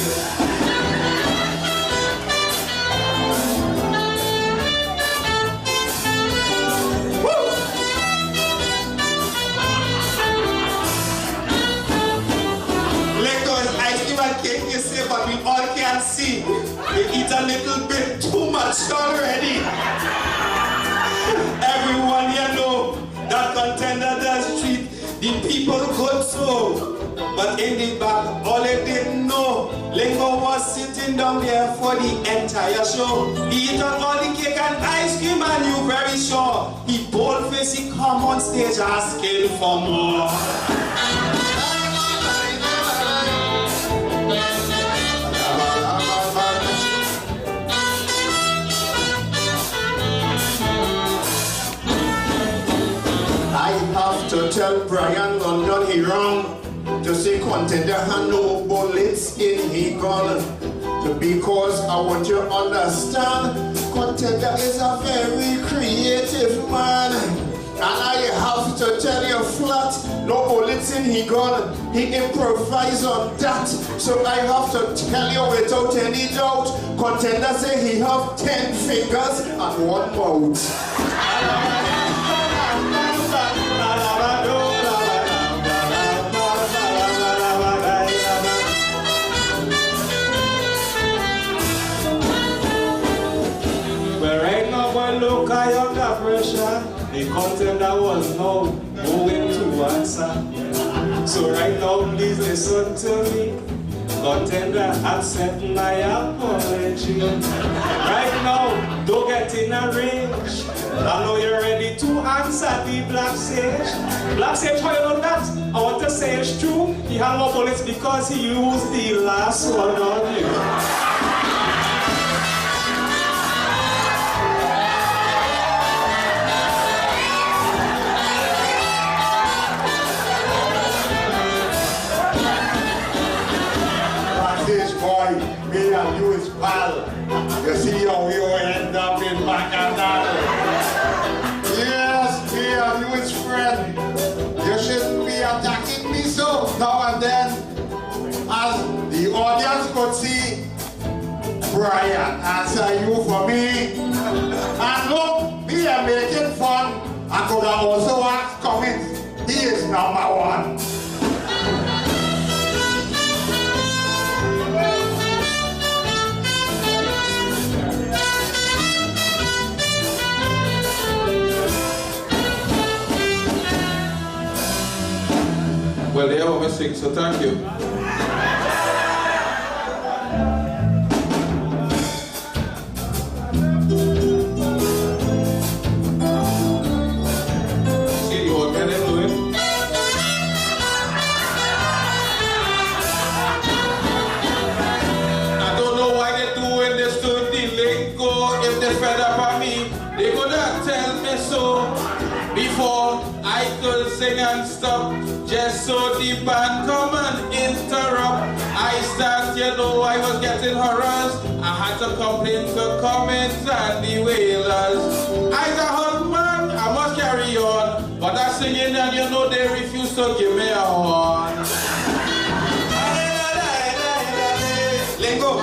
But we all can see they eat a little bit too much already. Everyone here know that contender does treat the people good so. But in the back, all they didn't know, Lingo was sitting down there for the entire show. He eat up all the cake and ice cream and you very sure he bold-faced, he come on stage asking for more. I have to tell Brian London he wrong to say contender had no bullets in he gun. Because I want you to understand, contender is a very creative man. And I have to tell you flat, no bullets in he gun. He improvised on that. So I have to tell you without any doubt, contender say he have 10 fingers and 1 mouth. contender was now going to answer. So right now, please listen to me. Contender, accept my apology. Right now, don't get in a rage. I know you're ready to answer the Black Sage. Black Sage, how you know that? I want to say it's true. He had more bullets because he used the last one on you. Boy, me and you is pal. You see how we all end up in Bacchanal. Yes, me and you is friend. You shouldn't be attacking me so now and then. As the audience could see, Brian answer you for me. And look, me are making fun. I could have also asked comments. He is number one. Well, they have a sing, so thank you. See the old man doing? I don't know why they doing this to the lingo. If they fed up on me, they gonna tell me so. Before I could sing and stop, just so the band come and interrupt. I start, you know, I was getting harassed. I had to complain to Cummins and the Wailers. I's a husband, I must carry on. But I singing and you know they refuse to give me a horn. Lingo,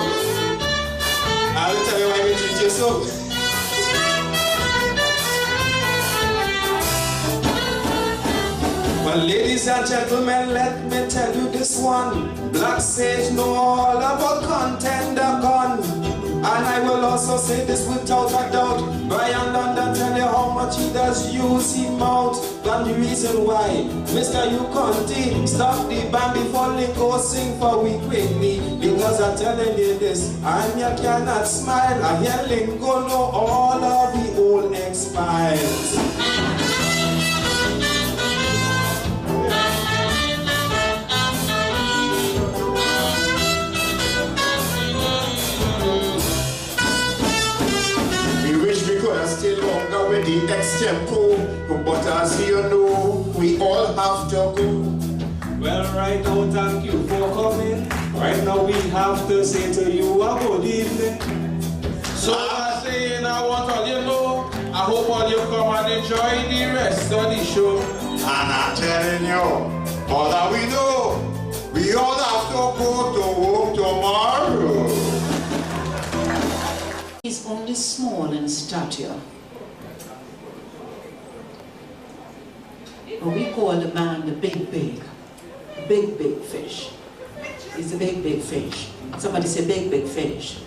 I will tell you why we treat you so. Well, ladies and gentlemen, let me tell you this one. Black Sage know all about Contender Gun. And I will also say this without a doubt. Brian London tell you how much he does use his mouth. And the reason why, Mr. Conti, stop the band before Lingo sing for we quickly. Because I'm telling you this, and you cannot smile. I hear Lingo know all of the old X-Files. Still longer with the X-Tempo, but as you know, we all have to go. Well, right now, thank you for coming. Right now, we have to say to you a good evening. So I'm saying, I want all you know, I hope all you come and enjoy the rest of the show. And I'm telling you, all that we know, we all have to go to home tomorrow. He's only small in stature. But we call the man the big fish. He's a big fish. Somebody say big fish.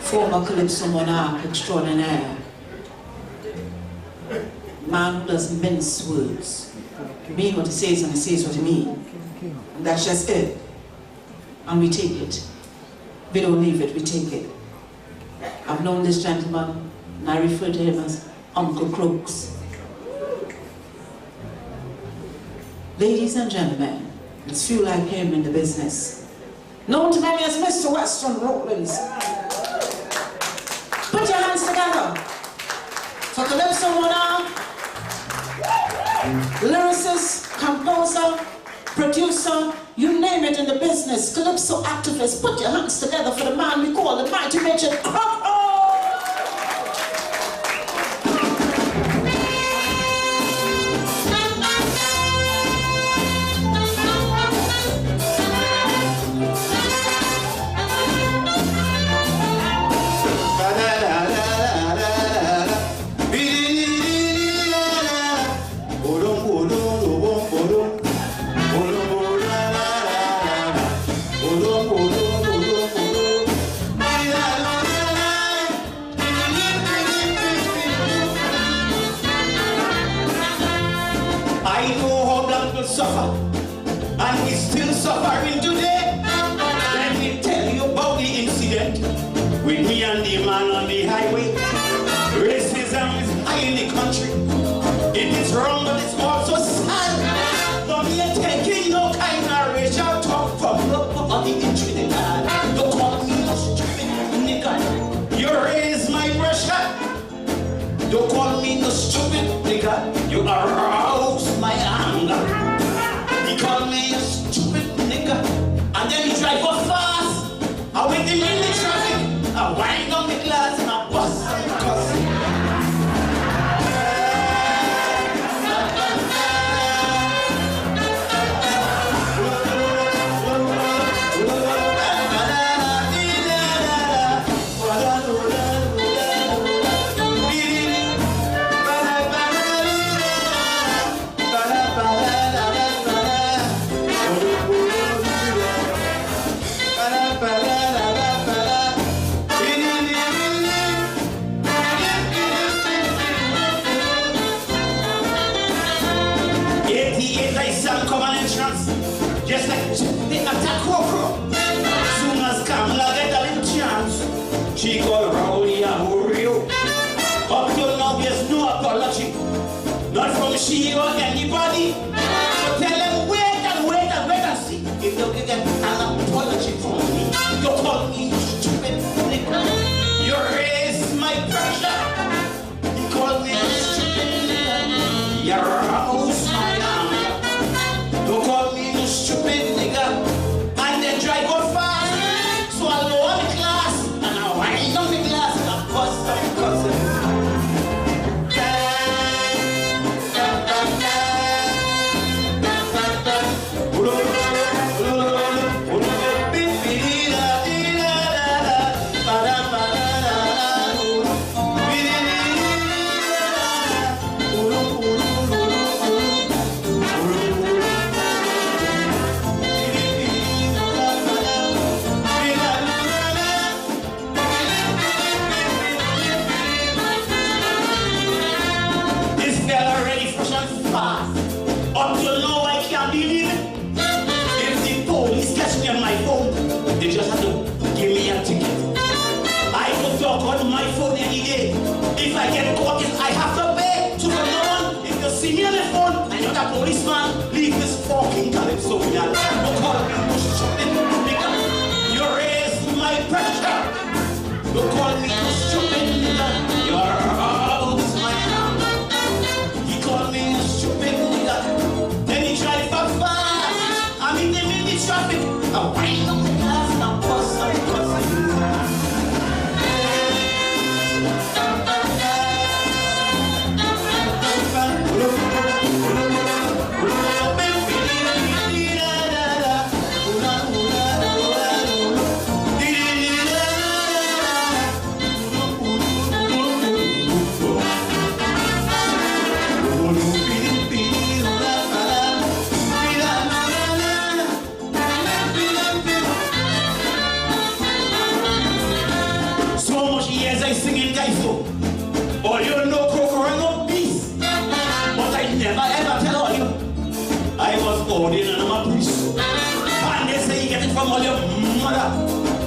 Former Calypso monarch extraordinaire. Man who doesn't mince words. He means what he says and he says what he means. And that's just it. And we take it. We don't leave it, we take it. I've known this gentleman, and I refer to him as Uncle Crooks. Ladies and gentlemen, there's few like him in the business. Known to many as Mr. Weston Rollins. Put your hands together for Calypso monarch, lyricist, composer, producer, you name it in the business, Calypso activist. Put your hands together for the man we call the mighty Richard Crook. suffer, and he's still suffering today. Let me tell you about the incident with me and the man on the highway. Racism is high in the country. It is wrong, but it's also sad. But we ain't taking no kind of racial talk from nobody in Trinidad. Don't call me a stupid nigga. You raise my pressure. Don't call me no stupid nigga. You arouse my anger. He called me a stupid nigga. And then he drive off fast. I wait him in the traffic. I wind on the glass and I bust and cuss. Just like they attack Crow. Soon as Kamala get a little chance, she called Rowdy and Oreo. Up till now there's no apology, not from she or anybody. So tell them wait and see if they'll get an apology from me. You call me stupid nigga. You raise my pressure. You call me stupid nigga. You rouse my anger. Don't call me stupid nigga, and then drive off fast. So I lower the glass, and I wind on the glass, and I bust and cuss. They just have to give me a ticket. I can talk on my phone any day. If I get caught, I have to pay. So for no one, if you see me on the phone and you're a policeman, leave this fucking calypso with that. Don't call me no stupid nigga. You raise my pressure. Don't call me no stupid nigga. You're out my hand. He called me a stupid nigga. Then he drive fast. I mean, they made the traffic. I wind up the glass and I bust and cuss. Singing guys, or you know Crocodile no peace. But I never ever tell all you I was born in and I'm a priest. And they say you get it from all your mother.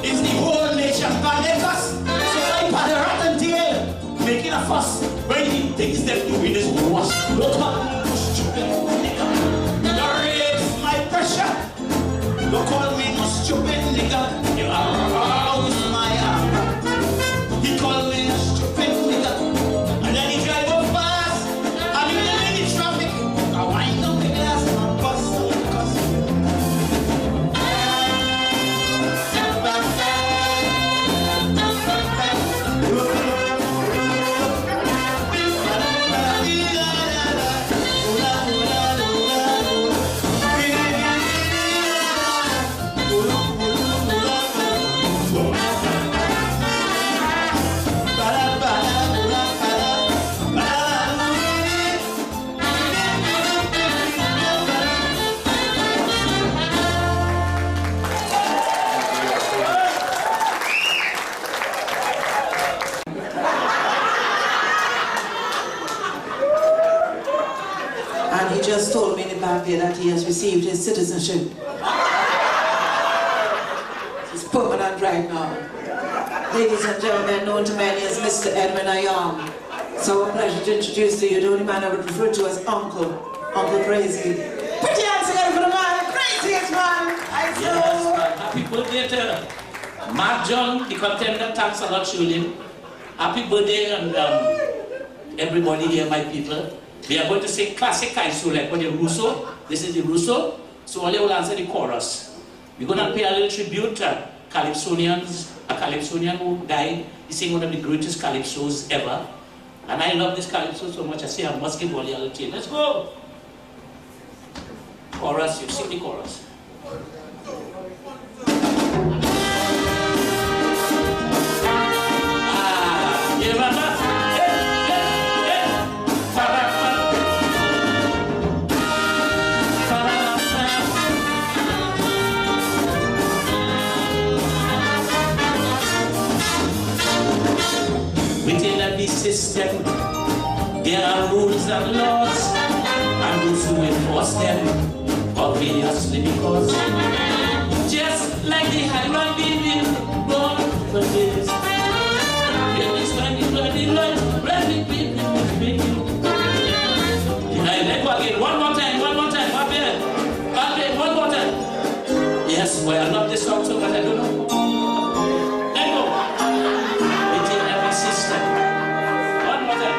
It's the whole nation panicus. So I had a rat and tail making a fuss when the things they're doing is worse. Look at me, stupid nigga. You raise my pressure. Don't call me no stupid nigga. You arouse my anger. He called me a stupid nigga, and then he drive up fast. I mean, I'm in the traffic. I wind up the glass and I bust and cuss. he just told me in the back there that he has received his citizenship. It's permanent right now. Ladies and gentlemen, known to many as Mr. Edwin Ayong. It's our pleasure to introduce to you the only man I would refer to as Uncle Crazy. Put your hands together for the man, the craziest man I know. Yes, happy birthday to Mark John, the contender. Thanks a lot, Shulin. Happy birthday, and everybody here, my people. We are going to sing classic Kaiso, like what the Russo. This is the Russo. So only will answer the chorus. We're going to pay a little tribute to Calypsonians, a Calypsonian who died. He sang one of the greatest Calypsos ever. And I love this Calypso so much, I say I must give all the other tune. Let's go! Chorus, you sing the chorus. You remember? Within every system, there are rules and laws, and those who enforce them, obviously because just like the hierarchy in God for this. One more time, one more time, one more time. Yes, well, I love this song so much, I don't know. Let go. Within every system. One more time.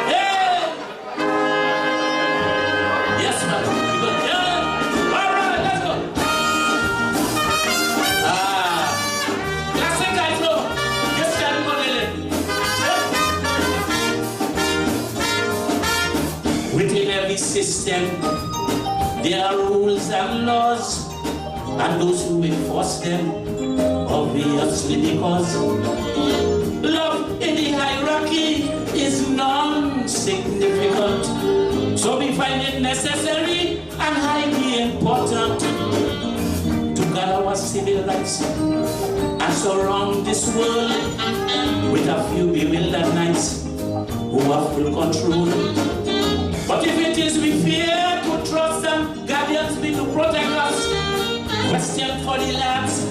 Hey! Yes, man. Yeah. All right, let's go. Classic guys, no. Yes, can you within every system, there are rules and laws, and those who enforce them, obviously because love in the hierarchy is non-significant. So we find it necessary and highly important to guard our civil rights and surround this world with a few bewildered knights who have full control. But if it is we fear to trust them, guardians be to protect us. Question for the lads.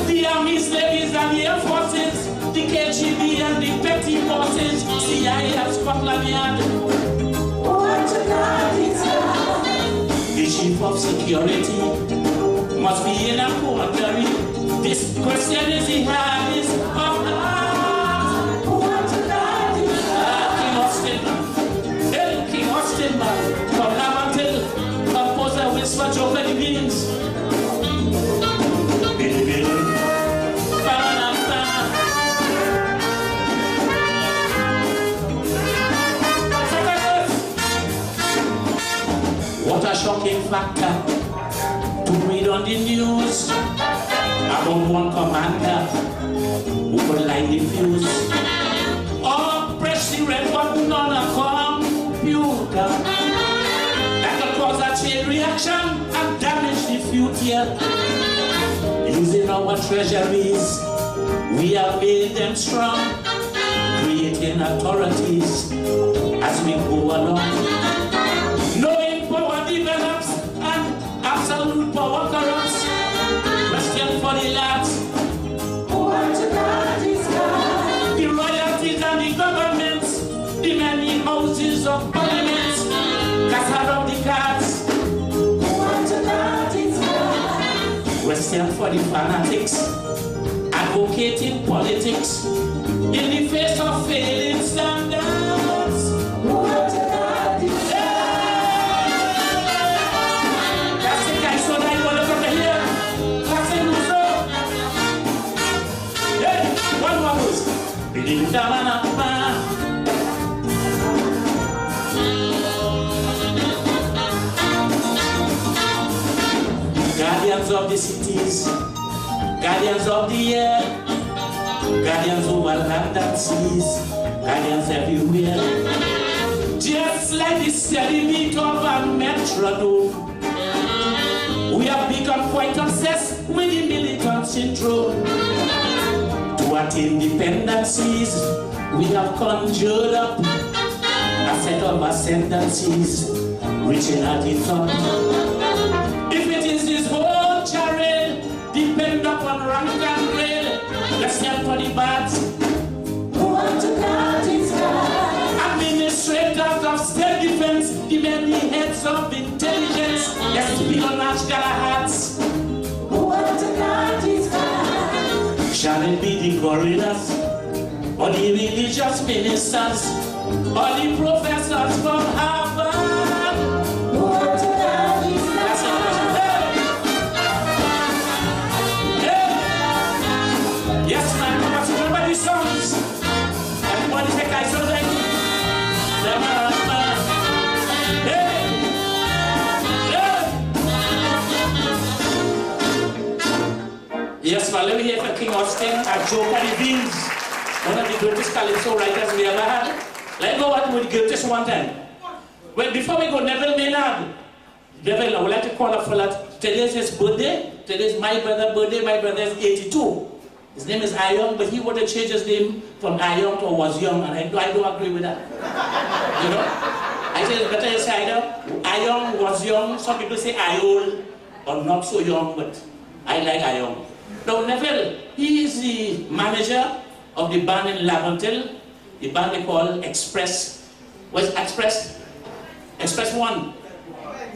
The armies, navies, and the air forces, the KGB and the petty forces, CIA and Scotland Yard. The chief of security must be in a quandary. This question is the hardest of hearts. King Austin, man, from Lamantil, composer whisper joke the beans. What a shocking factor to read on the news about one commander who could light the fuse or press the red button on a computer that could cause a chain reaction and damage the future. Using our treasuries, we have made them strong, creating authorities as we go along. Knowing power develops and absolute power corrupts. Question for the lads. The royalties and the governments, the many houses of parliaments, cast of the cards. Question for the fanatics, advocating politics in the face of failing standards. Classic Kaiso, now you want to come here. Classic Russo. Hey, one more goes. Guardians of the cities, guardians of the air, guardians over land and seas, guardians everywhere. Just like the steady beat of a metronome, we have become quite obsessed with the militant syndrome. To attain dependencies, we have conjured up a set of ascendancies reaching at the top. If it is this whole charade, depend upon rank and grade. Let's stand for the bats. Who want to guard his God? Administrators of state defense, demand the heads of intelligence. Yes, people on large color hats. Who want to guard his God? Shall it be the gorillas, or the religious ministers, or the professors from Harvard? Who want to guard his God? That's the question. Hey! Yes, man, what's remember these songs? Everybody say I so like yes, well, let me hear from King Austin and Joe Beans, one of the greatest calypso writers we ever had. Let's go out with the greatest one time. Well, before we go, Neville Maynard. Neville, I would like to call up for that. Today's his birthday. Today's my brother's birthday. My brother is 82. His name is Ayong, but he would have changed his name from Ayong to Was Young, and I don't agree with that. You know? I say it's better to say either Ayong, Was Young. Some people say Ayol, or not so young, but I like Ayong. Now, Neville, he is the manager of the band in Laventille, the band they call Express. What's Express? Express 1,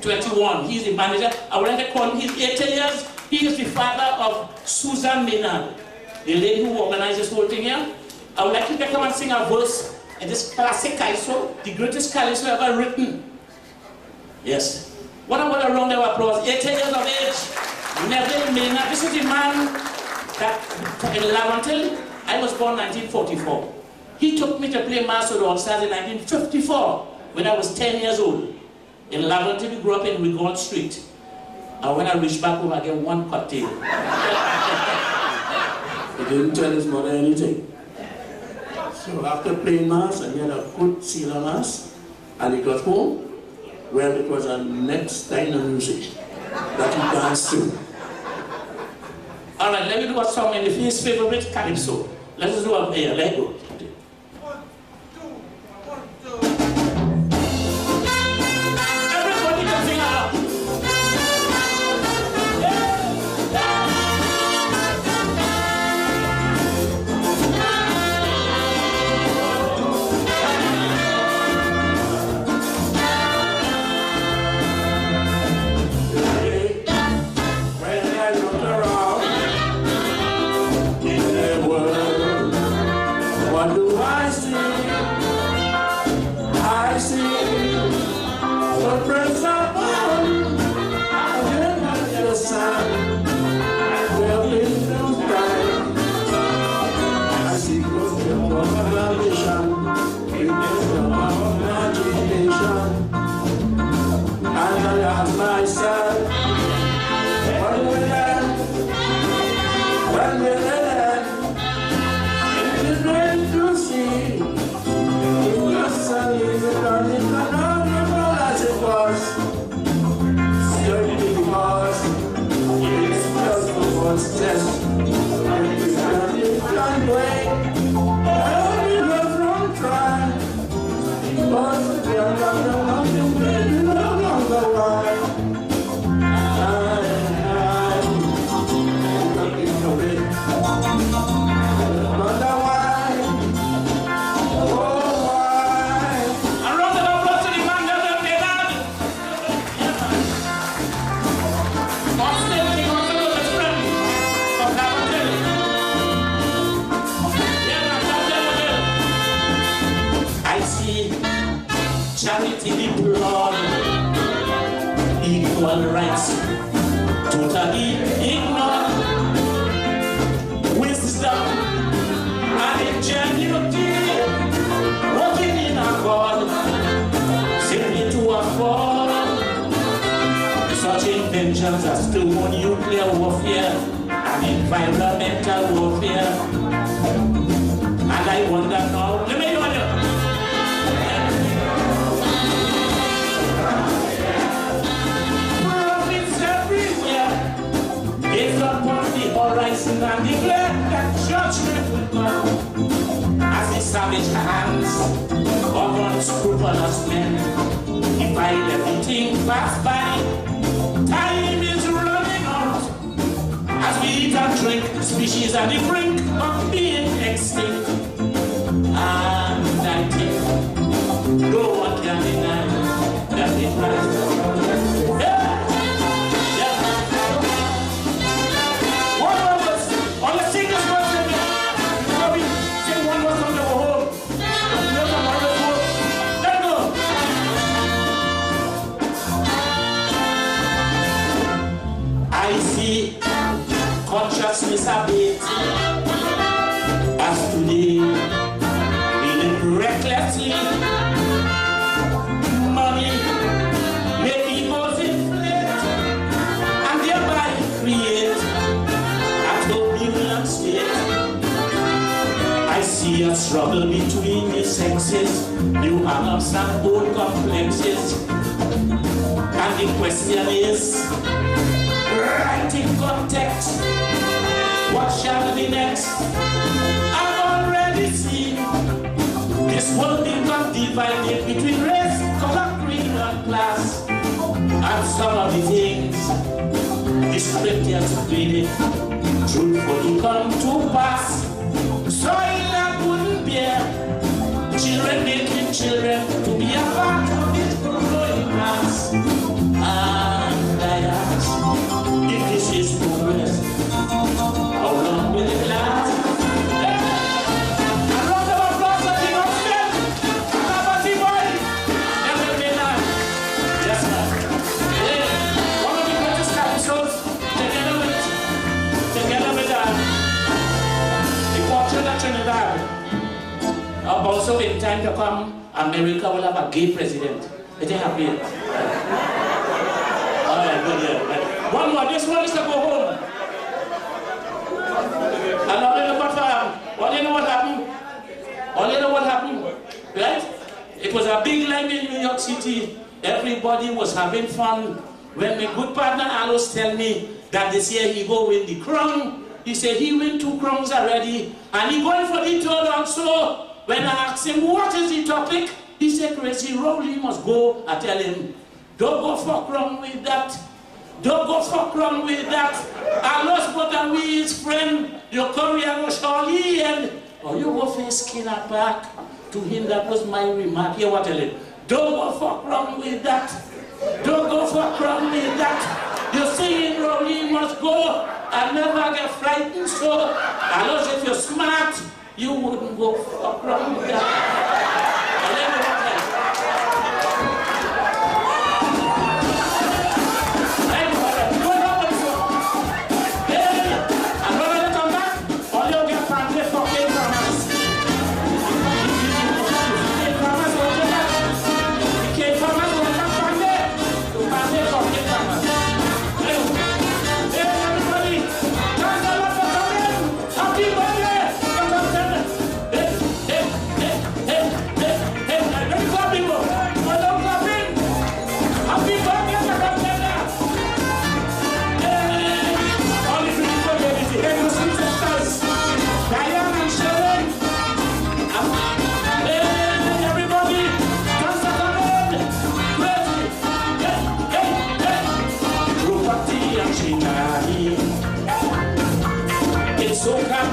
21. He's the manager. I would like to call him, he's 80 years. He is the father of Susan Maynard, the lady who organized this whole thing here. I would like you to come and sing a verse in this classic calypso, the greatest calypso ever written. Yes. What about a round of applause? 80 years of age. Neville Maynard, this is the man that in Laventille, I was born 1944. He took me to play Master of the All Stars in 1954 when I was 10 years old. In Laventille, we grew up in Rigaud Street. And when I reached back home, I get one cocktail. He didn't tell his mother anything. So after playing Mass, and he had a good sailor Mass, and he got home, well, it was a next kind of music that he danced to. All right, let me do a song in his favorite calypso. Let's do a here. Let go. Everybody can sing along. As to nuclear warfare and environmental warfare. And I wonder now, let me wonder. Profits everywhere is upon the horizon and declare that judgment will come as the savage hand hands of unscrupulous men. If I let everything pass by, time is running out. As we eat and drink, species are the brink of being extinct. And I think no one can deny that it has. One of us, on the singers version, we sing one more song to go home. Let go. I see consciousness abate as today, living recklessly. Money make egos inflate and thereby create a turbulent state. I see a struggle between the sexes, new hang-ups and old complexes. And the question is, right in context, what shall be next? I've already seen this world become divided between race, color, creed, and class. And some of the things the scriptures created truthfully come to pass. Soil that wouldn't bear children making children to be a part of this growing mass. And I ask, if this is progress, how long will it last? A round of applause for King of Step, Abati Boy, never been on. Yes, man. Hey, one of the greatest episodes, together with the fortune of Trinidad. Also, in time to come, America will have a gay president. Is it happy? All right, good, yeah. One more, this one is to go home. And all you know what happened? All you know what happened? Right? It was a big line in New York City. Everybody was having fun. When my good partner Alos tell me that this year he go win the crown, he said he win 2 crowns already, and he going for the 3rd also. When I asked him what is the topic, he said Crazy Rowley must go. I tell him, don't go fuck wrong with that. Don't go fuck wrong with that. I lost but we his friend, your Korean was Charlie, and you go for skin up back. To him that was my remark. Here what I tell him, don't go fuck wrong with that. Don't go fuck wrong with that. You see in Rowley must go and never get frightened. So I know if you're smart, you wouldn't go fuck wrong with that.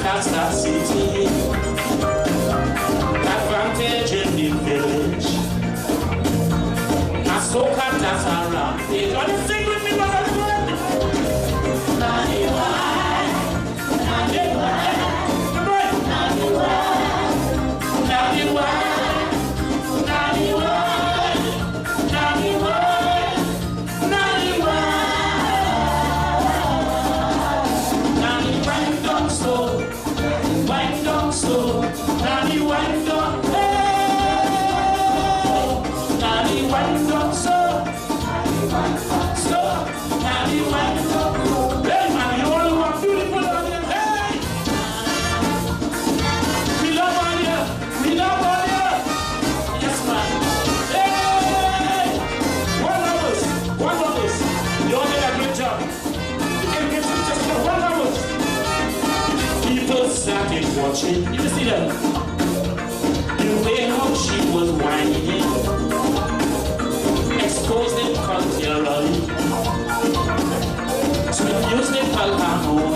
That's that city. Advantage in the village. I so can't dance around. Are you sing with me, brother? Watching, you see them. You wait. was whining, exposed it culturally, sweet musical harmony.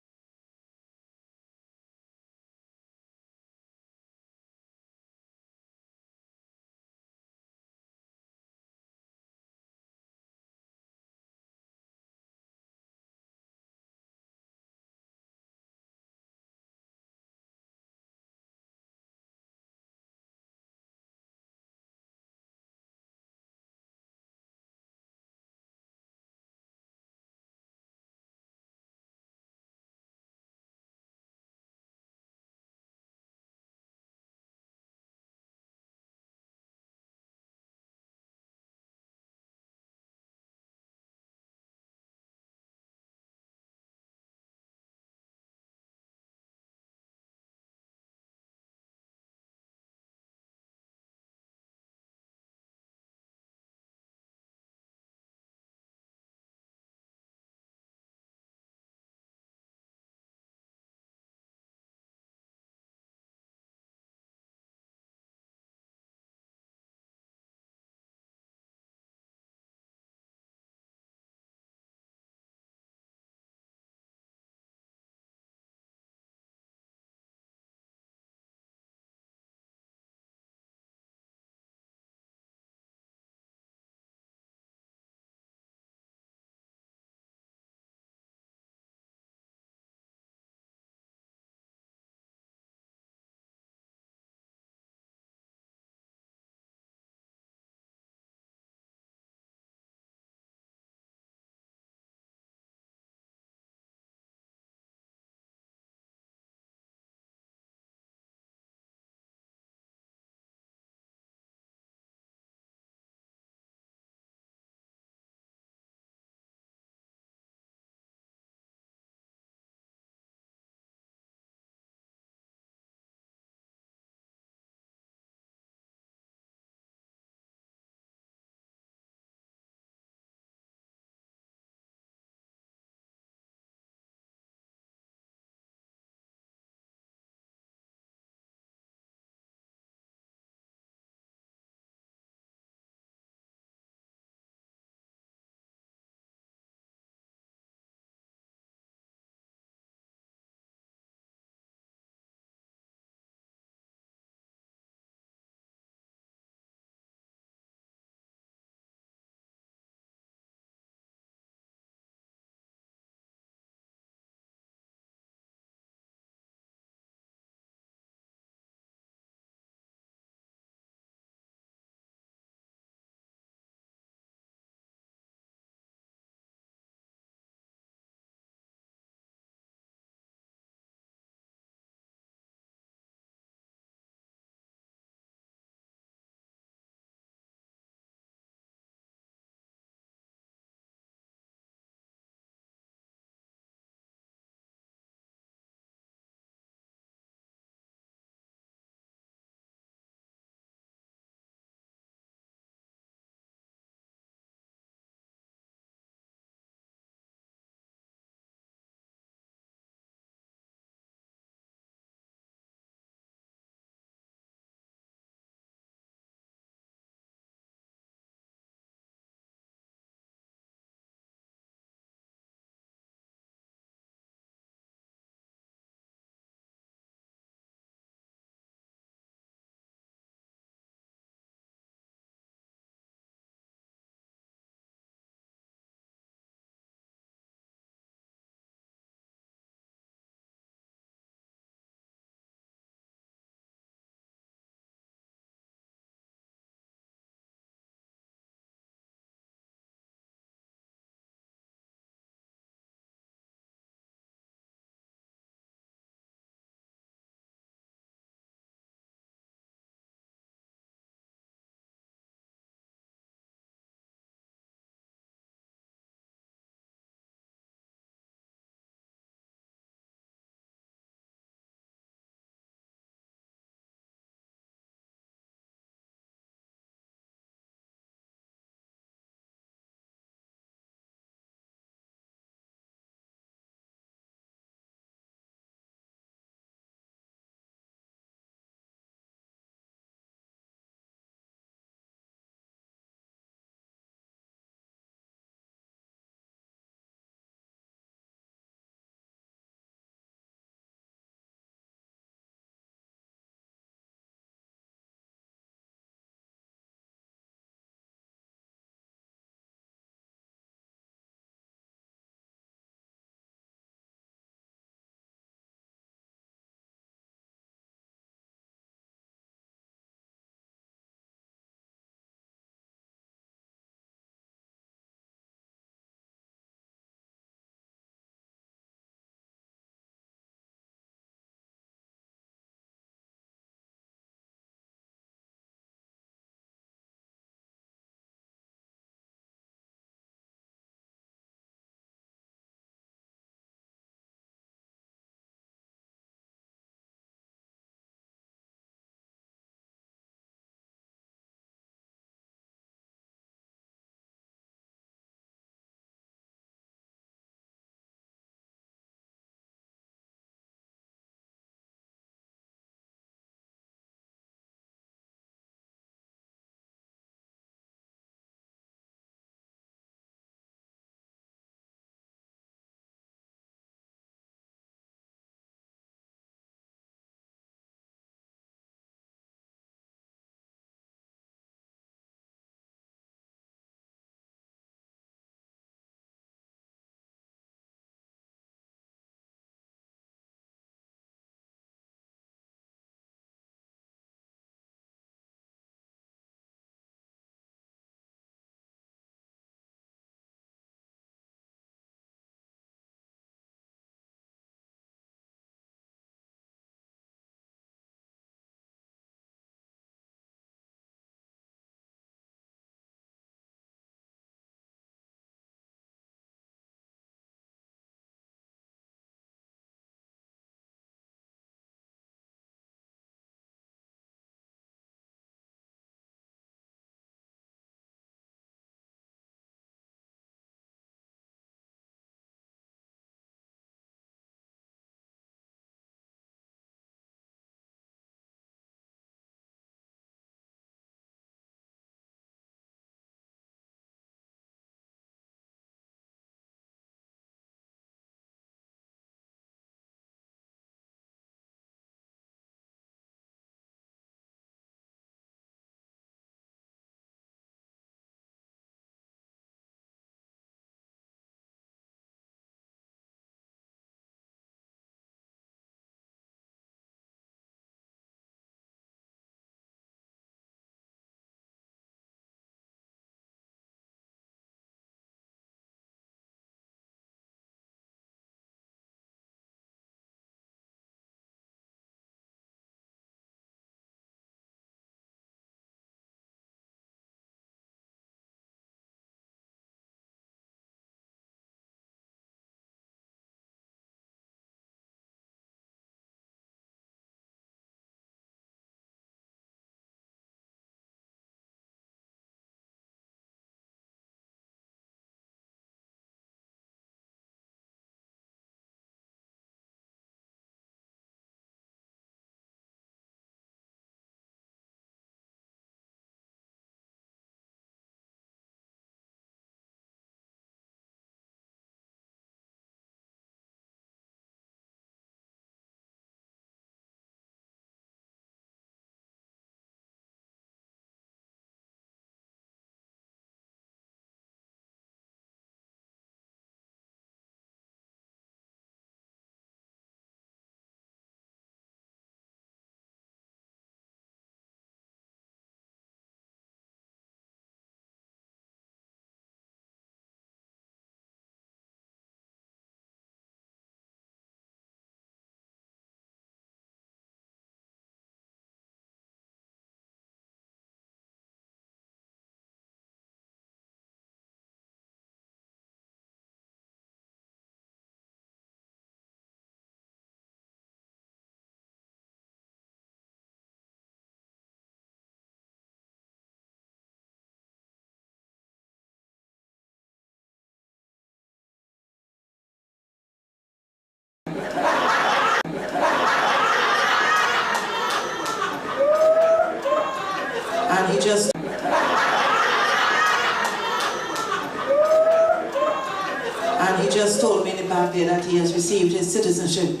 he has received his citizenship.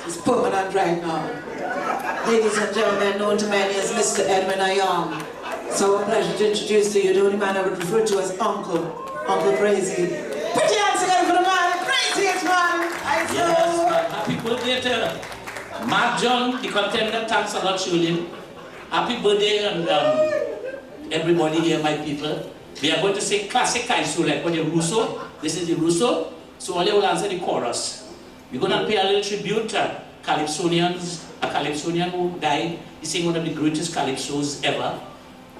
It's permanent right now. Ladies and gentlemen, known to many as Mr. Edwin Ayong. It's our pleasure to introduce to you the only man I would refer to as Uncle Crazy. Put your hands together for the man, the craziest man I know. Yes, happy birthday to Mark John, the contender. Thanks a lot, Shulin. Happy birthday, and everybody here, my people. We are going to sing classic Kaisu, like what the Russo. This is the Russo. So only will answer the chorus. We're going to pay a little tribute to Calypsonians, a Calypsonian who died. He sang one of the greatest Calypsos ever.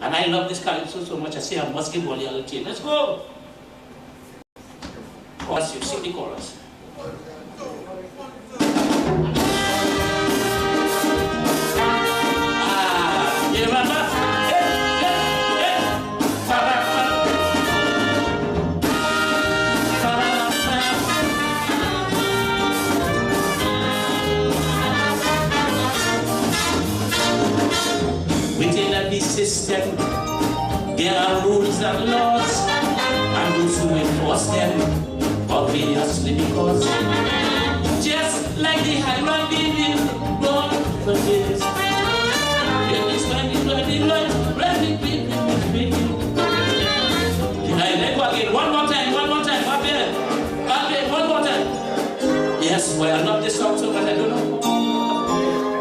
And I love this Calypso so much, I say I must give Wally a little tune. Let's go! Chorus, you sing the chorus. You remember? Within every system, there are rules and laws, and those who enforce them, obviously because just like the hierarchy in born for this. In this 2020 life, ready, one more time, up there, one more time. Yes, well, I love this song so much, I don't know.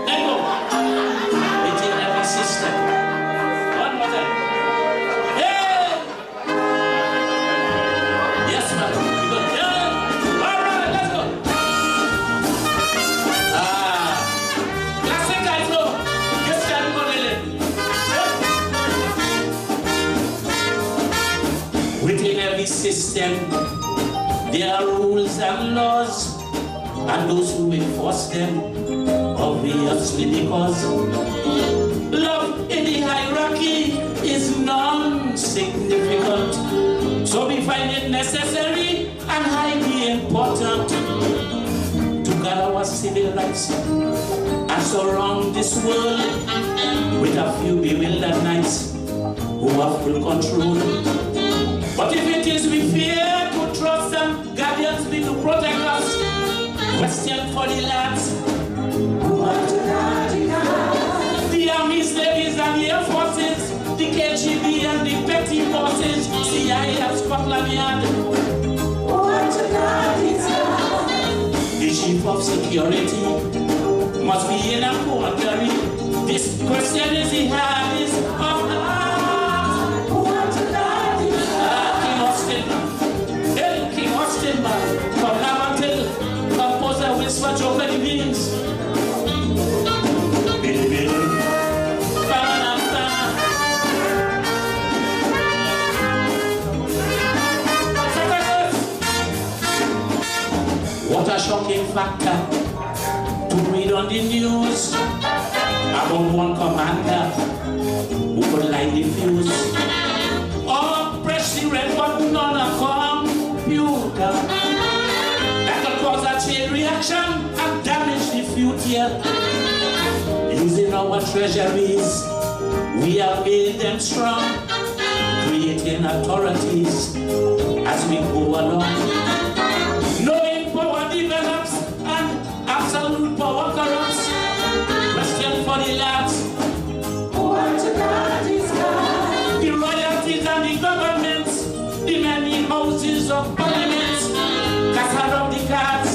Let go. Within every system. One more time. Hey! Yes, man. Yeah. All right, let's go. Classic guys, no. Just stand for the within every system, there are rules and laws, and those who enforce them, obviously because love in the hierarchy is non-significant. So we find it necessary and highly important to guard our civil rights and surround this world with a few bewildered knights who have full control. But if it is we fear to trust them, guardians be to protect us. Question for the lads. The armies, navies, and the air forces, the KGB and the petty forces, CIA and Scotland Yard. The chief of security must be in a quandary. This question is the hardest of hearts. King Austin, man, from now until composer whisper joke many means. What a shocking factor to read on the news about one commander who could light the fuse or press the red button on a computer that could cause a chain reaction and damage the future. Using our treasuries, we have made them strong, creating authorities as we go along. Knowing power develops and absolute power corrupts. Question for the lads. The royalties and the governments, the many houses of parliaments, castle of the cards.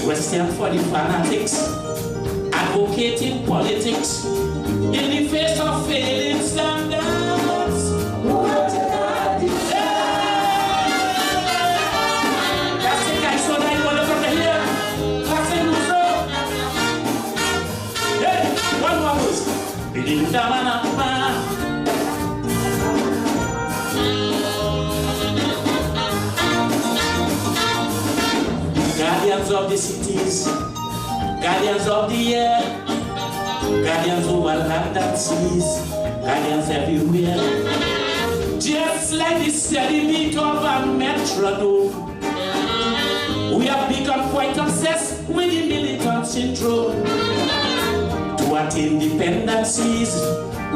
Question for the fanatics, advocating politics in the face of failing standards. That's the guy, so that you want to come here. Classic Luso. Hey, one more goes. Guardians of the cities, guardians of the air, guardians over land and seas, guardians everywhere. Just like the steady beat of a metronome, we have become quite obsessed with the militant syndrome. To attain dependencies,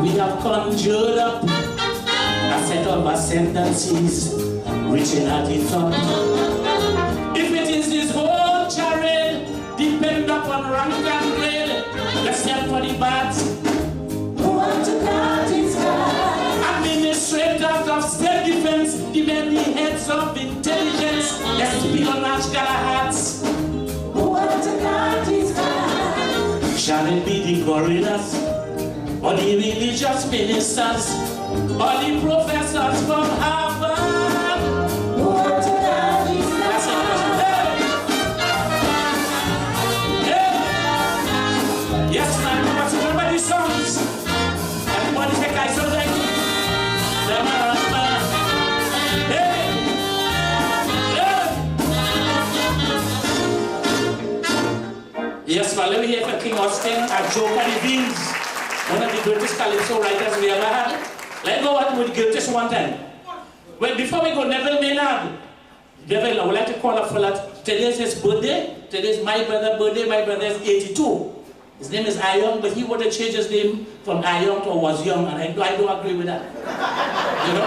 we have conjured up a a set of ascendancies reaching at the top. If it is this whole charade, depend upon rank and grade, let's send for the bats. Who want to guard his God? Administrators of state defense, the many heads of intelligence, espionage hats. Who want to guard his God? Shall it be the gorillas, or the religious ministers, or the professors from Harvard? Who want to guard his God? Yes, man, what's everybody songs? Everybody take I so like yes, man, let me hear for King Austin and Joe Beans, one of the greatest calypso writers we ever had. Let's go on with the greatest one time. Well, before we go, Neville Maynard. Neville, I would like to call up for that. Today's his birthday. Today's my brother's birthday. My brother is 82. His name is Ayong, but he would have changed his name from Ayong to Was Young, and I don't agree with that. You know?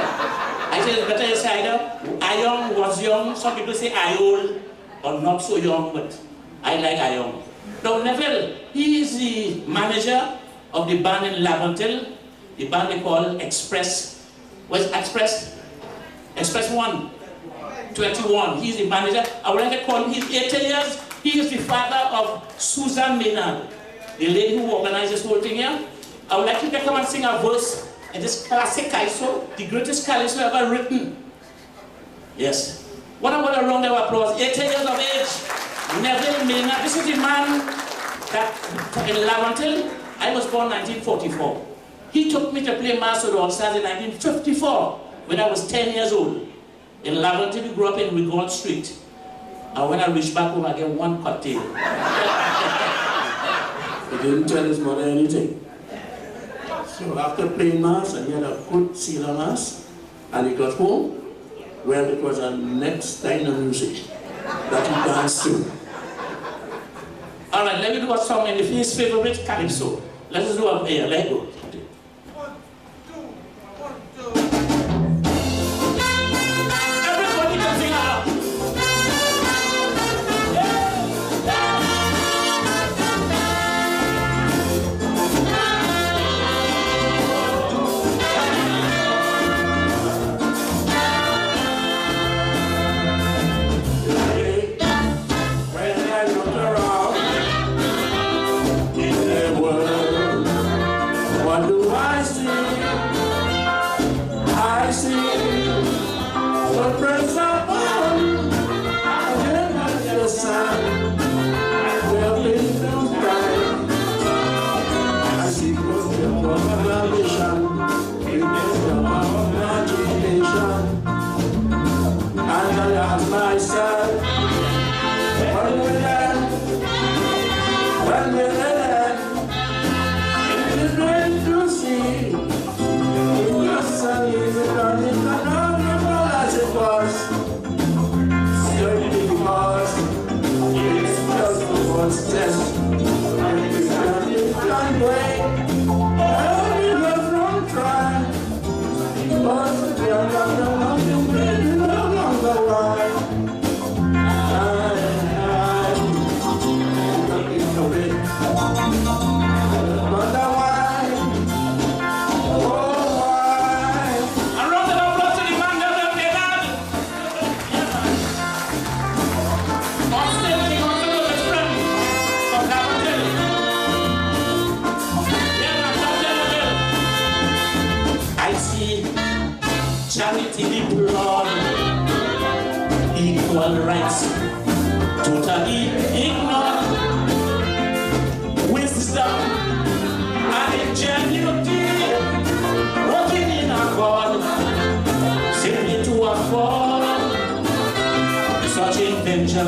I say it's better you say either Ayong, Was Young. Some people say Ayol, or not so young, but I like Ayong. Now Neville, he is the manager of the band in Laventille, the band they call Express. What's Express? Express 1, 21. He's the manager. I would like to call him, he's 80 years. He is the father of Susan Maynard, the lady who organized this whole thing here. I would like you to come and sing a verse in this classic calypso, the greatest calypso ever written. Yes. What about a round of applause? 80 years of age, Neville Maynard. This is the man that in Laventille, I was born 1944. He took me to play Master of the All-Stars in 1954 when I was 10 years old. In Laventille, we grew up in Rigaud Street. And when I reached back home, I get one cocktail. He didn't tell his mother anything. So after playing Mass, and he had a good Sealer Mass, and he got home, well, it was a next kind of music that he danced to. All right, let me do a song in his favorite calypso. Let's do a here, let go. Everybody can sing along.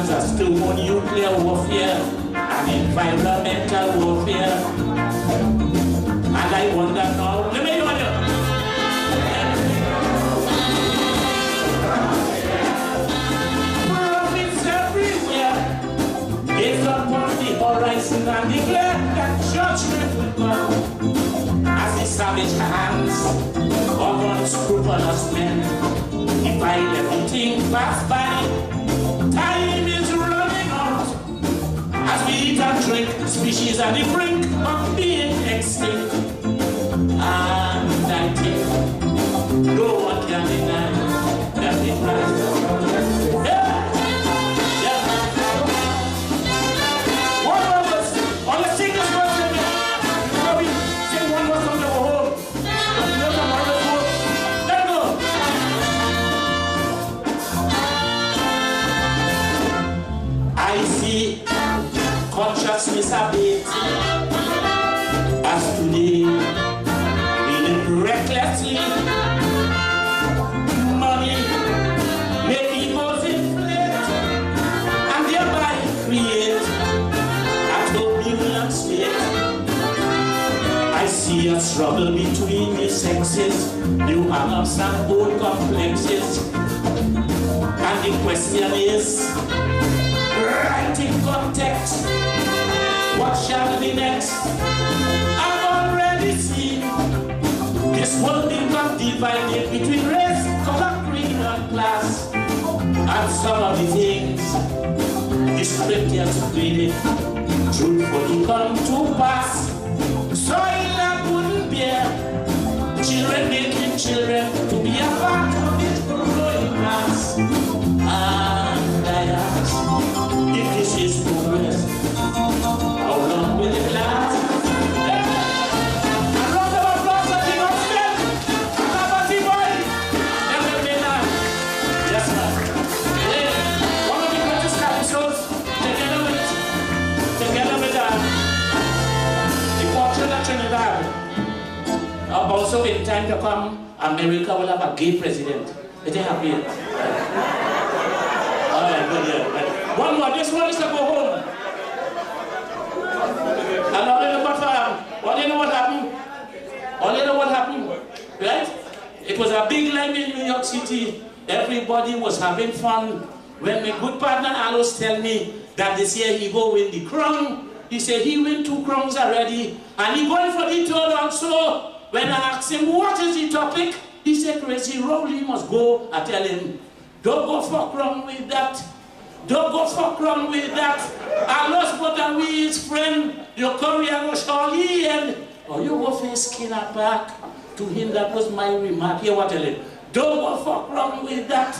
As to nuclear warfare and environmental warfare. And I wonder now, let me wonder. Prophets everywhere is upon the horizon and declare that judgment will come as the savage hands of unscrupulous men divide everything pass by. Time is running out as we eat and drink, species at the brink of being extinct. And I think no one can deny that the price of one of us, on the singers once again, before we take one more song to go home. Let go. I see consciousness abate as today we live recklessly. Money make egos inflate and thereby create a turbulent state. I see a struggle between the sexes, new hang-ups and old complexes, and the question is, right in context, what shall be next? I've already seen this world become divided between race, color, creed, and class. And some of the things the scriptures created, truthfully come to pass. Soil that wouldn't bear children making children to be a part of this growing mass. And I ask, if this is progress, how long will it last? A round of applause for King of Step, a Liberty boy, every man. Yes, man. One of the greatest calypsos, together with the fortune of Trinidad. Also, in time to come, America will have a gay president. Is it happy? All right, good, yeah. One more, this one is to go home. And all you know what happened? All you know what happened? Right? It was a big line in New York City. Everybody was having fun. When my good partner Alos tell me that this year he go win the crown, he said he win 2 crowns already, and he going for the 3rd also. When I asked him what is the topic, he said Crazy Rowley must go. I tell him, don't go for crown with that. Don't go for crown with that. I lost but I with his friend, your career was surely end. Or you go for Skinner Park. To him that was my remark. Here what I tell him, don't go for crown with that.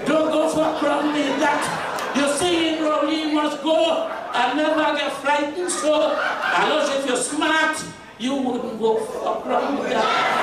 Don't go for crown with that. You see Rowley must go and never get frightened. So I lost if you're smart, you wouldn't go for crown with that.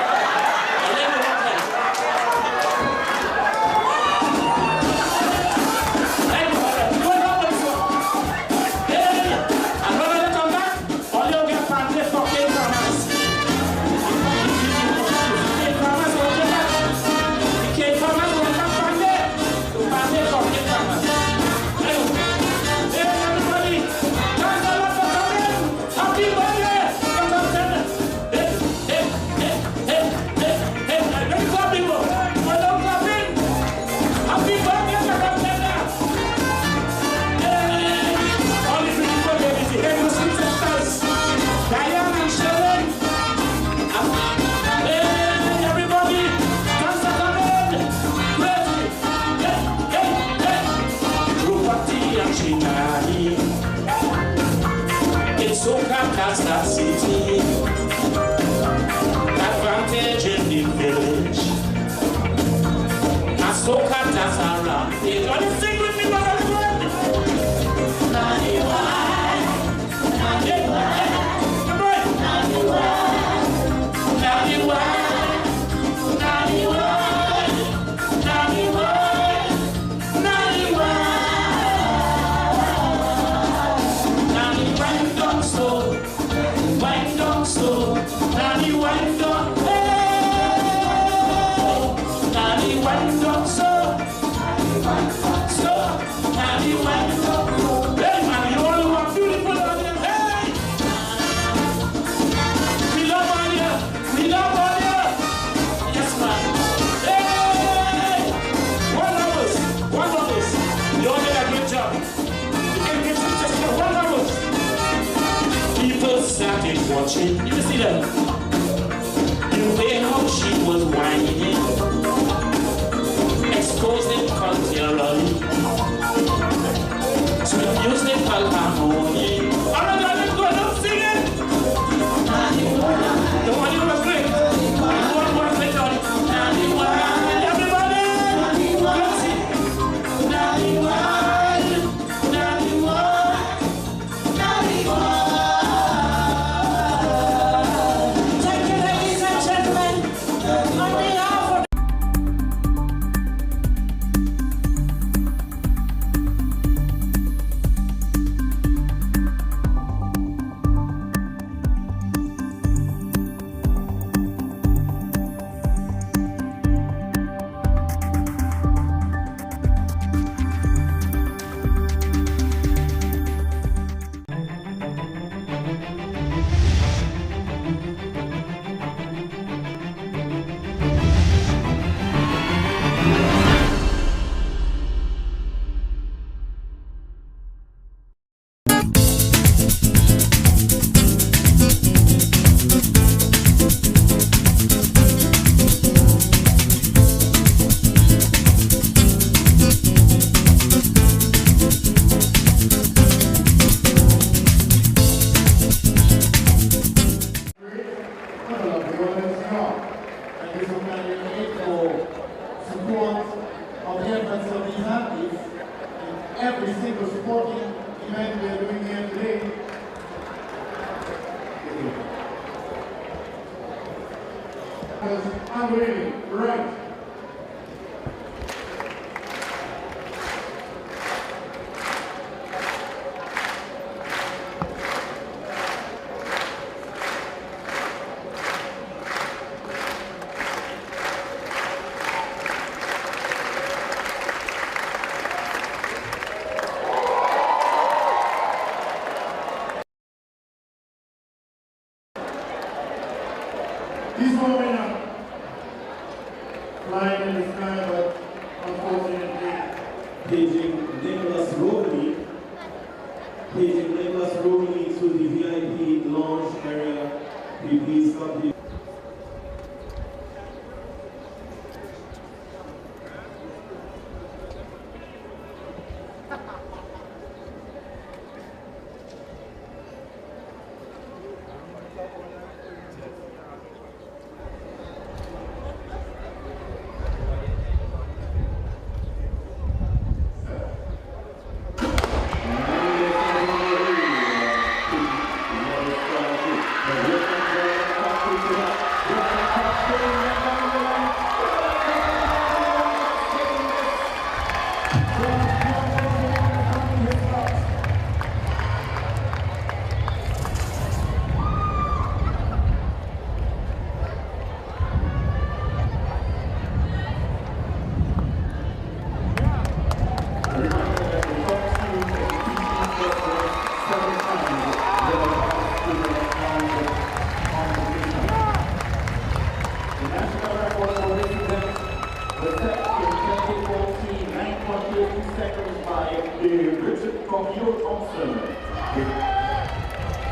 That city, advantage in the village. I so can't dance around. You want to sing with me, mother? Watching, you see them. You may not she was whining, exposing culturally, sweet musical harmony. All right, let's go and sing it. The one you were great. One more play on it. Everybody, let's sing. Thank you, ladies and gentlemen. On behalf of every single sporting event we are doing here today. Unbelievable, right? These women are flying in the sky, but unfortunately, Paging Nicholas Rowley. Paging Nicholas Rowley to the VIP lounge area. Please come here.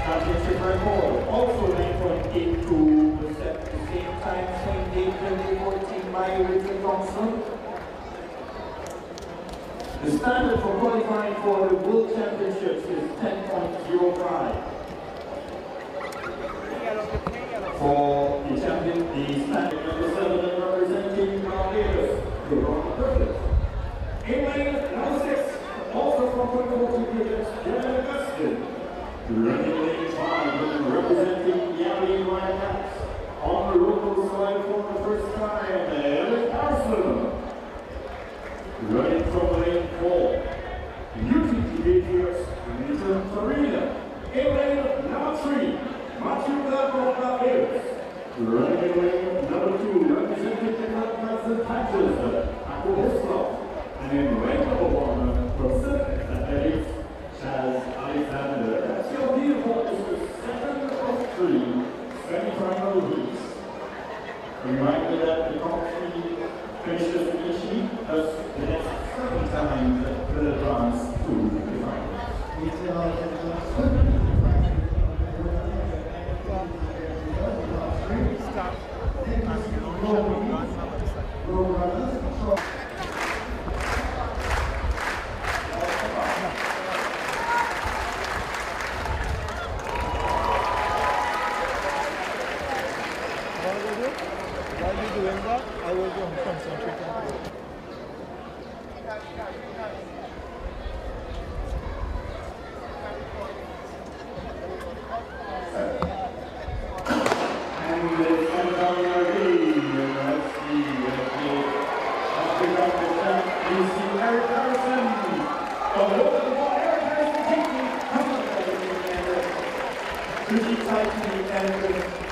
Championship record, also 9.82 was set at the same time, same day 2014 by Richard Thompson. The standard for qualifying for the World Championships is 10.05. For the champion, the standard number 7 representing Barbados, the Ron Griffith. In lane number 6, also from 2014 British, Devin Augustin. Running lane 5, representing Yali Wildcats. On the local side for the first time, Eric Arsenal. Running from lane 4, UTT Patriots, Nathan Farina. In lane number 3, Matthew Black of Barbados. Running in lane number 2, representing the Wisconsin Panthers, Apple Hislop. And in lane number 1, Pacific Athletics, Chaz Alexander. That's your beautiful, this is the second of 3 semi-final heats. Reminder that the top 3 finishes in each heat, thus the next 7 times will advance to the finals. Stop.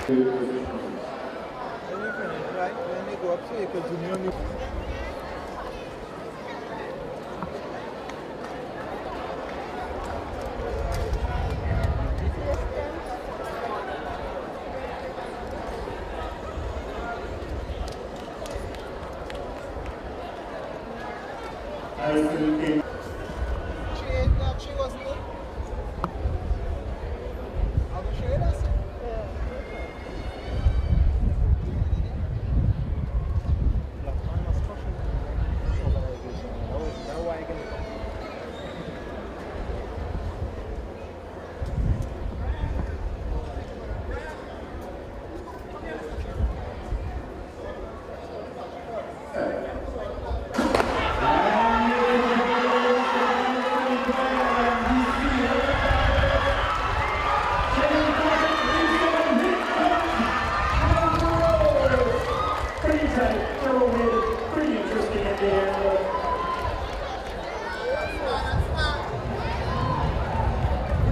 When they go up, so you continue on the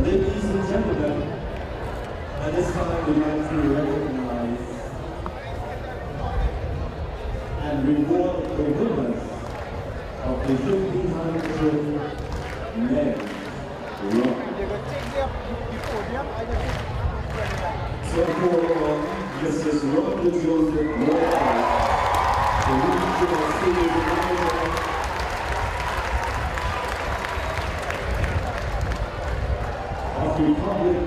Ladies and gentlemen, at this time we'd like to recognize and reward the winners of the 1500 men run. So for Mrs. Roger Joseph Walker, the regional state of the Republic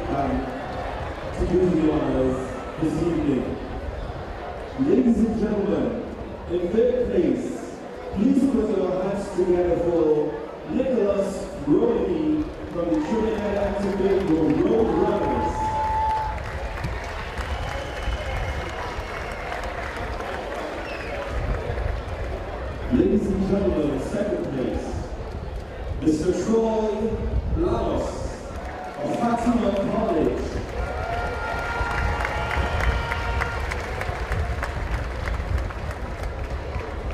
to do the honors this evening. Ladies and gentlemen, in third place, please put your hands together for Nicholas Brody from the Trinidad and Tobago Road Runners. Ladies and gentlemen, second place, Mr. Troy Lanos of Fatima College.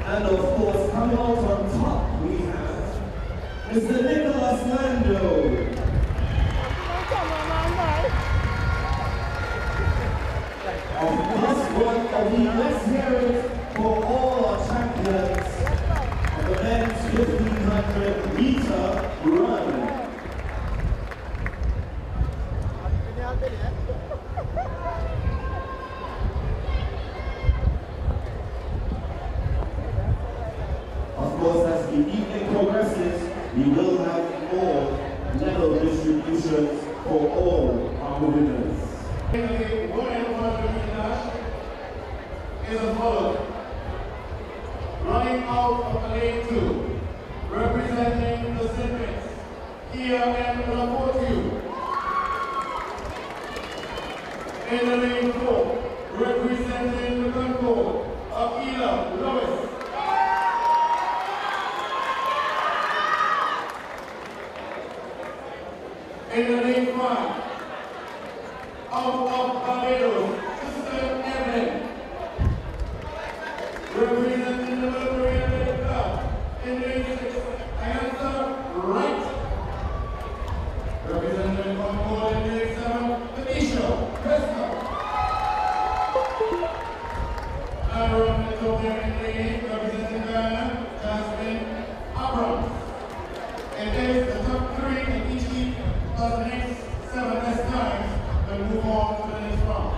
And of course, coming out on top, we have Mr. Nicholas Lando. Of course, one of the best heroes for all our champions of the men's 1500 meter run. Of course, as the evening progresses, we will have more medal distributions for all our winners. The women is as follows. Running out of lane 2, representing the Citrus, Kia M. Laportu. In the lane 4, representing the Concord, Akila Lewis. In the lane 5, out of Barbados, Sister Evelyn. Representing the military and the club. In the lane 6, answer right. Representing Concord in the lane 7, Tanisha Prescott. Aaron Etobian in the 8, representing Ghana, Jasmine Abrams. And there's the top 3 in each heat for the next 7 less times and move on to the next round.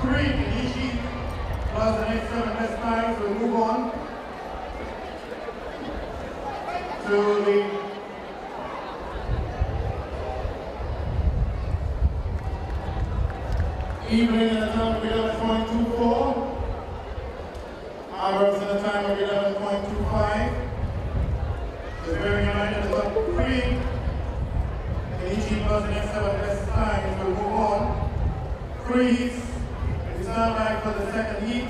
3 in each heat, plus the next 7 best times. We'll move on to the evening at a time of 11.24. Hours at a time of 11.25. So bearing in mind that the top 3 in each heat plus the next 7 best times, we'll move on. 3 heats. It's now time for the second heat.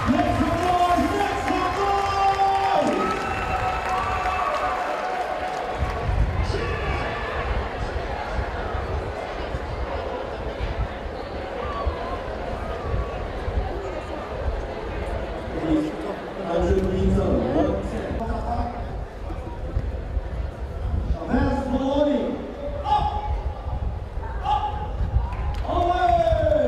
Let's please. 100 meter, 110. Advance Maloney. Up! Up! Away!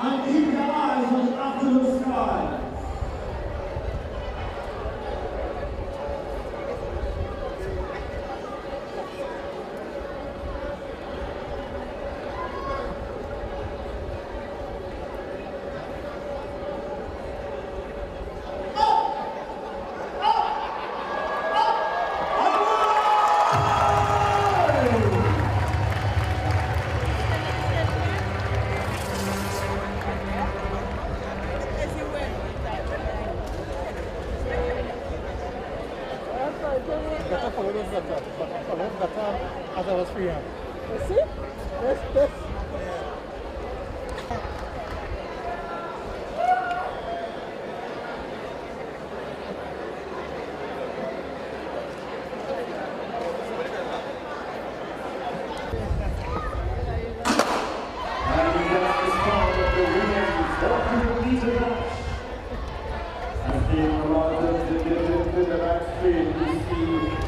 And keep your eyes on the afternoon sky. As I was free. You see? This.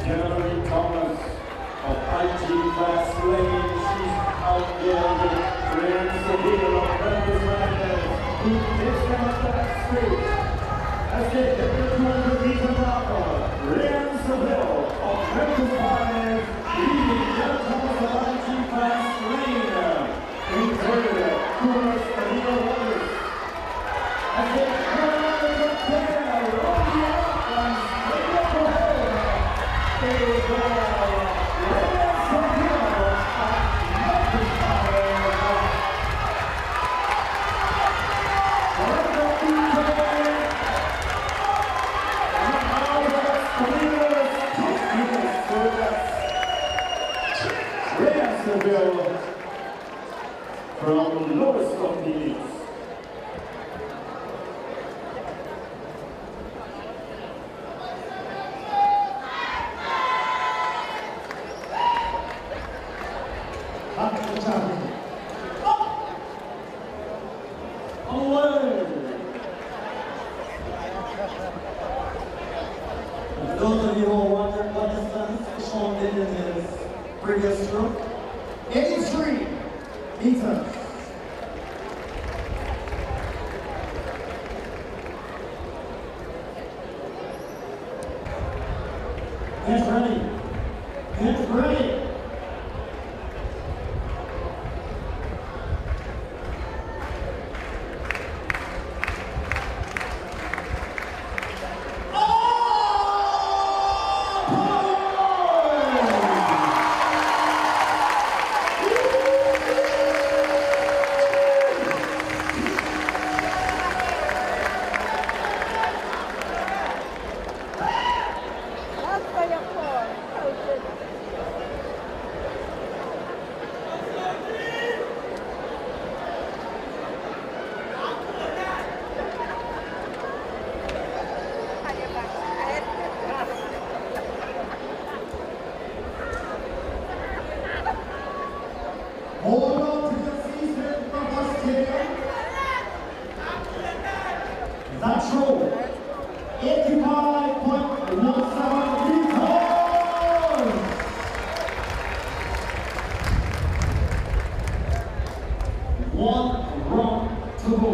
Jeremy Thomas of IG Class Lane. She's out there with Ryan Seville of Memphis Madness, who takes them up that straight. As they hit the 200-meter marker, Ryan Seville of Memphis Madness leading Jeremy Thomas of IG Class Lane. In third, Kuros Adina Waters. As they come up the top there, roll the up and straight up the hole. They go. From the lowest of the leagues. Those of you who wonder what distance Sean did in his previous stroke, 83 meters. Get ready. Get ready. Hold on to your seats here from us here. That's true. 85.17 meters. One run to go.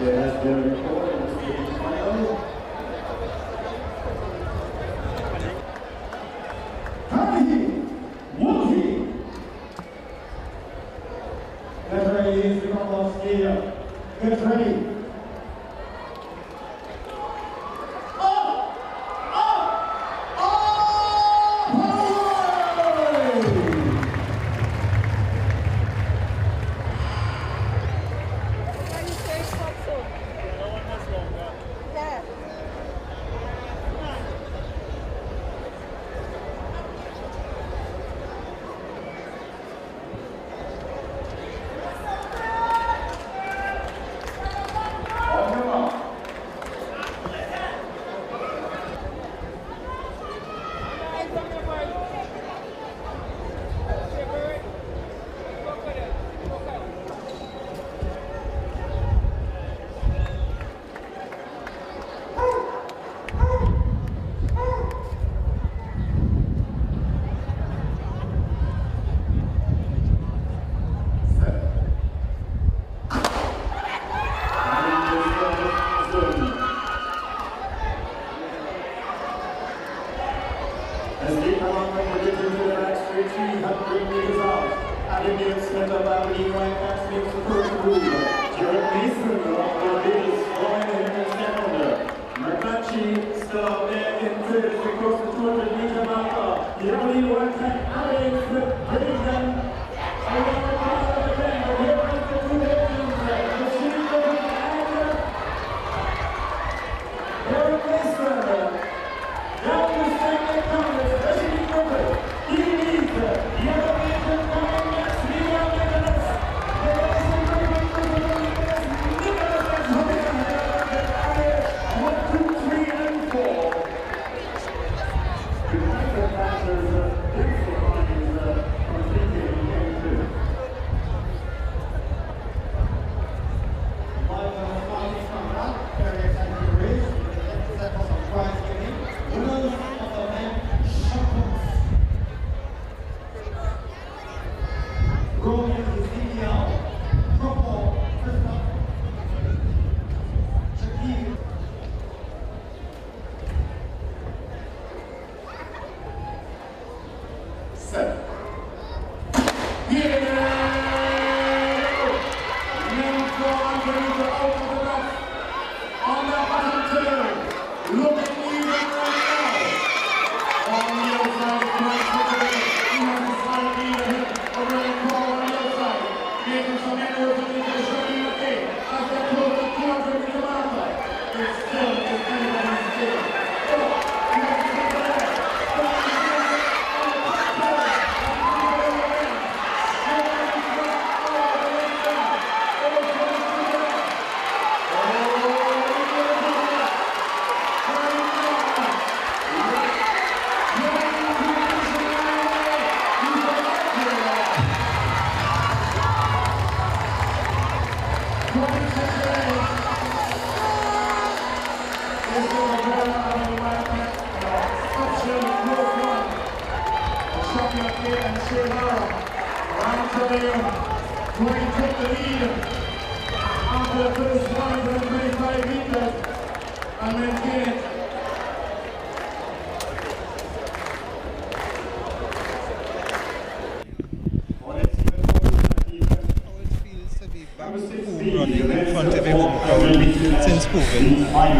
Yes, they're recording the stage final. Happy, Wookie. Get ready, ladies, to come off scale. Get ready. Up! Up! Up! Away! Abigail Smith of Aberdeen Whitecaps makes the first move. Jared Mason of Barbados going in the second. Mercachi still out there in third across the 200-meter marker. The Aberdeen Whitecaps Abigail Smith brings them along the path of the end. But here is the two legends. The shield of the hand. Jared Mason down the second counter, especially number. He needs the other nation coming next. We are Nicholas. Nicholas 1, 2, 3, and 4. Defensive passers, Dixon from thinking into.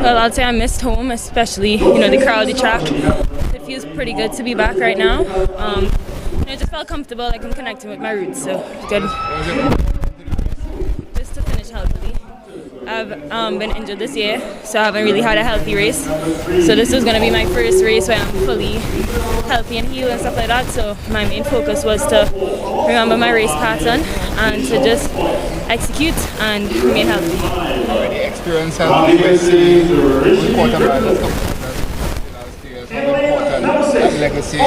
Well, I'd say I missed home, especially, the crowd, the track. It feels pretty good to be back right now. I just felt comfortable, like I'm connecting with my roots, so good. Just to finish healthily. I've been injured this year, so I haven't really had a healthy race. So this was going to be my first race where I'm fully healthy and healed and stuff like that. So my main focus was to remember my race pattern and to just execute and remain healthy. The experience has been important by the legacy.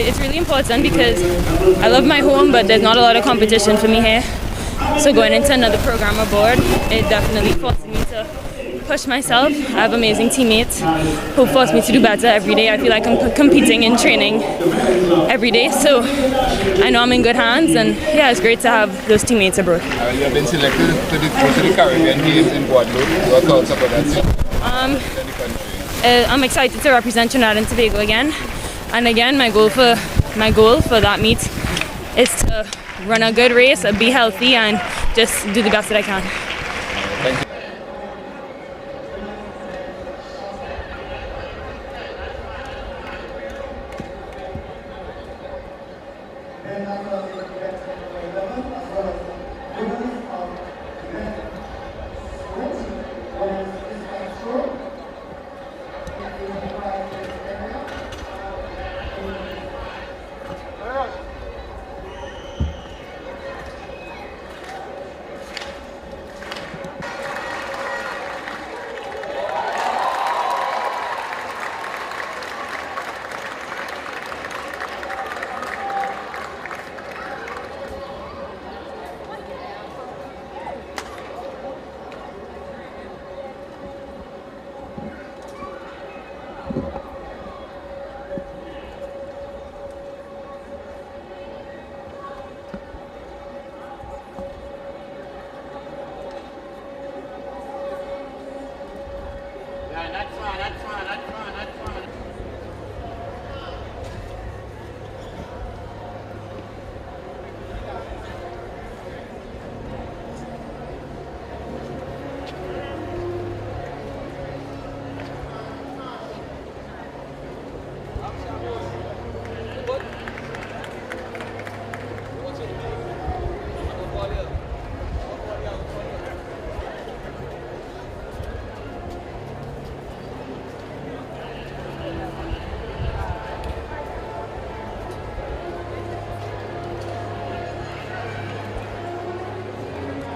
It's really important because I love my home, but there's not a lot of competition for me here. So going into another program abroad, it definitely forced me to push myself. I have amazing teammates who force me to do better every day. I feel like I'm competing in training every day, so I know I'm in good hands, and yeah, it's great to have those teammates abroad. You have been selected to go to the Caribbean Games in Guadeloupe. What thoughts about that? I'm excited to represent Trinidad and Tobago again, and again, my goal for that meet is to run a good race, be healthy, and just do the best that I can. Thank you.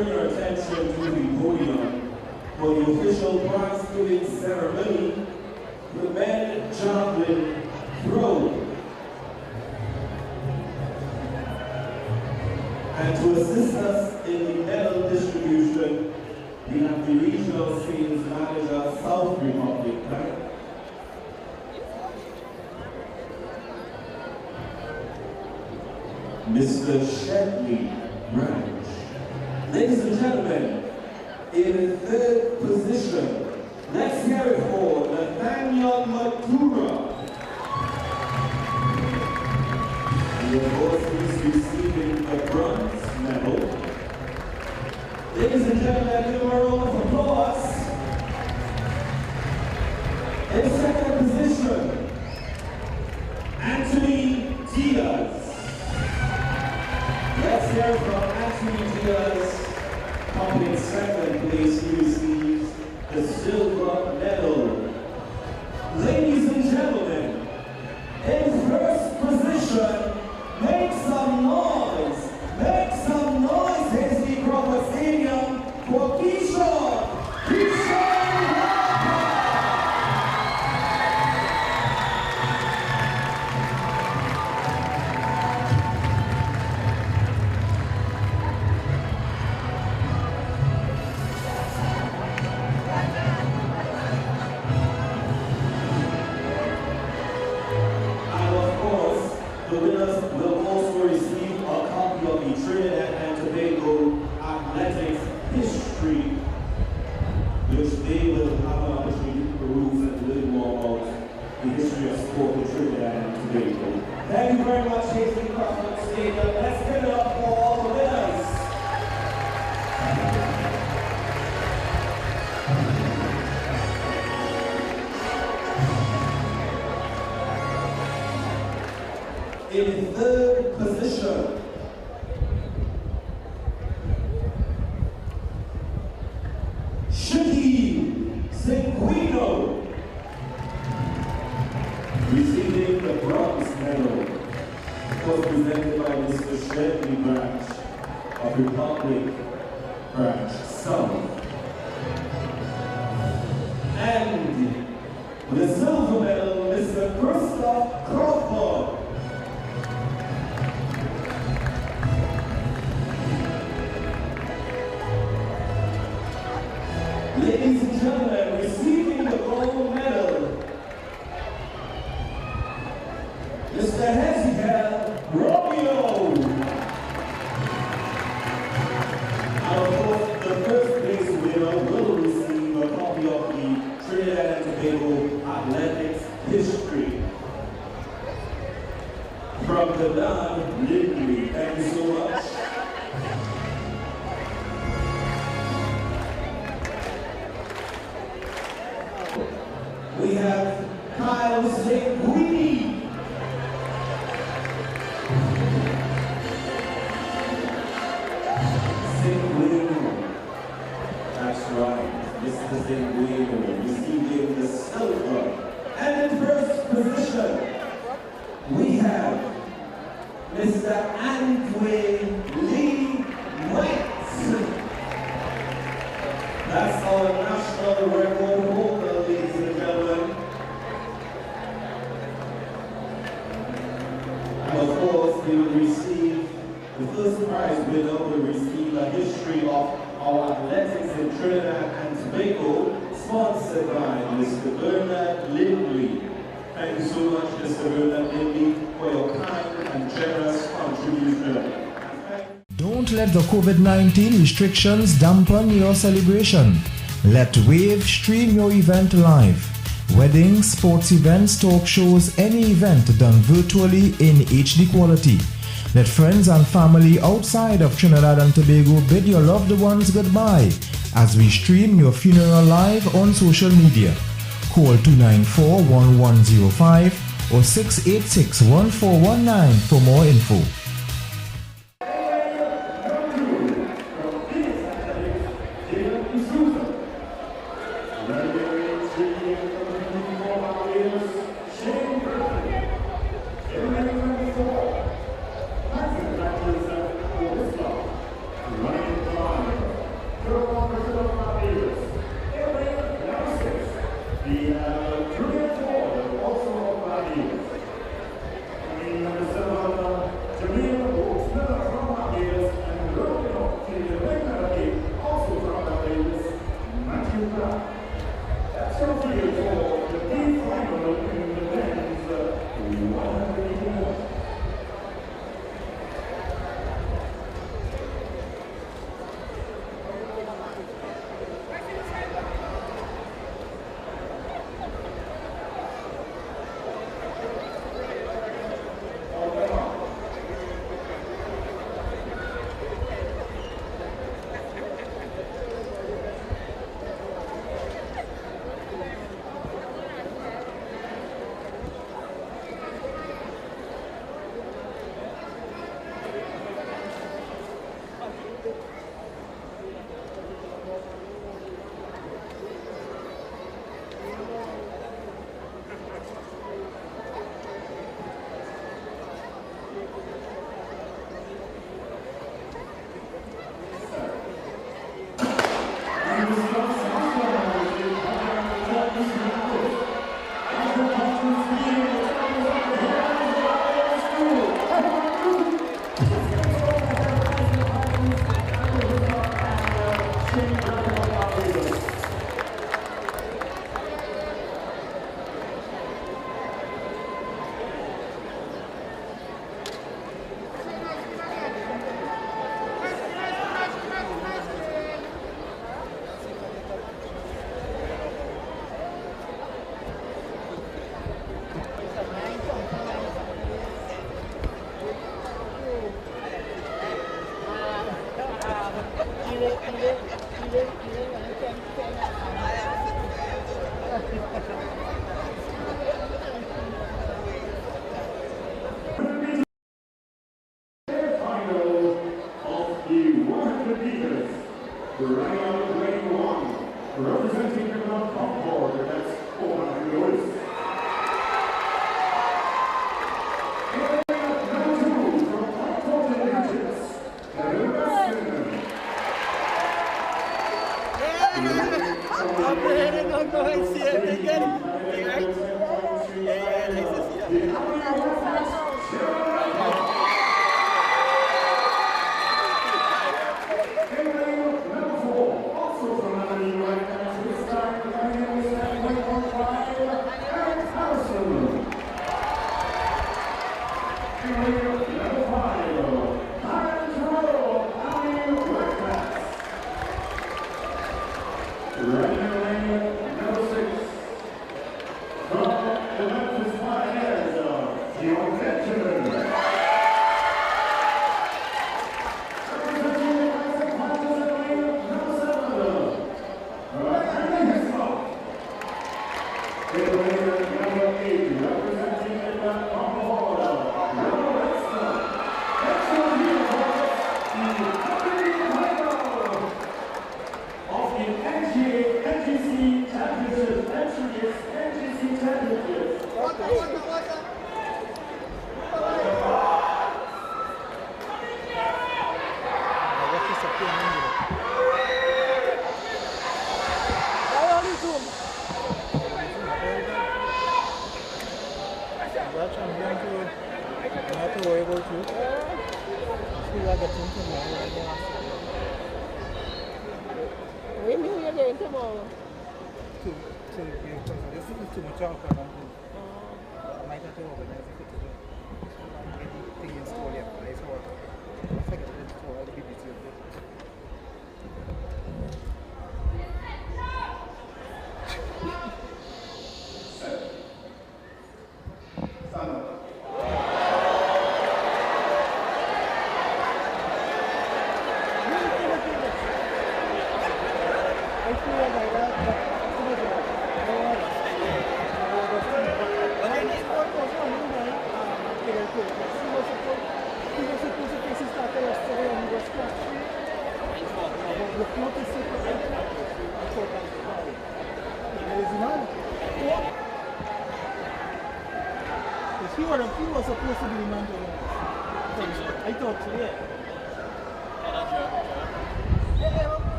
turn your attention to the podium for the official prize giving ceremony, the men javelin throw. And to assist us in the medal distribution, we have the regional sales manager, South Republic. Mr. Shetley Branch. Ladies and gentlemen, in third position, let's hear it for Nathaniel Matura. And of course, he's receiving the bronze medal. Ladies and gentlemen, give him a round of applause. In second position, Anthony Diaz. Let's hear from Anthony Diaz. Coming in second place, he receives the silver medal. Ladies and gentlemen, in first position, make some noise. Make some noise, Hasty Crawford Stadium, for Keyshawn. The winners will also receive a copy of the Trinidad and Tobago Athletics History, which they will have an opportunity to peruse and learn more about the history of sport in Trinidad and Tobago. Thank you very much, Hasty Crawford Stadium. Let's give it up for all the winners. In third position, Shiki Senguino, receiving the bronze medal, was presented by Mr. Shetley Branch of Republic Branch South. And the silver medal, Mr. Christoph Crawford. Ladies and gentlemen, receiving the gold medal, Mr. Hezekiah Romeo. And of course, the first place winner will receive a copy of the Trinidad and Tobago Athletics History from the Don Lindley. Thank you so much. We have Kyle Senguini. Senguino. That's right, Mr. Senguino receiving the silver. And in first position, we have Mr. Antway Lee White. That's our national record holder, ladies and gentlemen. And of course, they will receive, the first prize winner will receive a history of our athletics in Trinidad and Tobago, sponsored by Mr. Bernard Lindley. Thank you so much, Mr. Bernard Lindley, for your kind and generous contribution. Don't let the COVID-19 restrictions dampen your celebration. Let Wave stream your event live. Weddings, sports events, talk shows, any event done virtually in HD quality. Let friends and family outside of Trinidad and Tobago bid your loved ones goodbye as we stream your funeral live on social media. Call 294-1105 or 686-1419 for more info. Ryan Clark.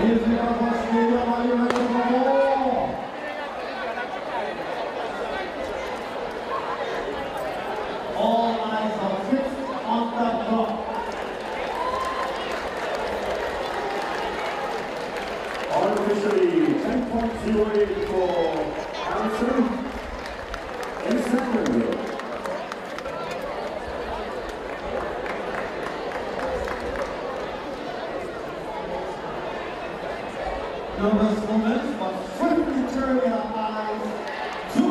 All eyes are fixed on that clock. Artificially 10.08 for Harrison in second. Numbers moments, but swiftly turn your eyes to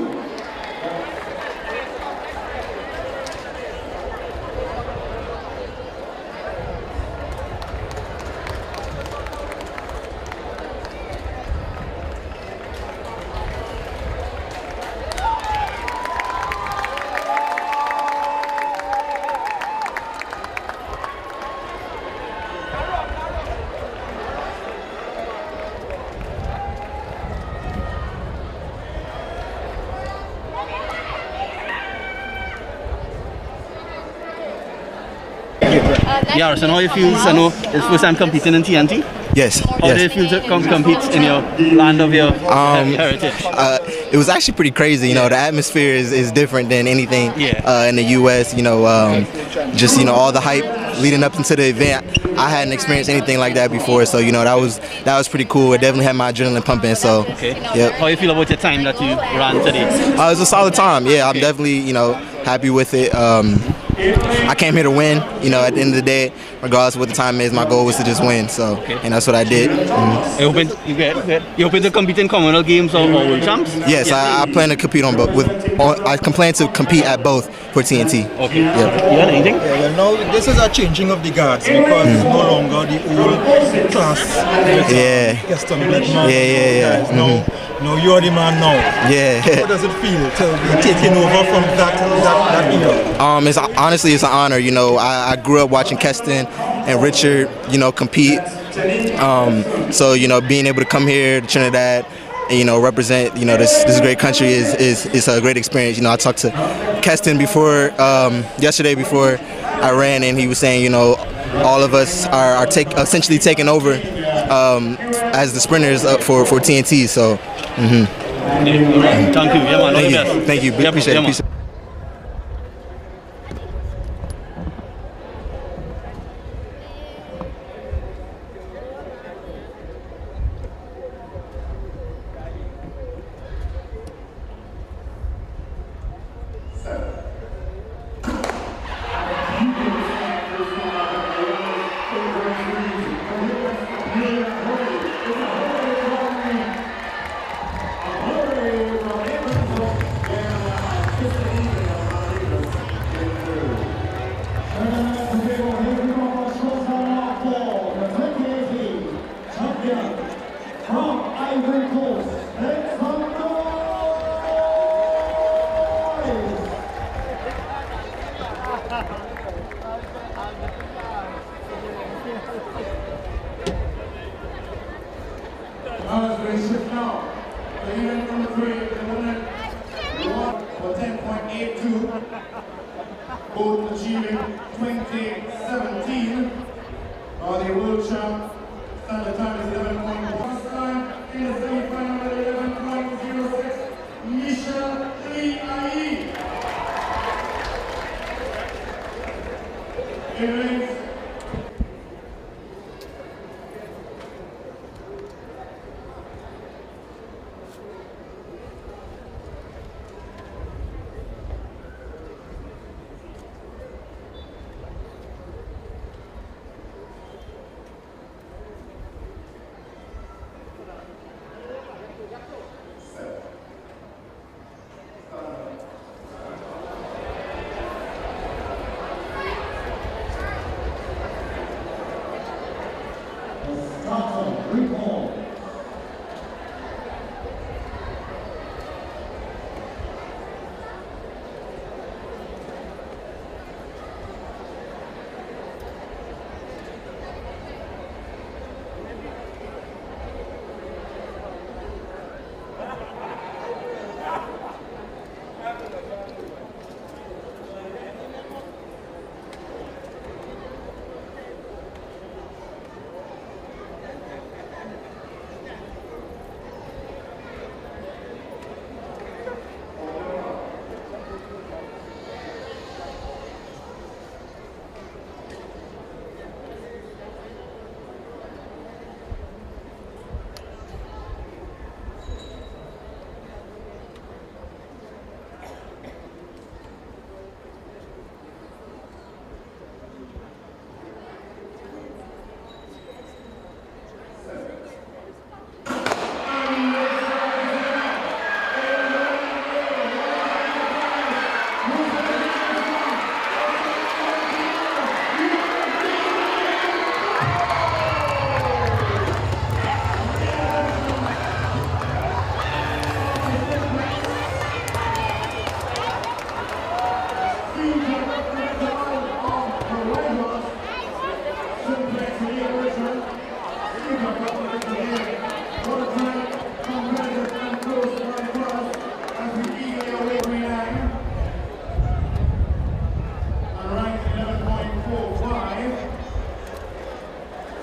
Yeah, so how you feel? I know it's first time competing in TNT. Yes. How do you feel to compete in your land of your heritage? It was actually pretty crazy. You know, the atmosphere is different than anything in the U.S. You know, just all the hype leading up into the event. I hadn't experienced anything like that before, so that was pretty cool. It definitely had my adrenaline pumping. So, yep. How you feel about your time that you ran today? It was a solid time. Yeah, I'm definitely happy with it. I came here to win. At the end of the day, regardless of what the time is, my goal was to just win. So, and that's what I did. You hoping to compete in Commonwealth Games or World Champs? Yes, I plan to compete on both. I plan to compete at both for TNT. Okay. Yeah. You had anything? Now this is a changing of the guards because it's no longer the old class. No, you're the man now. Yeah. How does it feel to be taking over from that era? Honestly, it's an honor. I grew up watching Keston and Richard, compete. So being able to come here to Trinidad, and, represent, this great country is a great experience. I talked to Keston before yesterday before I ran, and he was saying, all of us are essentially taking over as the sprinters for TNT. So. Thank you. Yeah, man. Thank you. Appreciate it. Both achieving 2017 are the world champ. Standard time is 11.1. First time in the semi-final at 11.06. Michelle Lee Ayi.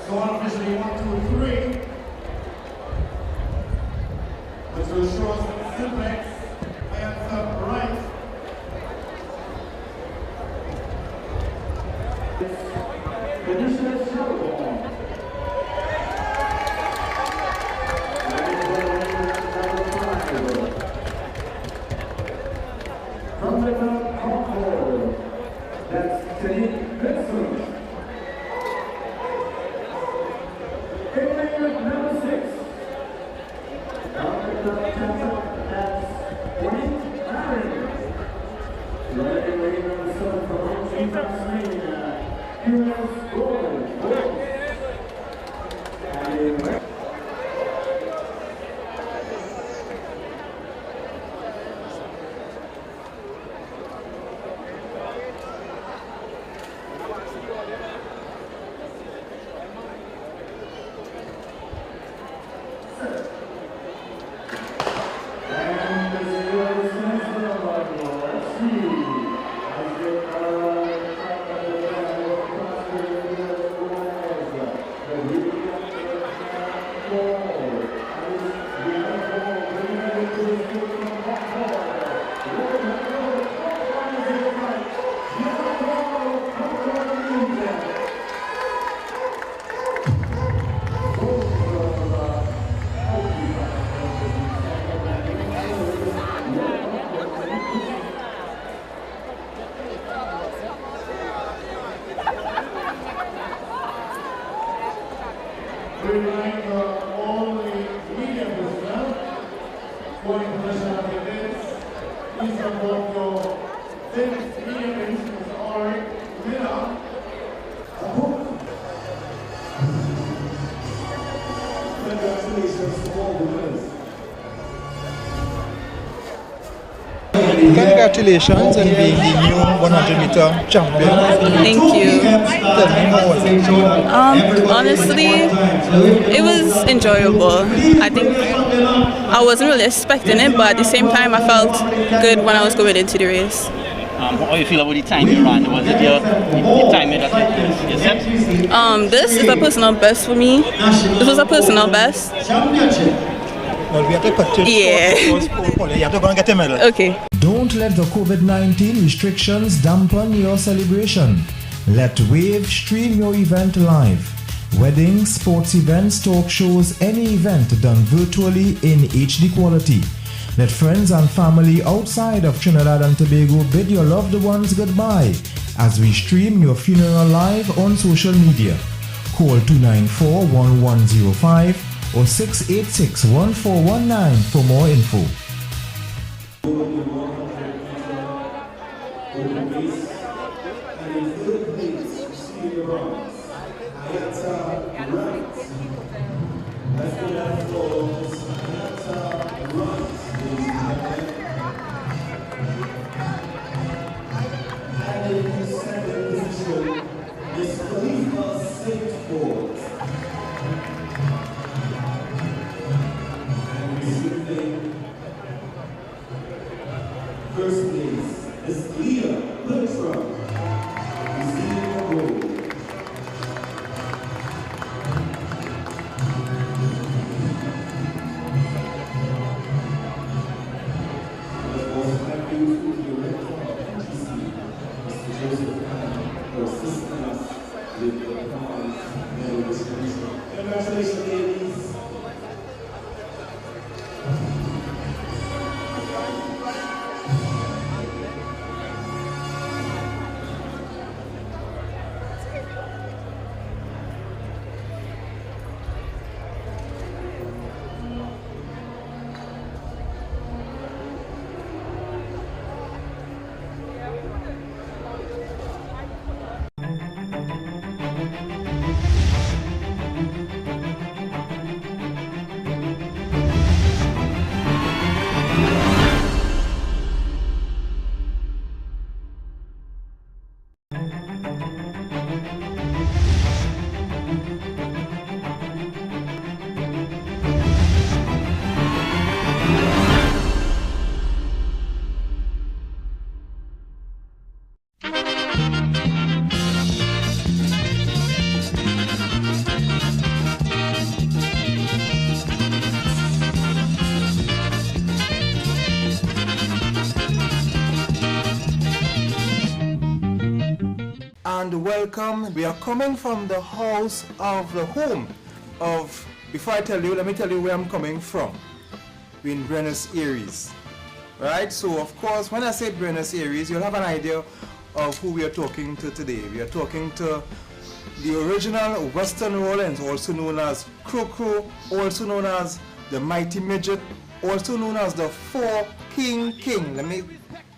So unofficially 1, 2, 3. Which will show us the simplex hands up right. Conditioners Shuffleboard. From the top concord, that's Teddy Benson. Area number 6. From the top, that's Wayne Aaron. Area number 7 from Pennsylvania, U.S. Golden. Congratulations on being the new 100-meter champion. Thank you. Tell me, how was it? Honestly, it was enjoyable. I think I wasn't really expecting it, but at the same time, I felt good when I was going into the race. How do you feel about the time you ran? Was it your time that you set? This is a personal best for me. This was a personal best. Well, we have to cut it. Yeah. You have to go and get a medal. Okay. Don't let the COVID-19 restrictions dampen your celebration. Let Wave stream your event live. Weddings, sports events, talk shows, any event done virtually in HD quality. Let friends and family outside of Trinidad and Tobago bid your loved ones goodbye as we stream your funeral live on social media. Call 294-1105 or 686-1419 for more info. First place is Leah Lindstrom, receiving the gold. Let's also thank you to the director of NTC, Mr. Joseph Khan, for assisting us with the prize medal distribution. Congratulations, ladies. welcome. We are coming from the house of the home of, before I tell you, let me tell you where I'm coming from. We're in Buenos Aires. Right? So, of course, when I say Buenos Aires, you'll have an idea of who we are talking to today. We are talking to the original Western Rollins, also known as Kro Kro, also known as the Mighty Midget, also known as the Four King. Let me,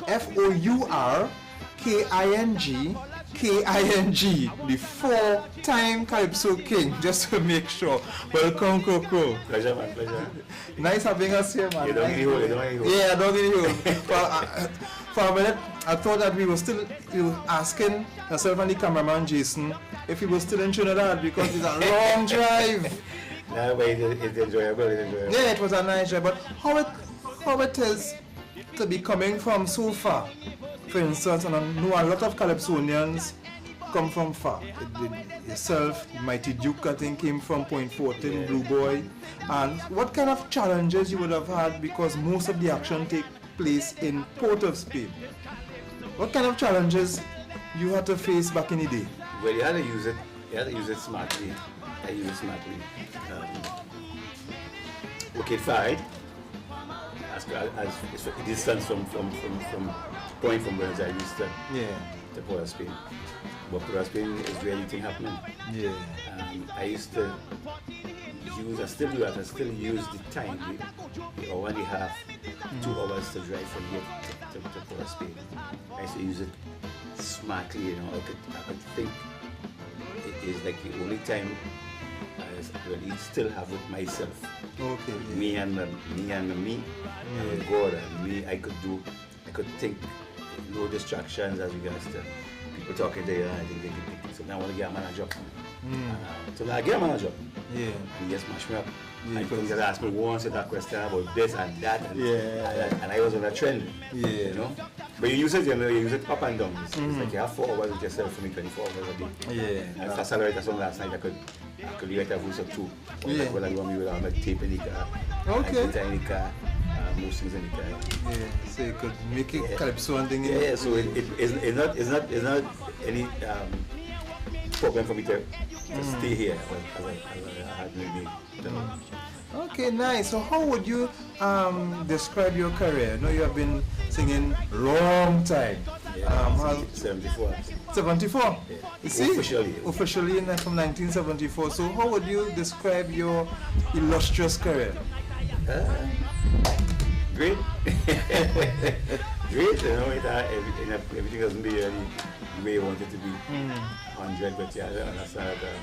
F-O-U-R-K-I-N-G, the four-time Calypso King, just to make sure. Welcome, Kro Kro. Pleasure, man, pleasure. Nice having us here, man. You don't need hold, you don't need hold. Yeah, don't need hold. For a minute, I thought that we were still asking myself and the cameraman Jason if he was still in Trinidad because it's a long drive. No, but it's enjoyable, Yeah, it was a nice drive, but how it is to be coming from so far, for instance, and I know a lot of Calypsonians come from far. Yourself, Mighty Duke, I think, came from Point Fortin, Blue Boy. And what kind of challenges you would have had because most of the action take place in Port of Spain? What kind of challenges you had to face back in the day? Well, you had to use it smartly. I use it smartly. Okay, fine. As distance from point from where I used to Port of Spain. But Port of Spain is where anything happening. Yeah. I used to use, I still do that, I still use the time, the hour and a half, 2 hours to drive from here to Port of Spain. I used to use it smartly, you know. I could think it is like the only time I really still have with myself. Okay. Yeah. Me and God and me. I could think, no distractions as regards to people talking there. I think so now I want to get a manager. So now I get a manager. Yeah. And he just smash me up. Yeah, and he just asked me once that question about this and that, and I was on a trend. Yeah. You know. But you use it, you use it up and down. It's like you have 4 hours with yourself for me, 24 hours a day. Yeah. And if I celebrate a song last night, I could write a voice or two. Like when I go with a tape in the car, guitar in the car, most things in the car. Yeah, so you could make it Calypso and thing. Yeah, so it's not any problem for me to stay here as I had maybe. Okay, nice. So how would you describe your career? I know you have been singing long time. 74. 74? Yeah. You see? Officially from 1974. So how would you describe your illustrious career? Great. Great, you know, everything doesn't be the way you want it to be. 100, but yeah, I understand that.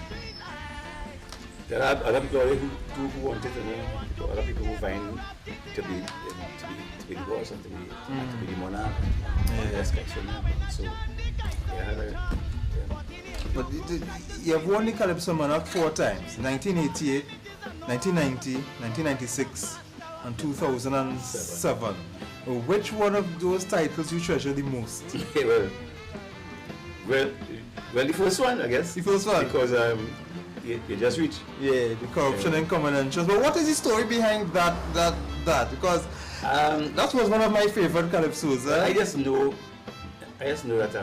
There are other people who want it, and other people who find to be the boss and to be the monarch. So, But you have won the Calypso Monarch 4 times, 1988, 1990, 1996, and 2007. Which one of those titles you treasure the most? well, the first one, I guess. The first one? Because you just reach. Yeah, the corruption and common interest. But what is the story behind that? Because that was one of my favorite calypsos. I just know that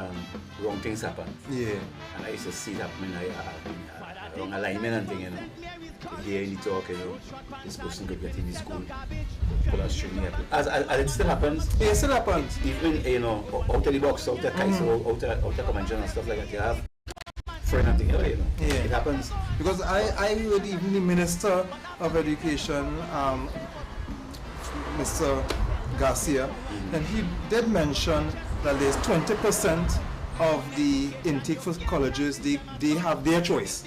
wrong things happen. Yeah. And I used to see it happening, wrong alignment and thing, you know. Hear in the talk, you know, this person could get in the school, pull a string here. As it still happens. Yeah, it still happens. Even, you know, out of the box, out of Kaiso, out of convention and stuff like that, you have friend and thing, you know. Yeah. It happens. Because I heard even the Minister of Education, Mr. Garcia, and he did mention that there's 20% of the intake for colleges, they have their choice.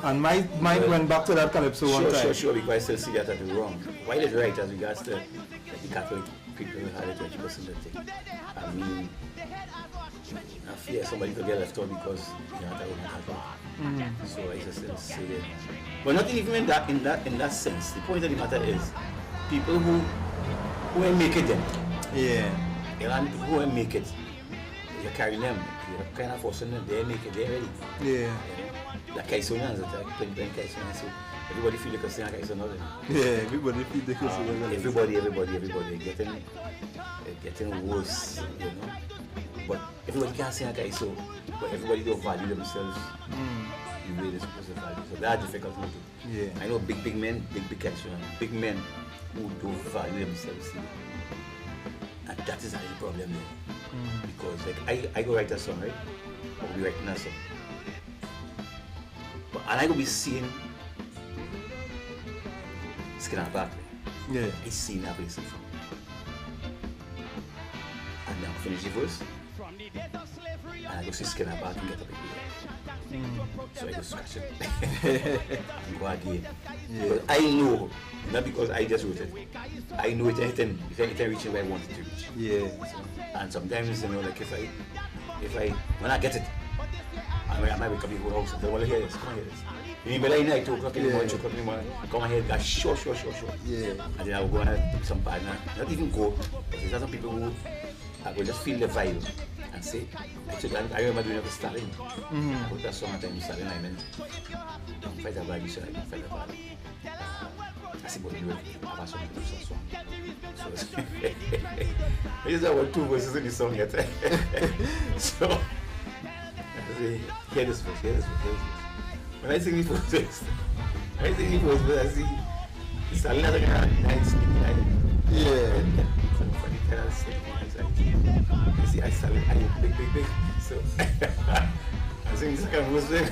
And my mind went back to that Calypso one time. Sure, because I still see that as wrong. While it's right as regards to the Catholic people who had a 20% thing. I mean, I fear somebody could get left out because you know, that would not happen. So I just still say that. But not even in that sense. The point of the matter is people who ain't make it then. Yeah. And who ain't make it, you carry them, you're kind of forcing them, they make it, they're ready. Yeah. Like Kaisonians, playing Kaisonians, so everybody feel they can sing a Kaison now. Yeah, everybody feel they can sing a Everybody getting worse, you know. But everybody can't sing like I so, but everybody don't value themselves the way they're supposed to value. So that's difficult to do. Yeah. I know big men, big action, big men who don't value themselves. And that is the problem there. Because like I go write a song, right? I'll be writing a song. And I go be seeing Skinner Barkley. Yeah. I seen that place from. And then I finish the verse. And I go see Skinner Barkley get up again. So I go scratch it. And go again. Yeah. Because I know, not because I just wrote it. I know it anything reaching where I want it to reach. Yeah. So, and sometimes, you know, like if I when I get it, I might wake up in the house and say, well, hear this, come and hear this. You mean, but I night 2 o'clock in the morning, 2 o'clock in the morning, come and hear that sure. Yeah. And then I will go and pick some partner, not even go, but there's some people who I will just feel the vibe and say, I remember doing it with Stalin. I put that song at the time, Stalin, I meant, don't fight a bad, you said I don't fight a bad. I said, but you have a song, you do some song. So, I just have 2 verses in the song yet. So, I say, hear this verse. When I sing the first verse, I see Stalin has a nice skinny line. Yeah. Funny tell us, I see I Stalin, I big. So, I sing this kind of Muslim.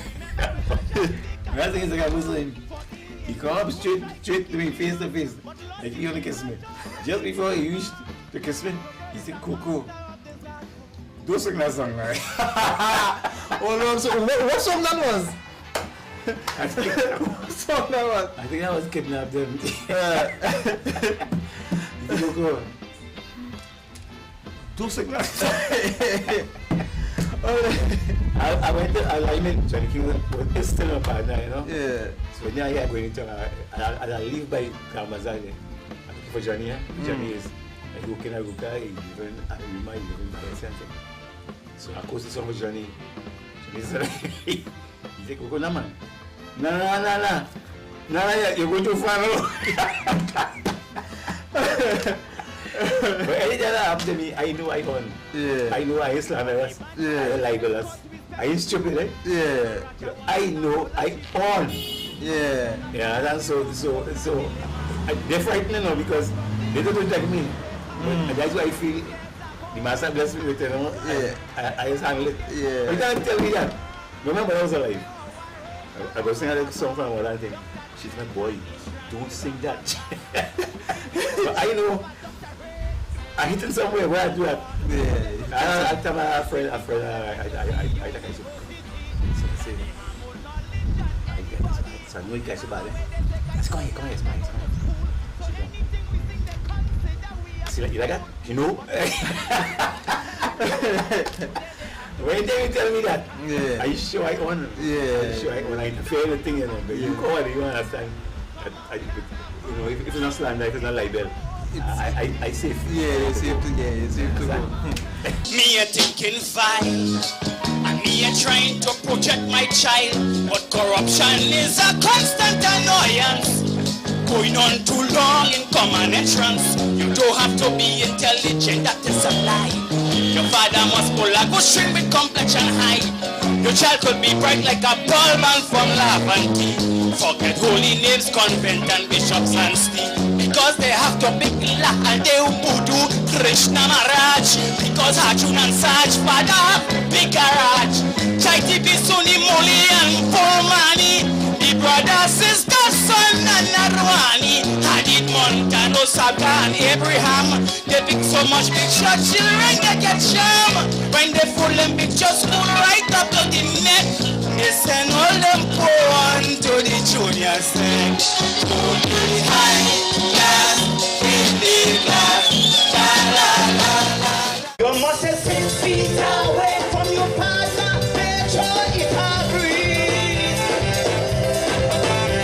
When I sing this kind of Muslim, he come up straight to me, face to face, like he only kiss me. Just before he reached to kiss me, he said, Coco, don't sing that song, right? Oh no, so what song that was? I think that was Kidnap Them. Coco, don't sing that song. I went to alignment, Johnny King was still a partner, you know? Yeah. So now I'm going to, I live by Karamazan. I'm looking for Johnny, Johnny is like Ruka, he live in Center. So I coached the song with Johnny. Johnny said, he said, Coco, no man. No, you're going too far, no. But anything that happens to me, I know I own. Yeah. I know I slanderous. Yeah. I libelous. I ain't stupid, eh? Yeah. I know I own. Yeah. Yeah, that's so they're frightening now because they don't protect me. And that's why I feel the master blessed me with, you know, I just handle it. Yeah. But you can't tell me that. Remember, I was alive. I was singing a song from one thing. She's my boy. Don't sing that. But I know I hit it somewhere where I do that. Yeah. I tell my friend, I think I should. So I say, I get it. So I know you guys about it. Let's come here, it's mine. See, you like that? You know? When you tell me that, are you sure I own? Yeah. Are you sure I own? I interfere in the thing, you know. But you go on, you understand. You know, if it's not slander, if it's not libel, I safe. Yeah, it's safe to go. Me a thinking fine, and me a trying to protect my child, but corruption is a constant annoyance. Going on too long in common entrance. You don't have to be intelligent, that is a lie. Your father must pull a good string with complexion high. Your child could be bright like a ball man from Laventille. Forget holy names, convent and bishops and steam. Because they have to pick La and they Budu, Krishna Maharaj. Because Arjun and Saj, father have big garage. Chaiti Bisuni Moli and Pomani. The brother, sister, son and Narwani. Hadid Montano, Sagan, Abraham. They pick so much big shot, children they get sham. When they full them pictures, move right up to the neck. They send all them porn to the junior sec. Go to the high class, in the class, la la la la. You must be 6 feet away from your partner, make sure it agrees.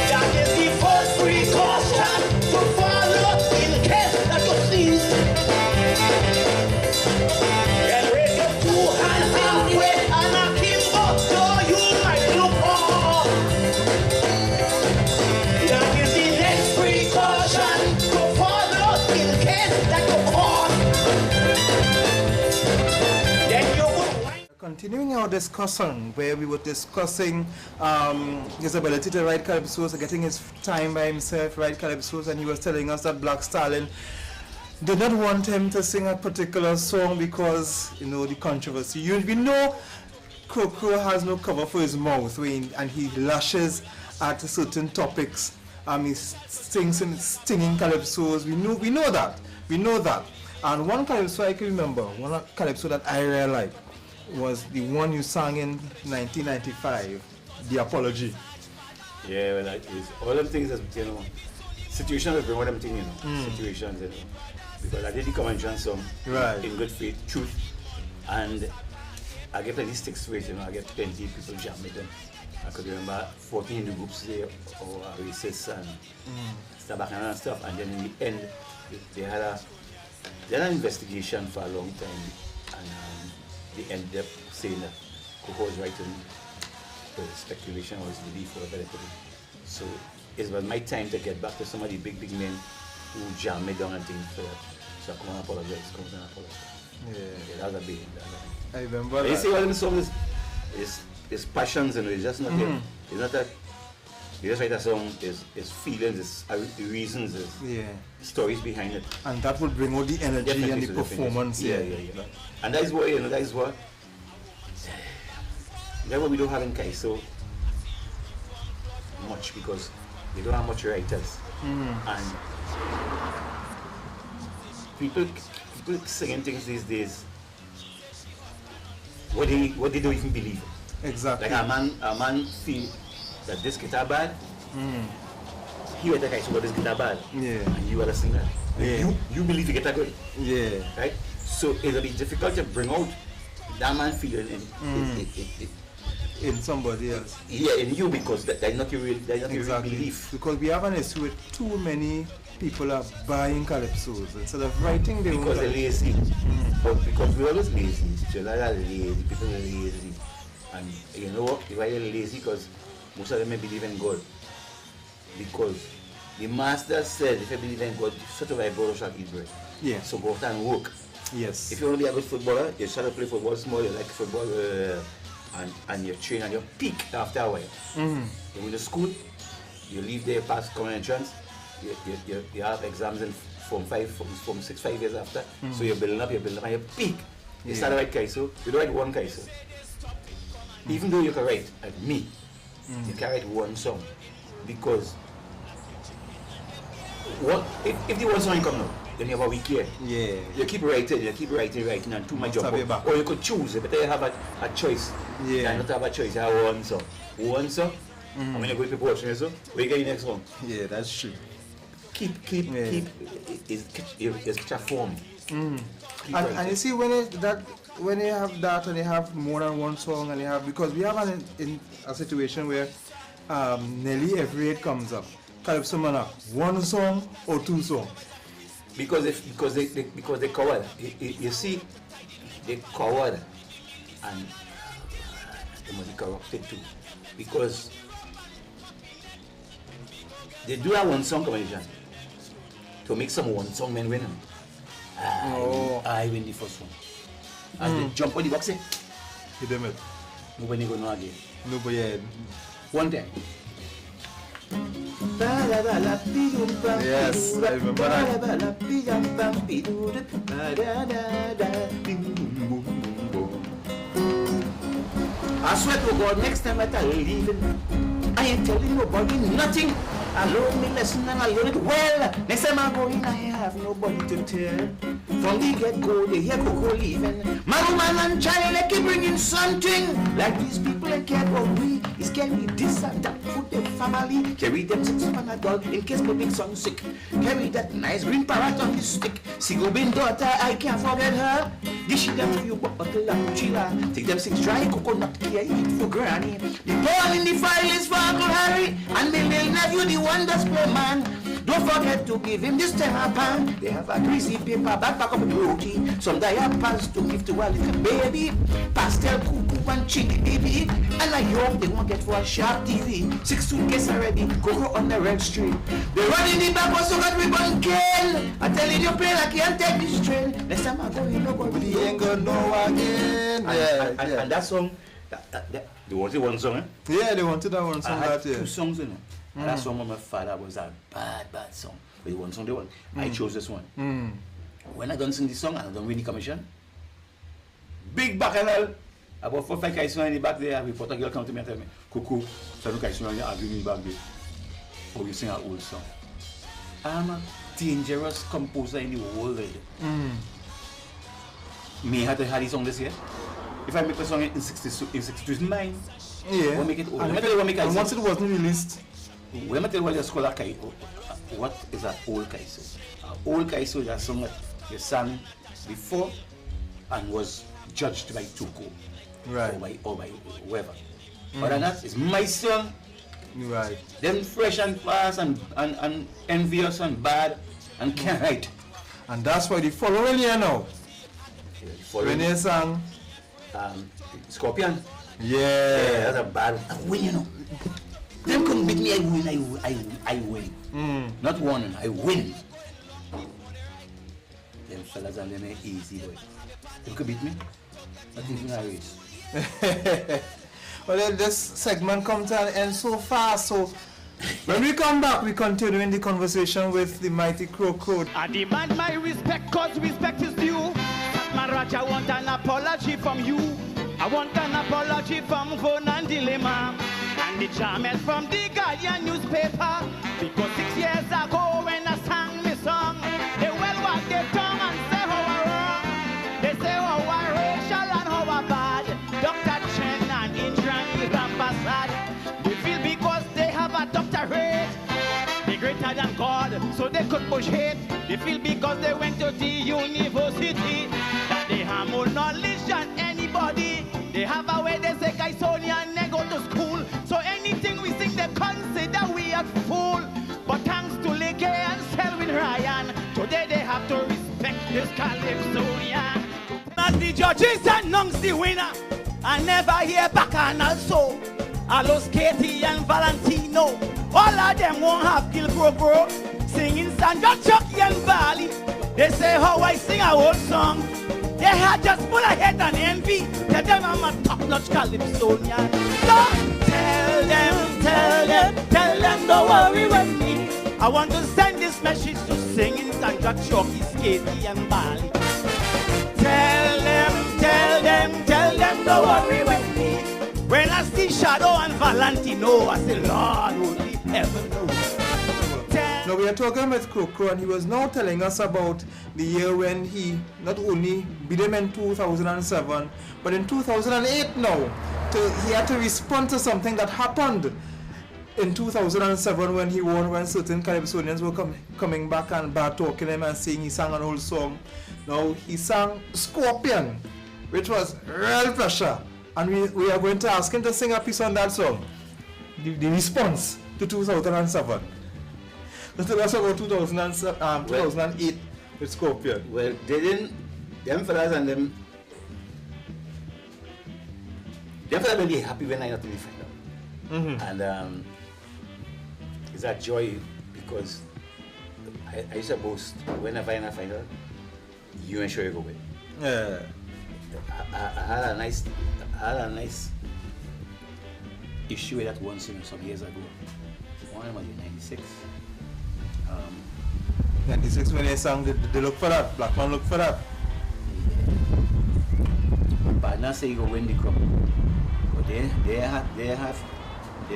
That is the first precaution to follow in case that you sneeze. Get ready to hand halfway and a kimbo, so you might look off. That is the next precaution. Continuing our discussion, where we were discussing his ability to write calypsos, getting his time by himself, write calypsos, and he was telling us that Black Stallion did not want him to sing a particular song because, you know, the controversy. We know Crow has no cover for his mouth and he lashes at certain topics. He sings in stinging calypsos. We know that. And one calypso I can remember, one calypso that I really like, was the one you sang in 1995, The Apology. Yeah, well, it's all them things that, you know, situations that bring all them things, you know, situations, you know. Because I did the convention song in good faith, truth, and I get plenty sticks for it, you know, I get plenty people jam with them. I could remember 14 in the groups there, or racists and stuff and stuff, and then in the end, they had an investigation for a long time, and they ended up saying that Coco was right and the speculation was belief or whatever. So it was my time to get back to some of the big men who jammed me down and things for that. So I come and apologize, Yeah, that was a big. I remember You see, all them songs is passions, and it's just not it's not that you just write a song, it's feelings, it's reasons, it's stories behind it. And that would bring out the energy and the performance. Yeah. And that is what, you know, that's what we don't have in Kaiso much, because they don't have much writers. And people singing things these days, what they don't even believe. Exactly. Like a man feel that this guitar bad, he went to Kaiso, but this guitar bad. And you are a singer. You believe the guitar good. Right? So it'll be difficult to bring out that man feeling in somebody else. Yeah, in you, because that's not your real belief. Because we have an issue with too many people are buying calypsos instead of writing their own. Because they're lazy. But because we're always lazy. Children are lazy, people are lazy. And you know what? Why they're lazy? Because most of them may believe in God. Because the master said, if you believe in God, such a way God shall eat bread. Yeah. So go out and work. Yes. If you want to be a good footballer, you start to play football small, you like football, and you train and you peak after a while. You go to school, you leave there, pass common entrance, you have exams in Form 6, 5 years after. So you're building up, and you peak. You start to write Kaiso, you don't write one Kaiso. Even though you can write, like me, you can write one song. Because what if the one song come out, then you have a week here. You keep writing, and too much job. Or you could choose, but you have a choice. You not have a choice, you have one song. One song, and when you go to people watching so, where you get your next one? Yeah, that's true. Keep, it's such a form. And you see, when you have that and you have more than one song, and you have, because we have a situation where nearly every year it comes up. Calypso man have one song or two songs. Because they covered. You see, they covered, and they must be corrupted too. Because they do have one song competition to make some one song men win. I win the first one. As they jump on the box, nobody gonna know again. Nobody. One time. Yes, I remember that. I swear to God, next time I leave, I ain't telling nobody nothing. I learn me lesson and I learn it well. Next time I go in, I have nobody to tell. From the get-go, they hear Coco leaving. Man, woman, and child, they keep bringing something. Like these people, they care about we. It's carry this and that for their family. Carry them 6 on a dog in case my big son sick. Carry that nice green parrot on his stick. See, go bin daughter, I can't forget her. Dish them for you, bottle and chilla. Take them 6 dry coconut care, eat for granny. The ball in the file is for Uncle Harry. And my little nephew, the wonder spray man. Don't forget to give him this terrapin. They have a greasy paper back up with roti. Some diapers to give to a little baby. Pastel cuckoo and chili baby. And I hope they won't get for a sharp TV. 6 suitcases already, cocoa on the red street. They run in the back so that we gon' kill. I tell you, play like you can't take this train. Next time I go, you know what we ain't gonna know again. And that song, they wanted one song, eh? Yeah, they wanted that one song. I had that year. 2 songs in it. And that song with my father was a bad song. But one song they want. I chose this one. When I done sing this song and I done win the commission, big bacchanal, about 4 or 5 guys in the back there, a reporter girl come to me and tell me, Cuckoo, so look guys you argue me back there. Oh, you sing an old song. I'm a dangerous composer in the world. Me had to have this song this year. If I make the song in 62 mine, Yeah. make it old. And once it wasn't released. When I tell you what it's called a kaiso, what is an old kaiso? An old kaiso is a song that you sang before and was judged by Tuko. Right. Or by whoever. But than that, it's my song. Right. Them fresh and fast and envious and bad and can't write. And that's why the following year now. When they sang Scorpion. Yeah. That's a bad one. When you know. Them couldn't beat me, I win. Not one, I win. Them fellas and them ain't easy, boy. They could beat me. Not even a race. Well, then this segment comes to an end so fast. So when we come back, we continue in the conversation with the mighty Crow Code. I demand my respect, cause respect is due. Maharaj, I want an apology from you. I want an apology from Vonan Dilemma. And the Jamel from the Guardian newspaper. Because 6 years ago when I sang my song, they well wag their tongue and say how I wrong. They say how I racial and how I bad. Dr. Chen and Indran with Ambassad. They feel because they have a doctorate, they greater than God, so they could push hate. They feel because they went to the university that they have more knowledge than anybody. They have a way they say Kaisonia and they go to school. So anything we sing, they consider we are fool. But thanks to Leke and Selwyn Ryan, today they have to respect this Calypsonian. As the judges announce the winner, I never hear back and also Alos Katie and Valentino. All of them won't have Kill Bro singing Sandra, Chucky and Bali. They say how I sing a old song. They had just full of hate and envy. Tell them I'm a top-notch Calypsonian. So tell them, don't worry with me. I want to send this message to singing Sandra, Chucky, Katie and Bali. Tell them, don't worry with me. When I see Shadow and Valentino, I say, Lord, only heaven knows. Now we are talking with Crow, and he was now telling us about the year when he not only beat them in 2007, but in 2008 now, he had to respond to something that happened in 2007 when he won, when certain Calypsonians were coming back and bad talking him and saying he sang an old song. Now he sang Scorpion, which was real pressure. And we are going to ask him to sing a piece on that song. The response to 2007. Let's tell us about 2008 with Scorpion. Well, they didn't, them fellas and them fellas really happy when I got to the final. And it's a joy because I used to boast whenever in a final, you ensure you go win. Yeah. I had a nice issue with that one singer some years ago. One was in 96. 96 when they sang they look for that, Black Man Look for That. But not say you go win the cup. But they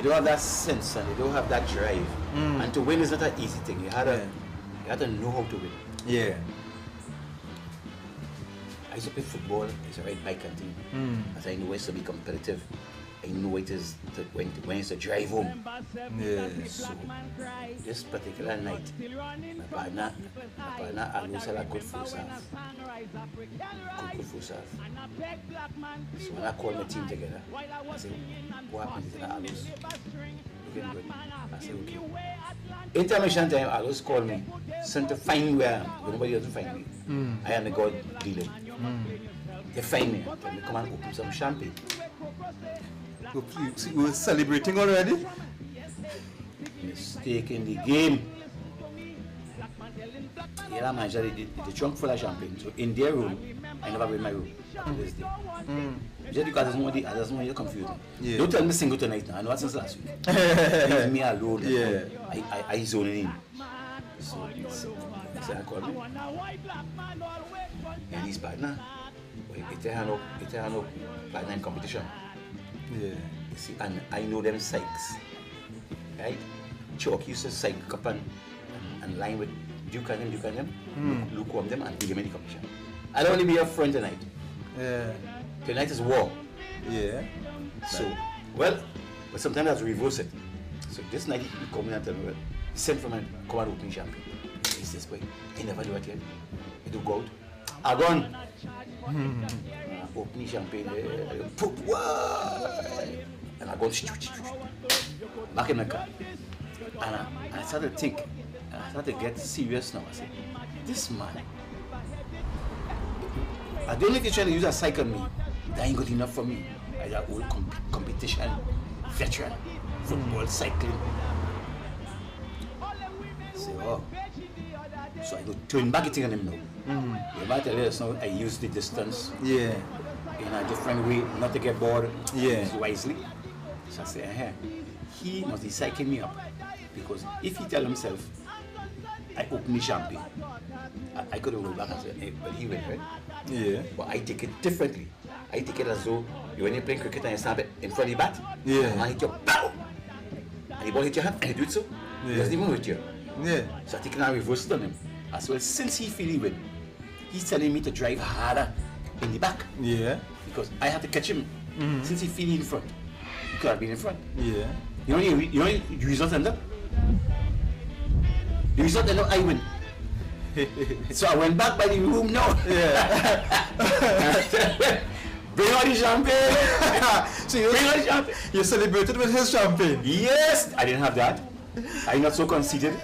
don't have that sense and they don't have that drive. And to win is not an easy thing. You have to know how to win. Yeah. I used to play football, I used to ride bike and team. As I know it's to be competitive. I know it is when it's a drive home. Yeah. So this particular night, my partner Alusa had good full serve. Good full serve. So when I called my team together, I said, what happened to Alus? Looking good. I said, okay. Intermission time, always call me. Send to find me where I am. Nobody doesn't find me. I am the God dealing. They find me. Tell me, come and open some champagne. You were celebrating already? Mistake in the game. Yeah, manager, the trunk full of champagne. So in their room, I never bring my room to this day. Just because I just want you to confuse me. Yeah. Don't tell me single tonight now. I know what since last week. Leave me alone. Yeah. I zone in. So I call me. And his partner, it's a partner in competition. Yeah. You see, and I know them psychs. Right? Chalk used to psych up and line with Duke and them, look on them and beat them in the competition. I don't want to be your friend tonight. Yeah. Tonight is war. Yeah. So, well, but sometimes I have to reverse it. So this night he come in and tell me, well, he sent for me, come and open champagne. He says, boy, he never do it yet. He do go out. I gone. Open champagne, poop, and I go back in the car. And I started to think, and I started to get serious now. I said, this man, I don't know if you're trying to use a psych on me. That ain't good enough for me. I got old competition, veteran, football, cycling. I say, oh. So I go turn back it on him now. You might tell us now I use the distance. Yeah. In a different way, not to get bored. Yeah. Wisely. So I say, he must be psyching me up. Because if he tell himself, I open the champagne, I could have rolled back and said, hey, but he went, right? Yeah. But I take it differently. I take it as though when you're playing cricket and you snap it in front of the bat, yeah. and I hit your pow! And the ball hit your hand and you do it so. Yeah. It doesn't even hit you. Yeah. So I take it and reverse it on him. As well, since he feel he win, he's telling me to drive harder in the back. Yeah. Because I have to catch him. Since he feel in front, he could have been in front. Yeah. You know the result end up? The result ended up, I win. So I went back by the room now. Yeah. Bring out the champagne. So bring out the champagne. You celebrated with his champagne? Yes. I didn't have that. I'm not so conceited.